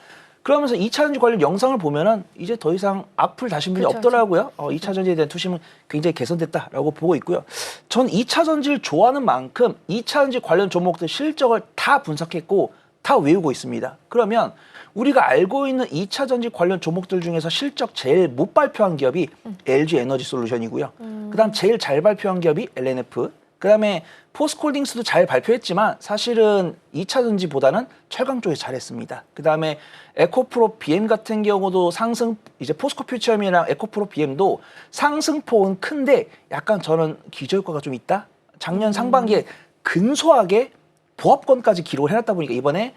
그러면서 2차 전지 관련 영상을 보면은 이제 더 이상 악플 다신 분이 그쵸, 없더라고요. 2차 전지에 대한 투심은 굉장히 개선됐다라고 보고 있고요. 전 2차 전지를 좋아하는 만큼 2차 전지 관련 종목들 실적을 다 분석했고 다 외우고 있습니다. 그러면 우리가 알고 있는 2차 전지 관련 종목들 중에서 실적 제일 못 발표한 기업이 LG 에너지 솔루션이고요. 그다음 제일 잘 발표한 기업이 LNF. 그다음에 포스코홀딩스도 잘 발표했지만 사실은 2차 전지보다는 철강 쪽에 잘했습니다. 그다음에 에코프로 BM 같은 경우도 상승, 이제 포스코 퓨처엠이랑 에코프로 BM도 상승폭은 큰데 약간 저는 기저효과가 좀 있다. 작년 상반기에 근소하게 보합권까지 기록을 해놨다 보니까 이번에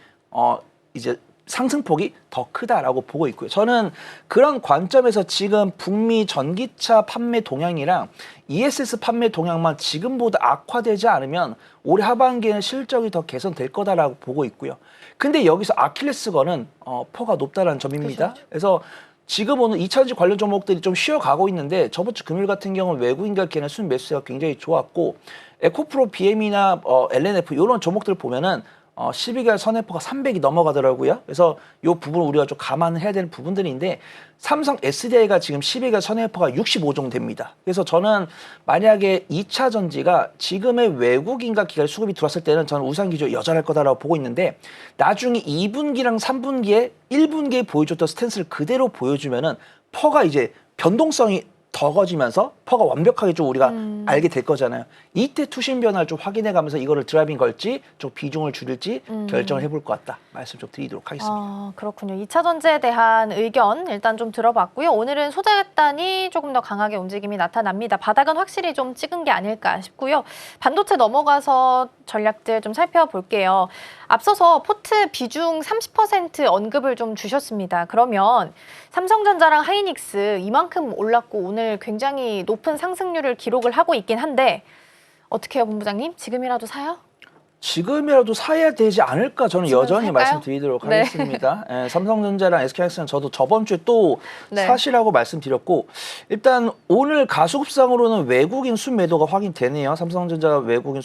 이제 상승폭이 더 크다라고 보고 있고요. 저는 그런 관점에서 지금 북미 전기차 판매 동향이랑 ESS 판매 동향만 지금보다 악화되지 않으면 올해 하반기에는 실적이 더 개선될 거다라고 보고 있고요. 근데 여기서 아킬레스건은 퍼가 높다는 점입니다. 그래서 지금 오늘 2차 전지 관련 종목들이 좀 쉬어가고 있는데 저번 주 금요일 같은 경우는 외국인과 기관의 순 매수세가 굉장히 좋았고 에코프로 BM이나 LNF 이런 종목들을 보면은 12개월 선행포가 300이 넘어가더라고요. 그래서 이 부분을 우리가 좀 감안을 해야 되는 부분들인데 삼성 SDI가 지금 12개월 선행포가 65 정도 됩니다. 그래서 저는 만약에 2차 전지가 지금의 외국인과 기관의 수급이 들어왔을 때는 저는 우상 기조 여전할 거다라고 보고 있는데 나중에 2분기랑 3분기에 1분기에 보여줬던 스탠스를 그대로 보여주면은 퍼가 이제 변동성이 더거지면서 퍼가 완벽하게 좀 우리가 알게 될 거잖아요. 이때 투심 변화를 좀 확인해가면서 이거를 드라이빙 걸지 좀 비중을 줄일지 결정을 해볼 것 같다. 말씀 좀 드리도록 하겠습니다. 그렇군요. 2차 전지에 대한 의견 일단 좀 들어봤고요. 오늘은 소재단이 조금 더 강하게 움직임이 나타납니다. 바닥은 확실히 좀 찍은 게 아닐까 싶고요. 반도체 넘어가서 전략들 좀 살펴볼게요. 앞서서 포트 비중 30% 언급을 좀 주셨습니다. 그러면 삼성전자랑 하이닉스 이만큼 올랐고 오늘 굉장히 높은 상승률을 기록을 하고 있긴 한데 어떻게 해요, 본부장님? 지금이라도 사요? 지금이라도 사야 되지 않을까 저는 지금 여전히 살까요? 말씀드리도록 네. 하겠습니다. 삼성전자랑 SK하이닉스는 저도 저번 주에 또 네. 사시라고 말씀드렸고 일단 오늘 가수급상으로는 외국인 순매도가 확인되네요. 삼성전자 외국인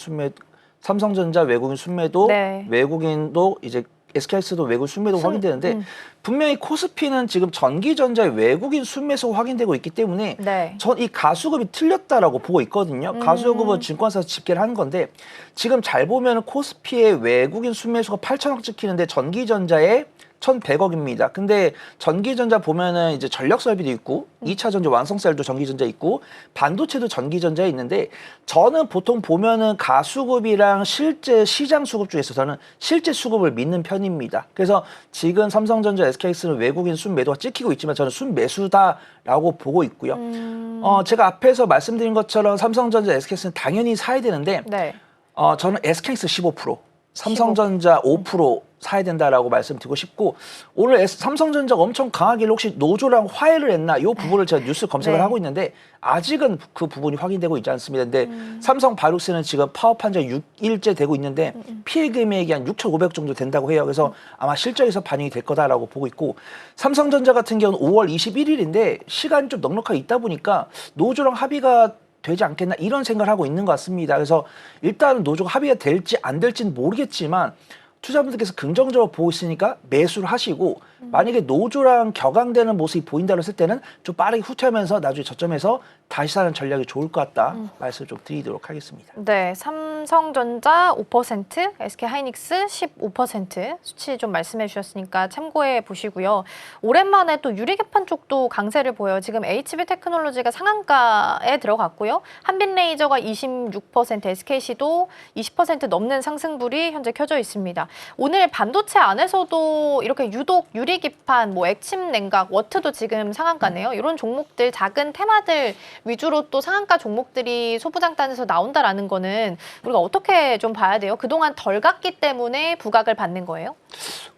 순매도, 네. 외국인도 이제 SK하이닉스도 외국인 순매도가 확인되는데 분명히 코스피는 지금 전기전자의 외국인 순매수가 확인되고 있기 때문에 네. 전 이 가수급이 틀렸다라고 보고 있거든요. 가수급은 증권사에서 집계를 하는 건데 지금 잘 보면 코스피의 외국인 순매수가 8천억 찍히는데 전기전자의 1,100억입니다. 근데 전기전자 보면은 이제 전력 설비도 있고 2차 전지 완성셀도 전기전자 있고 반도체도 전기전자에 있는데 저는 보통 보면은 가수급이랑 실제 시장 수급 중에서 저는 실제 수급을 믿는 편입니다. 그래서 지금 삼성전자, SK스는 외국인 순매도가 찍히고 있지만 저는 순매수다라고 보고 있고요. 제가 앞에서 말씀드린 것처럼 삼성전자, SK스는 당연히 사야 되는데 네. 저는 SK스 15%, 삼성전자 5% 사야 된다라고 말씀드리고 싶고 오늘 삼성전자가 엄청 강하게 혹시 노조랑 화해를 했나 이 부분을 제가 뉴스 검색을 네. 하고 있는데 아직은 그 부분이 확인되고 있지 않습니다. 근데 삼성 바이오록스는 지금 파업 한지 6일째 되고 있는데 피해 금액이 한 6,500 정도 된다고 해요. 그래서 아마 실적에서 반영이 될 거다라고 보고 있고 삼성전자 같은 경우는 5월 21일인데 시간이 좀 넉넉하게 있다 보니까 노조랑 합의가 되지 않겠나 이런 생각을 하고 있는 것 같습니다. 그래서 일단은 노조가 합의가 될지 안 될지는 모르겠지만 투자분들께서 긍정적으로 보고 있으니까 매수를 하시고 만약에 노조랑 격앙되는 모습이 보인다고 했을 때는 좀 빠르게 후퇴하면서 나중에 저점에서 다시 사는 전략이 좋을 것 같다 말씀을 좀 드리도록 하겠습니다. 네, 삼성전자 5%, SK하이닉스 15% 수치 좀 말씀해 주셨으니까 참고해 보시고요. 오랜만에 또 유리개판 쪽도 강세를 보여요. 지금 HB테크놀로지가 상한가에 들어갔고요. 한빛레이저가 26%, SKC도 20% 넘는 상승불이 현재 켜져 있습니다. 오늘 반도체 안에서도 이렇게 유독 유리기판, 뭐 액침 냉각, 워트도 지금 상한가네요. 이런 종목들, 작은 테마들 위주로 또 상한가 종목들이 소부장단에서 나온다라는 거는 우리가 어떻게 좀 봐야 돼요? 그동안 덜 갔기 때문에 부각을 받는 거예요?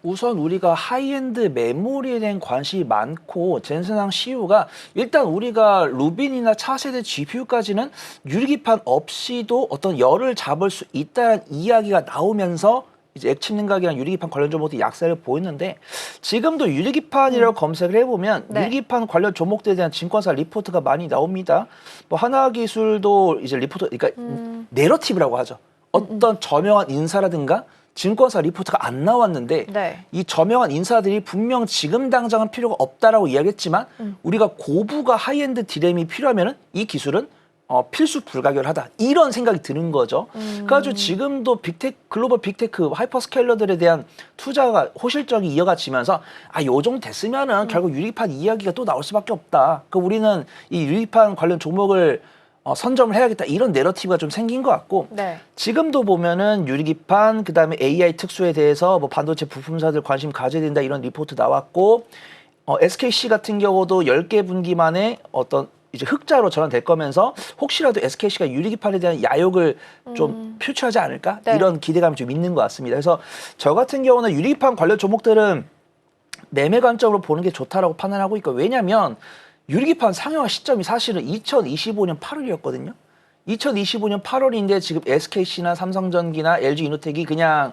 우선 우리가 하이엔드 메모리에 대한 관심이 많고 젠슨항 CEO가 일단 우리가 루빈이나 차세대 GPU까지는 유리기판 없이도 어떤 열을 잡을 수 있다는 이야기가 나오면서 이제 액침 냉각이랑 유리기판 관련 종목들이 약세를 보였는데 지금도 유리기판이라고 검색을 해보면 네. 유리기판 관련 종목들에 대한 증권사 리포트가 많이 나옵니다. 뭐 하나기술도 이제 리포트, 그러니까 내러티브라고 하죠. 어떤 저명한 인사라든가 증권사 리포트가 안 나왔는데 네. 이 저명한 인사들이 분명 지금 당장은 필요가 없다라고 이야기했지만 우리가 고부가 하이엔드 디램이 필요하면은 이 기술은 필수 불가결하다 이런 생각이 드는 거죠. 그래가지고 지금도 글로벌 빅테크 하이퍼스케일러들에 대한 투자가 호실적이 이어가지면서 요 정도 됐으면은 결국 유리판 이야기가 또 나올 수밖에 없다. 그 우리는 이 유리판 관련 종목을 선점을 해야겠다 이런 내러티브가 좀 생긴 것 같고 네. 지금도 보면은 유리기판 그다음에 AI 특수에 대해서 뭐 반도체 부품사들 관심 가져야 된다 이런 리포트 나왔고 SKC 같은 경우도 10개 분기만에 어떤 이제 흑자로 전환될 거면서 혹시라도 SKC가 유리기판에 대한 야욕을 좀 표출하지 않을까 네. 이런 기대감이 좀 있는 것 같습니다. 그래서 저 같은 경우는 유리기판 관련 종목들은 매매 관점으로 보는 게 좋다라고 판단하고 있고 왜냐하면 유리기판 상용화 시점이 사실은 2025년 8월이었거든요. 2025년 8월인데 지금 SKC나 삼성전기나 LG이노텍이 그냥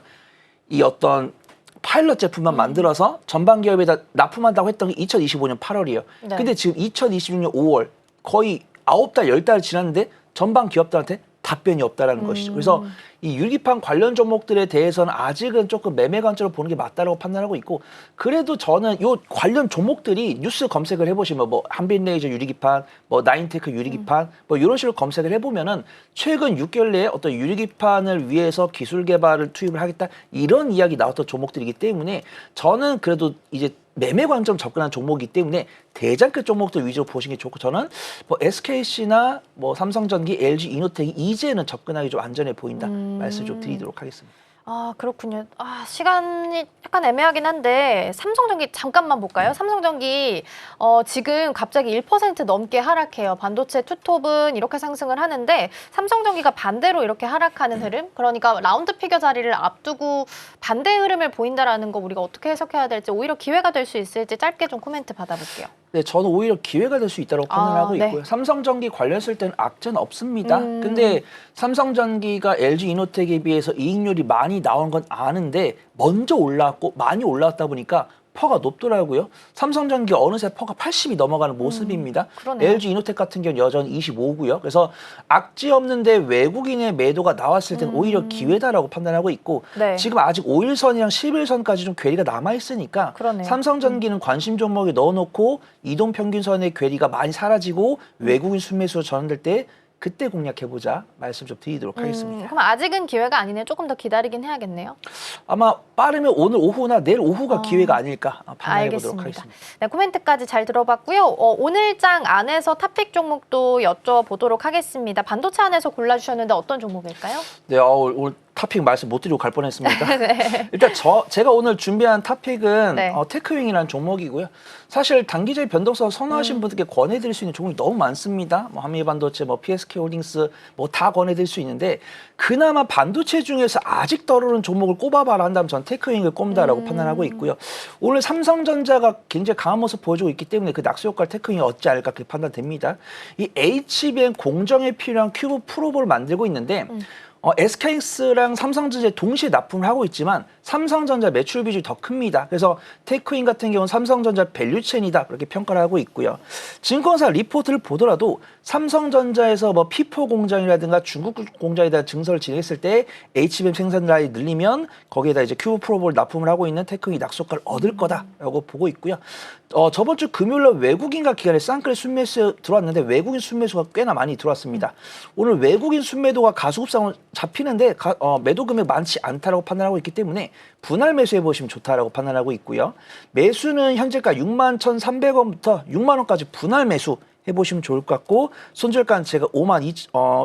이 어떤 파일럿 제품만 만들어서 전반 기업에다 납품한다고 했던 게 2025년 8월이에요. 네. 근데 지금 2026년 5월 거의 9달, 10달 지났는데 전반 기업들한테 답변이 없다라는 것이죠. 그래서 이 유리기판 관련 종목들에 대해서는 아직은 조금 매매 관점으로 보는 게 맞다라고 판단하고 있고 그래도 저는 요 관련 종목들이 뉴스 검색을 해보시면 뭐 한빛레이저 유리기판, 뭐 나인테크 유리기판 뭐 이런 식으로 검색을 해보면은 최근 6개월 내에 어떤 유리기판을 위해서 기술 개발을 투입을 하겠다 이런 이야기 나왔던 종목들이기 때문에 저는 그래도 이제 매매 관점 접근한 종목이기 때문에 대장급 종목들 위주로 보시는 게 좋고 저는 뭐 SKC나 뭐 삼성전기, LG이노텍이 이제는 접근하기 좀 안전해 보인다 말씀 좀 드리도록 하겠습니다. 아, 그렇군요. 시간이 약간 애매하긴 한데 삼성전기 잠깐만 볼까요? 삼성전기 지금 갑자기 1% 넘게 하락해요. 반도체 투톱은 이렇게 상승을 하는데 삼성전기가 반대로 이렇게 하락하는 흐름? 그러니까 라운드 피겨 자리를 앞두고 반대 흐름을 보인다라는 거 우리가 어떻게 해석해야 될지 오히려 기회가 될 수 있을지 짧게 좀 코멘트 받아볼게요. 네, 저는 오히려 기회가 될 수 있다고 판단하고 네. 있고요. 삼성전기 관련했을 때는 악재는 없습니다. 근데 삼성전기가 LG이노텍에 비해서 이익률이 많이 나온 건 아는데 먼저 올라왔고 많이 올라왔다 보니까 퍼가 높더라고요. 삼성전기 어느새 퍼가 80이 넘어가는 모습입니다. 그러네요. LG이노텍 같은 경우는 여전히 25고요. 그래서 악재 없는데 외국인의 매도가 나왔을 때는 오히려 기회다라고 판단하고 있고 네. 지금 아직 5일선이랑 11일선까지 좀 괴리가 남아있으니까 그러네요. 삼성전기는 관심 종목에 넣어놓고 이동평균선의 괴리가 많이 사라지고 외국인 순매수로 전환될 때 그때 공략해보자 말씀 좀 드리도록 하겠습니다. 그럼 아직은 기회가 아니네요. 조금 더 기다리긴 해야겠네요. 아마 빠르면 오늘 오후나 내일 오후가 기회가 아닐까 판단해보도록 하겠습니다. 네, 코멘트까지 잘 들어봤고요. 오늘 장 안에서 탑픽 종목도 여쭤보도록 하겠습니다. 반도체 안에서 골라주셨는데 어떤 종목일까요? 네, 오늘 탑픽 말씀 못 드리고 갈 뻔했습니다. 일단 제가 오늘 준비한 탑픽은 네. 테크윙이라는 종목이고요. 사실 단기적인 변동성 선호하시는 분들께 권해드릴 수 있는 종목이 너무 많습니다. 뭐 한미반도체, 뭐 PSK홀딩스 뭐 다 권해드릴 수 있는데 그나마 반도체 중에서 아직 떠오르는 종목을 꼽아봐라 한다면 전 테크윙을 꼽는다라고 판단하고 있고요. 오늘 삼성전자가 굉장히 강한 모습 보여주고 있기 때문에 그 낙수 효과를 테크윙이 얻지 않을까 그렇게 판단됩니다. 이 HBM 공정에 필요한 큐브 프로볼을 만들고 있는데 SK하이닉스랑 삼성전자에 동시에 납품을 하고 있지만 삼성전자 매출 비중이 더 큽니다. 그래서 테크윈 같은 경우는 삼성전자 밸류체인이다 그렇게 평가를 하고 있고요. 증권사 리포트를 보더라도 삼성전자에서 뭐 P4 공장이라든가 중국 공장에 대한 증설을 진행했을 때 HBM 생산 라인이 늘리면 거기에다 이제 큐브 프로볼 납품을 하고 있는 테크윈이 낙수효과를 얻을 거다라고 보고 있고요. 저번 주 금요일날 외국인과 기관에 쌍끌의 순매수 들어왔는데 외국인 순매수가 꽤나 많이 들어왔습니다. 오늘 외국인 순매도가 가수급상으로 잡히는데 매도 금액 많지 않다라고 판단하고 있기 때문에 분할 매수해 보시면 좋다라고 판단하고 있고요. 매수는 현재가 61,300원부터 6만 원까지 분할 매수 해보시면 좋을 것 같고 손절가는 제가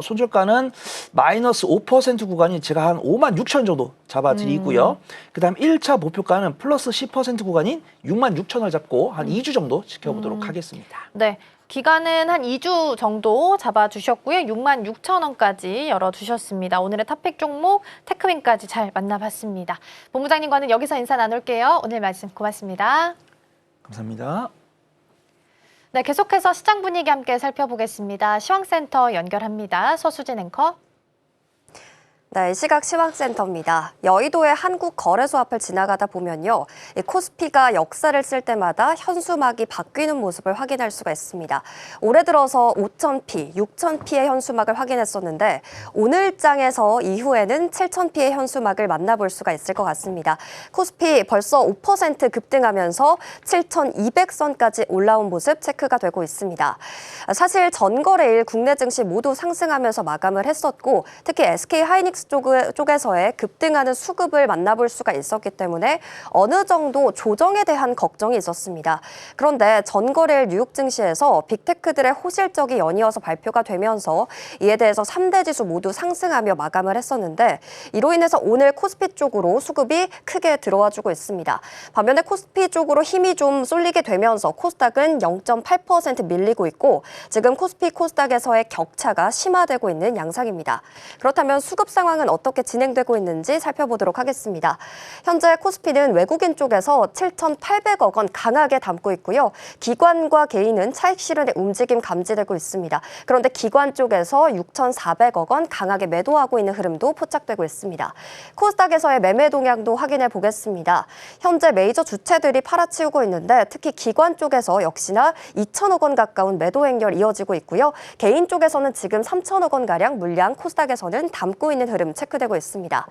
손절가는 마이너스 5% 구간이 제가 한 56,000원 정도 잡아드리고요. 그다음 1차 목표가는 플러스 10% 구간인 66,000원을 잡고 한 2주 정도 지켜보도록 하겠습니다. 네. 기간은 한 2주 정도 잡아주셨고요. 66,000원까지 열어두셨습니다. 오늘의 탑픽 종목 테크윈까지 잘 만나봤습니다. 본부장님과는 여기서 인사 나눌게요. 오늘 말씀 고맙습니다. 감사합니다. 네, 계속해서 시장 분위기 함께 살펴보겠습니다. 시황센터 연결합니다. 서수진 앵커. 네, 시각 시황센터입니다. 여의도의 한국거래소 앞을 지나가다 보면요. 이 코스피가 역사를 쓸 때마다 현수막이 바뀌는 모습을 확인할 수가 있습니다. 올해 들어서 5,000p, 6,000p의 현수막을 확인했었는데 오늘 장에서 이후에는 7,000p의 현수막을 만나볼 수가 있을 것 같습니다. 코스피 벌써 5% 급등하면서 7,200선까지 올라온 모습 체크가 되고 있습니다. 사실 전거래일 국내 증시 모두 상승하면서 마감을 했었고 특히 SK하이닉스 쪽에서의 급등하는 수급을 만나볼 수가 있었기 때문에 어느 정도 조정에 대한 걱정이 있었습니다. 그런데 전거래일 뉴욕 증시에서 빅테크들의 호실적이 연이어서 발표가 되면서 이에 대해서 3대 지수 모두 상승하며 마감을 했었는데 이로 인해서 오늘 코스피 쪽으로 수급이 크게 들어와주고 있습니다. 반면에 코스피 쪽으로 힘이 좀 쏠리게 되면서 코스닥은 0.8% 밀리고 있고 지금 코스피 코스닥에서의 격차가 심화되고 있는 양상입니다. 그렇다면 수급 상황은 어떻게 진행되고 있는지 살펴보도록 하겠습니다. 현재 코스피는 외국인 쪽에서 7,800억 원 강하게 담고 있고요. 기관과 개인은 차익 실현의 움직임 감지되고 있습니다. 그런데 기관 쪽에서 6,400억 원 강하게 매도하고 있는 흐름도 포착되고 있습니다. 코스닥에서의 매매 동향도 확인해 보겠습니다. 현재 메이저 주체들이 팔아치우고 있는데 특히 기관 쪽에서 역시나 2,000억 원 가까운 매도 행렬 이어지고 있고요. 개인 쪽에서는 지금 3,000억 원가량 물량 코스닥에서는 담고 있는 흐름 체크되고 있습니다.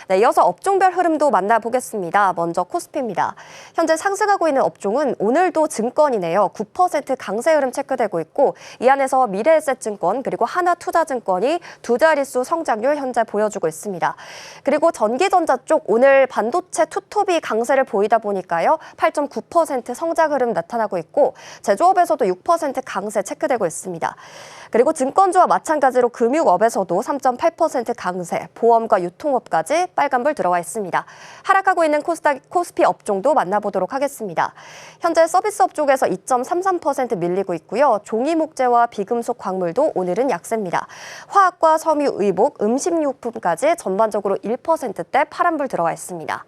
네, 이어서 업종별 흐름도 만나보겠습니다. 먼저 코스피입니다. 현재 상승하고 있는 업종은 오늘도 증권이네요. 9% 강세 흐름 체크되고 있고 이 안에서 미래에셋증권 그리고 하나투자증권이 두 자릿수 성장률 현재 보여주고 있습니다. 그리고 전기전자 쪽 오늘 반도체 투톱이 강세를 보이다 보니까요. 8.9% 성장 흐름 나타나고 있고 제조업에서도 6% 강세 체크되고 있습니다. 그리고 증권주와 마찬가지로 금융업에서도 3.8% 강세, 보험과 유통업까지 빨간불 들어와 있습니다. 하락하고 있는 코스피 업종도 만나보도록 하겠습니다. 현재 서비스업 쪽에서 2.33% 밀리고 있고요. 종이목재와 비금속 광물도 오늘은 약세입니다. 화학과 섬유, 의복, 음식료품까지 전반적으로 1%대 파란불 들어와 있습니다.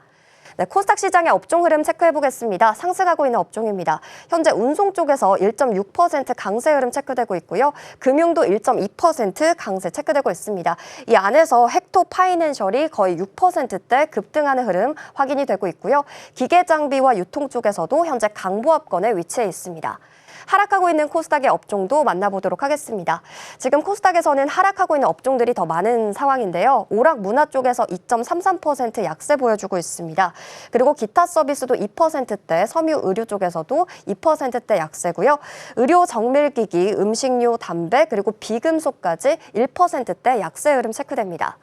네, 코스닥 시장의 업종 흐름 체크해보겠습니다. 상승하고 있는 업종입니다. 현재 운송 쪽에서 1.6% 강세 흐름 체크되고 있고요. 금융도 1.2% 강세 체크되고 있습니다. 이 안에서 헥토 파이낸셜이 거의 6%대 급등하는 흐름 확인이 되고 있고요. 기계장비와 유통 쪽에서도 현재 강보합권에 위치해 있습니다. 하락하고 있는 코스닥의 업종도 만나보도록 하겠습니다. 지금 코스닥에서는 하락하고 있는 업종들이 더 많은 상황인데요. 오락 문화 쪽에서 2.33% 약세 보여주고 있습니다. 그리고 기타 서비스도 2%대, 섬유 의류 쪽에서도 2%대 약세고요. 의료 정밀기기, 음식료, 담배, 그리고 비금속까지 1%대 약세 흐름 체크됩니다.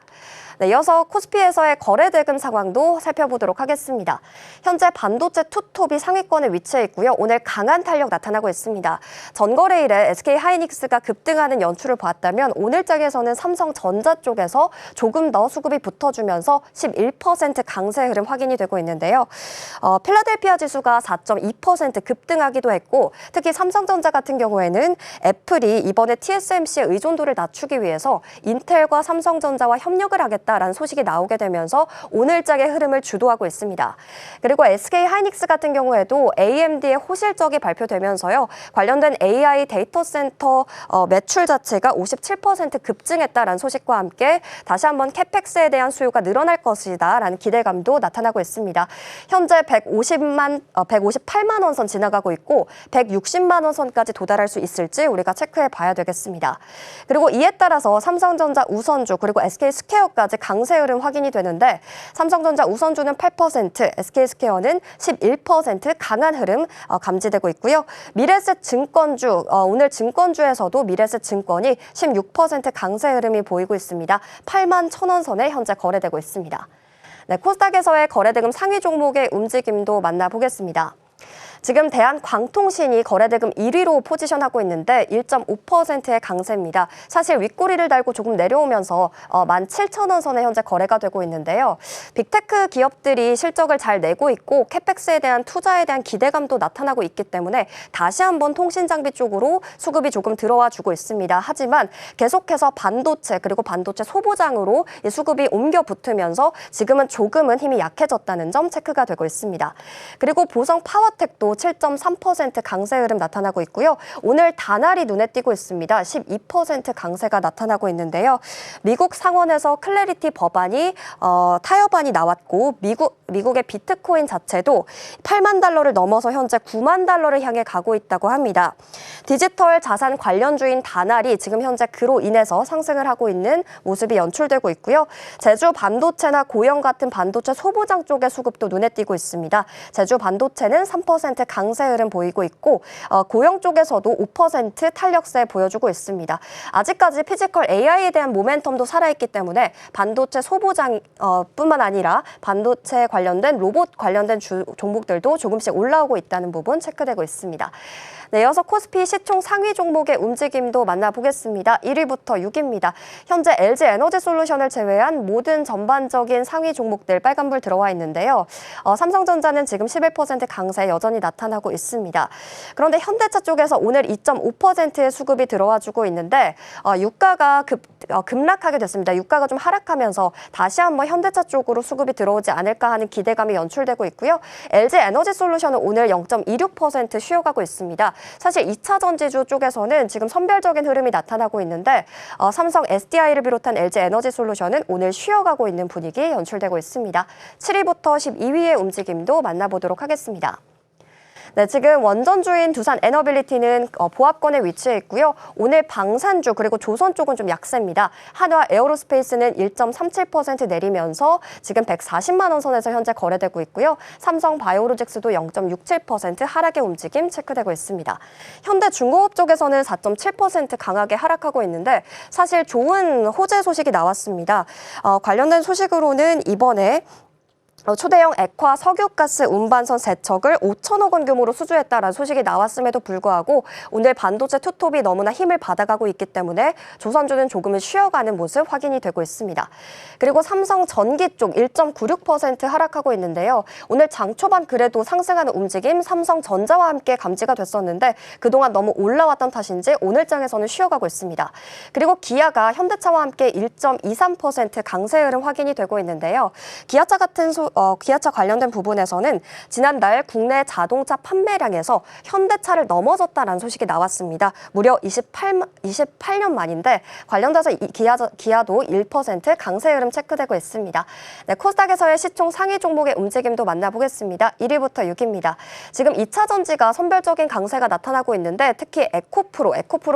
네, 이어서 코스피에서의 거래 대금 상황도 살펴보도록 하겠습니다. 현재 반도체 투톱이 상위권에 위치해 있고요. 오늘 강한 탄력 나타나고 있습니다. 전거래일에 SK하이닉스가 급등하는 연출을 보았다면 오늘장에서는 삼성전자 쪽에서 조금 더 수급이 붙어주면서 11% 강세 흐름 확인이 되고 있는데요. 필라델피아 지수가 4.2% 급등하기도 했고 특히 삼성전자 같은 경우에는 애플이 이번에 TSMC의 의존도를 낮추기 위해서 인텔과 삼성전자와 협력을 하겠다 라는 소식이 나오게 되면서 오늘장의 흐름을 주도하고 있습니다. 그리고 SK하이닉스 같은 경우에도 AMD의 호실적이 발표되면서요. 관련된 AI 데이터 센터 매출 자체가 57% 급증했다라는 소식과 함께 다시 한번 캐펙스에 대한 수요가 늘어날 것이다라는 기대감도 나타나고 있습니다. 현재 158만 원 선 지나가고 있고 160만 원 선까지 도달할 수 있을지 우리가 체크해 봐야 되겠습니다. 그리고 이에 따라서 삼성전자 우선주 그리고 SK스퀘어까지 강세 흐름 확인이 되는데 삼성전자 우선주는 8%, SK스퀘어는 11% 강한 흐름 감지되고 있고요. 미래에셋 증권주, 오늘 증권주에서도 미래에셋 증권이 16% 강세 흐름이 보이고 있습니다. 8만 1,000원 선에 현재 거래되고 있습니다. 네, 코스닥에서의 거래대금 상위 종목의 움직임도 만나보겠습니다. 지금 대한광통신이 거래대금 1위로 포지션하고 있는데 1.5%의 강세입니다. 사실 윗꼬리를 달고 조금 내려오면서 17,000원 선에 현재 거래가 되고 있는데요. 빅테크 기업들이 실적을 잘 내고 있고 캐펙스에 대한 투자에 대한 기대감도 나타나고 있기 때문에 다시 한번 통신장비 쪽으로 수급이 조금 들어와 주고 있습니다. 하지만 계속해서 반도체 그리고 반도체 소보장으로 이 수급이 옮겨 붙으면서 지금은 조금은 힘이 약해졌다는 점 체크가 되고 있습니다. 그리고 보성 파워텍도 7.3% 강세 흐름 나타나고 있고요. 오늘 다날이 눈에 띄고 있습니다. 12% 강세가 나타나고 있는데요. 미국 상원에서 클래리티 법안이 타협안이 나왔고 미국의 비트코인 자체도 8만 달러를 넘어서 현재 9만 달러를 향해 가고 있다고 합니다. 디지털 자산 관련주인 다날이 지금 현재 그로 인해서 상승을 하고 있는 모습이 연출되고 있고요. 제주 반도체나 고영 같은 반도체 소보장 쪽의 수급도 눈에 띄고 있습니다. 제주 반도체는 3% 강세 흐름 보이고 있고 고영 쪽에서도 5% 탄력세 보여주고 있습니다. 아직까지 피지컬 AI에 대한 모멘텀도 살아있기 때문에 반도체 소보장 뿐만 아니라 반도체 관련된 로봇 관련된 종목들도 조금씩 올라오고 있다는 부분 체크되고 있습니다. 네, 이어서 코스피 시총 상위 종목의 움직임도 만나보겠습니다. 1위부터 6위입니다. 현재 LG에너지솔루션을 제외한 모든 전반적인 상위 종목들 빨간불 들어와 있는데요. 삼성전자는 지금 11% 강세 여전히 나타나고 있습니다. 그런데 현대차 쪽에서 오늘 2.5%의 수급이 들어와주고 있는데 유가가 급락하게 됐습니다. 유가가 좀 하락하면서 다시 한번 현대차 쪽으로 수급이 들어오지 않을까 하는 기대감이 연출되고 있고요. LG에너지솔루션은 오늘 0.26% 쉬어가고 있습니다. 사실 2차 전지주 쪽에서는 지금 선별적인 흐름이 나타나고 있는데 삼성 SDI를 비롯한 LG에너지솔루션은 오늘 쉬어가고 있는 분위기 연출되고 있습니다. 7위부터 12위의 움직임도 만나보도록 하겠습니다. 네, 지금 원전주인 두산 에너빌리티는 보합권에 위치해 있고요. 오늘 방산주 그리고 조선 쪽은 좀 약세입니다. 한화 에어로스페이스는 1.37% 내리면서 지금 140만 원 선에서 현재 거래되고 있고요. 삼성 바이오로직스도 0.67% 하락의 움직임 체크되고 있습니다. 현대중공업 쪽에서는 4.7% 강하게 하락하고 있는데 사실 좋은 호재 소식이 나왔습니다. 관련된 소식으로는 이번에 초대형 액화 석유가스 운반선 세척을 5천억 원 규모로 수주했다라는 소식이 나왔음에도 불구하고 오늘 반도체 투톱이 너무나 힘을 받아가고 있기 때문에 조선주는 조금은 쉬어가는 모습 확인이 되고 있습니다. 그리고 삼성전기 쪽 1.96% 하락하고 있는데요. 오늘 장 초반 그래도 상승하는 움직임 삼성전자와 함께 감지가 됐었는데 그동안 너무 올라왔던 탓인지 오늘 장에서는 쉬어가고 있습니다. 그리고 기아가 현대차와 함께 1.23% 강세 흐름 확인이 되고 있는데요. 기아차 같은 기아차 관련된 부분에서는 지난달 국내 자동차 판매량에서 현대차를 넘어섰다는 소식이 나왔습니다. 무려 28년 만인데 관련돼서 기아도 1% 강세 흐름 체크되고 있습니다. 네, 코스닥에서의 시총 상위 종목의 움직임도 만나보겠습니다. 1위부터 6위입니다. 지금 2차 전지가 선별적인 강세가 나타나고 있는데 특히 에코프로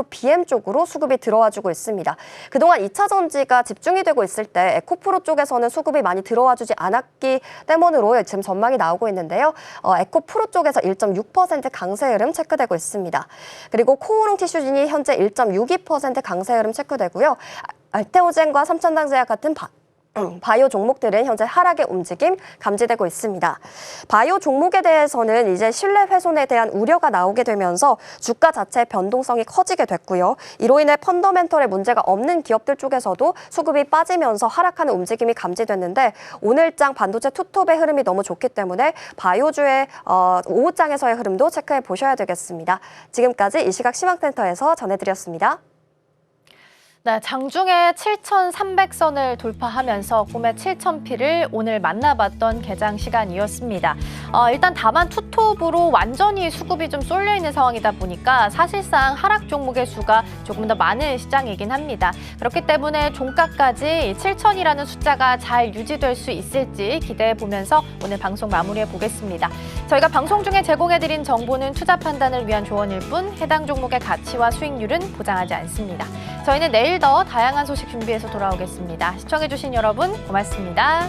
BM 쪽으로 수급이 들어와주고 있습니다. 그동안 2차 전지가 집중이 되고 있을 때 에코프로 쪽에서는 수급이 많이 들어와주지 않았기 때문으로 지금 전망이 나오고 있는데요. 에코프로 쪽에서 1.6% 강세 흐름 체크되고 있습니다. 그리고 코오롱 티슈진이 현재 1.62% 강세 흐름 체크되고요. 알테오젠과 삼천당제약 같은 바이오 종목들은 현재 하락의 움직임 감지되고 있습니다. 바이오 종목에 대해서는 이제 신뢰 훼손에 대한 우려가 나오게 되면서 주가 자체의 변동성이 커지게 됐고요. 이로 인해 펀더멘털에 문제가 없는 기업들 쪽에서도 수급이 빠지면서 하락하는 움직임이 감지됐는데 오늘장 반도체 투톱의 흐름이 너무 좋기 때문에 바이오주의 오후장에서의 흐름도 체크해 보셔야 되겠습니다. 지금까지 이 시각 시황센터에서 전해드렸습니다. 네, 장중에 7,300선을 돌파하면서 꿈의 7,000피를 오늘 만나봤던 개장 시간이었습니다. 일단 다만 투톱으로 완전히 수급이 좀 쏠려 있는 상황이다 보니까 사실상 하락 종목의 수가 조금 더 많은 시장이긴 합니다. 그렇기 때문에 종가까지 7,000이라는 숫자가 잘 유지될 수 있을지 기대해 보면서 오늘 방송 마무리해 보겠습니다. 저희가 방송 중에 제공해드린 정보는 투자 판단을 위한 조언일 뿐 해당 종목의 가치와 수익률은 보장하지 않습니다. 저희는 내일 더 다양한 소식 준비해서 돌아오겠습니다. 시청해주신 여러분 고맙습니다.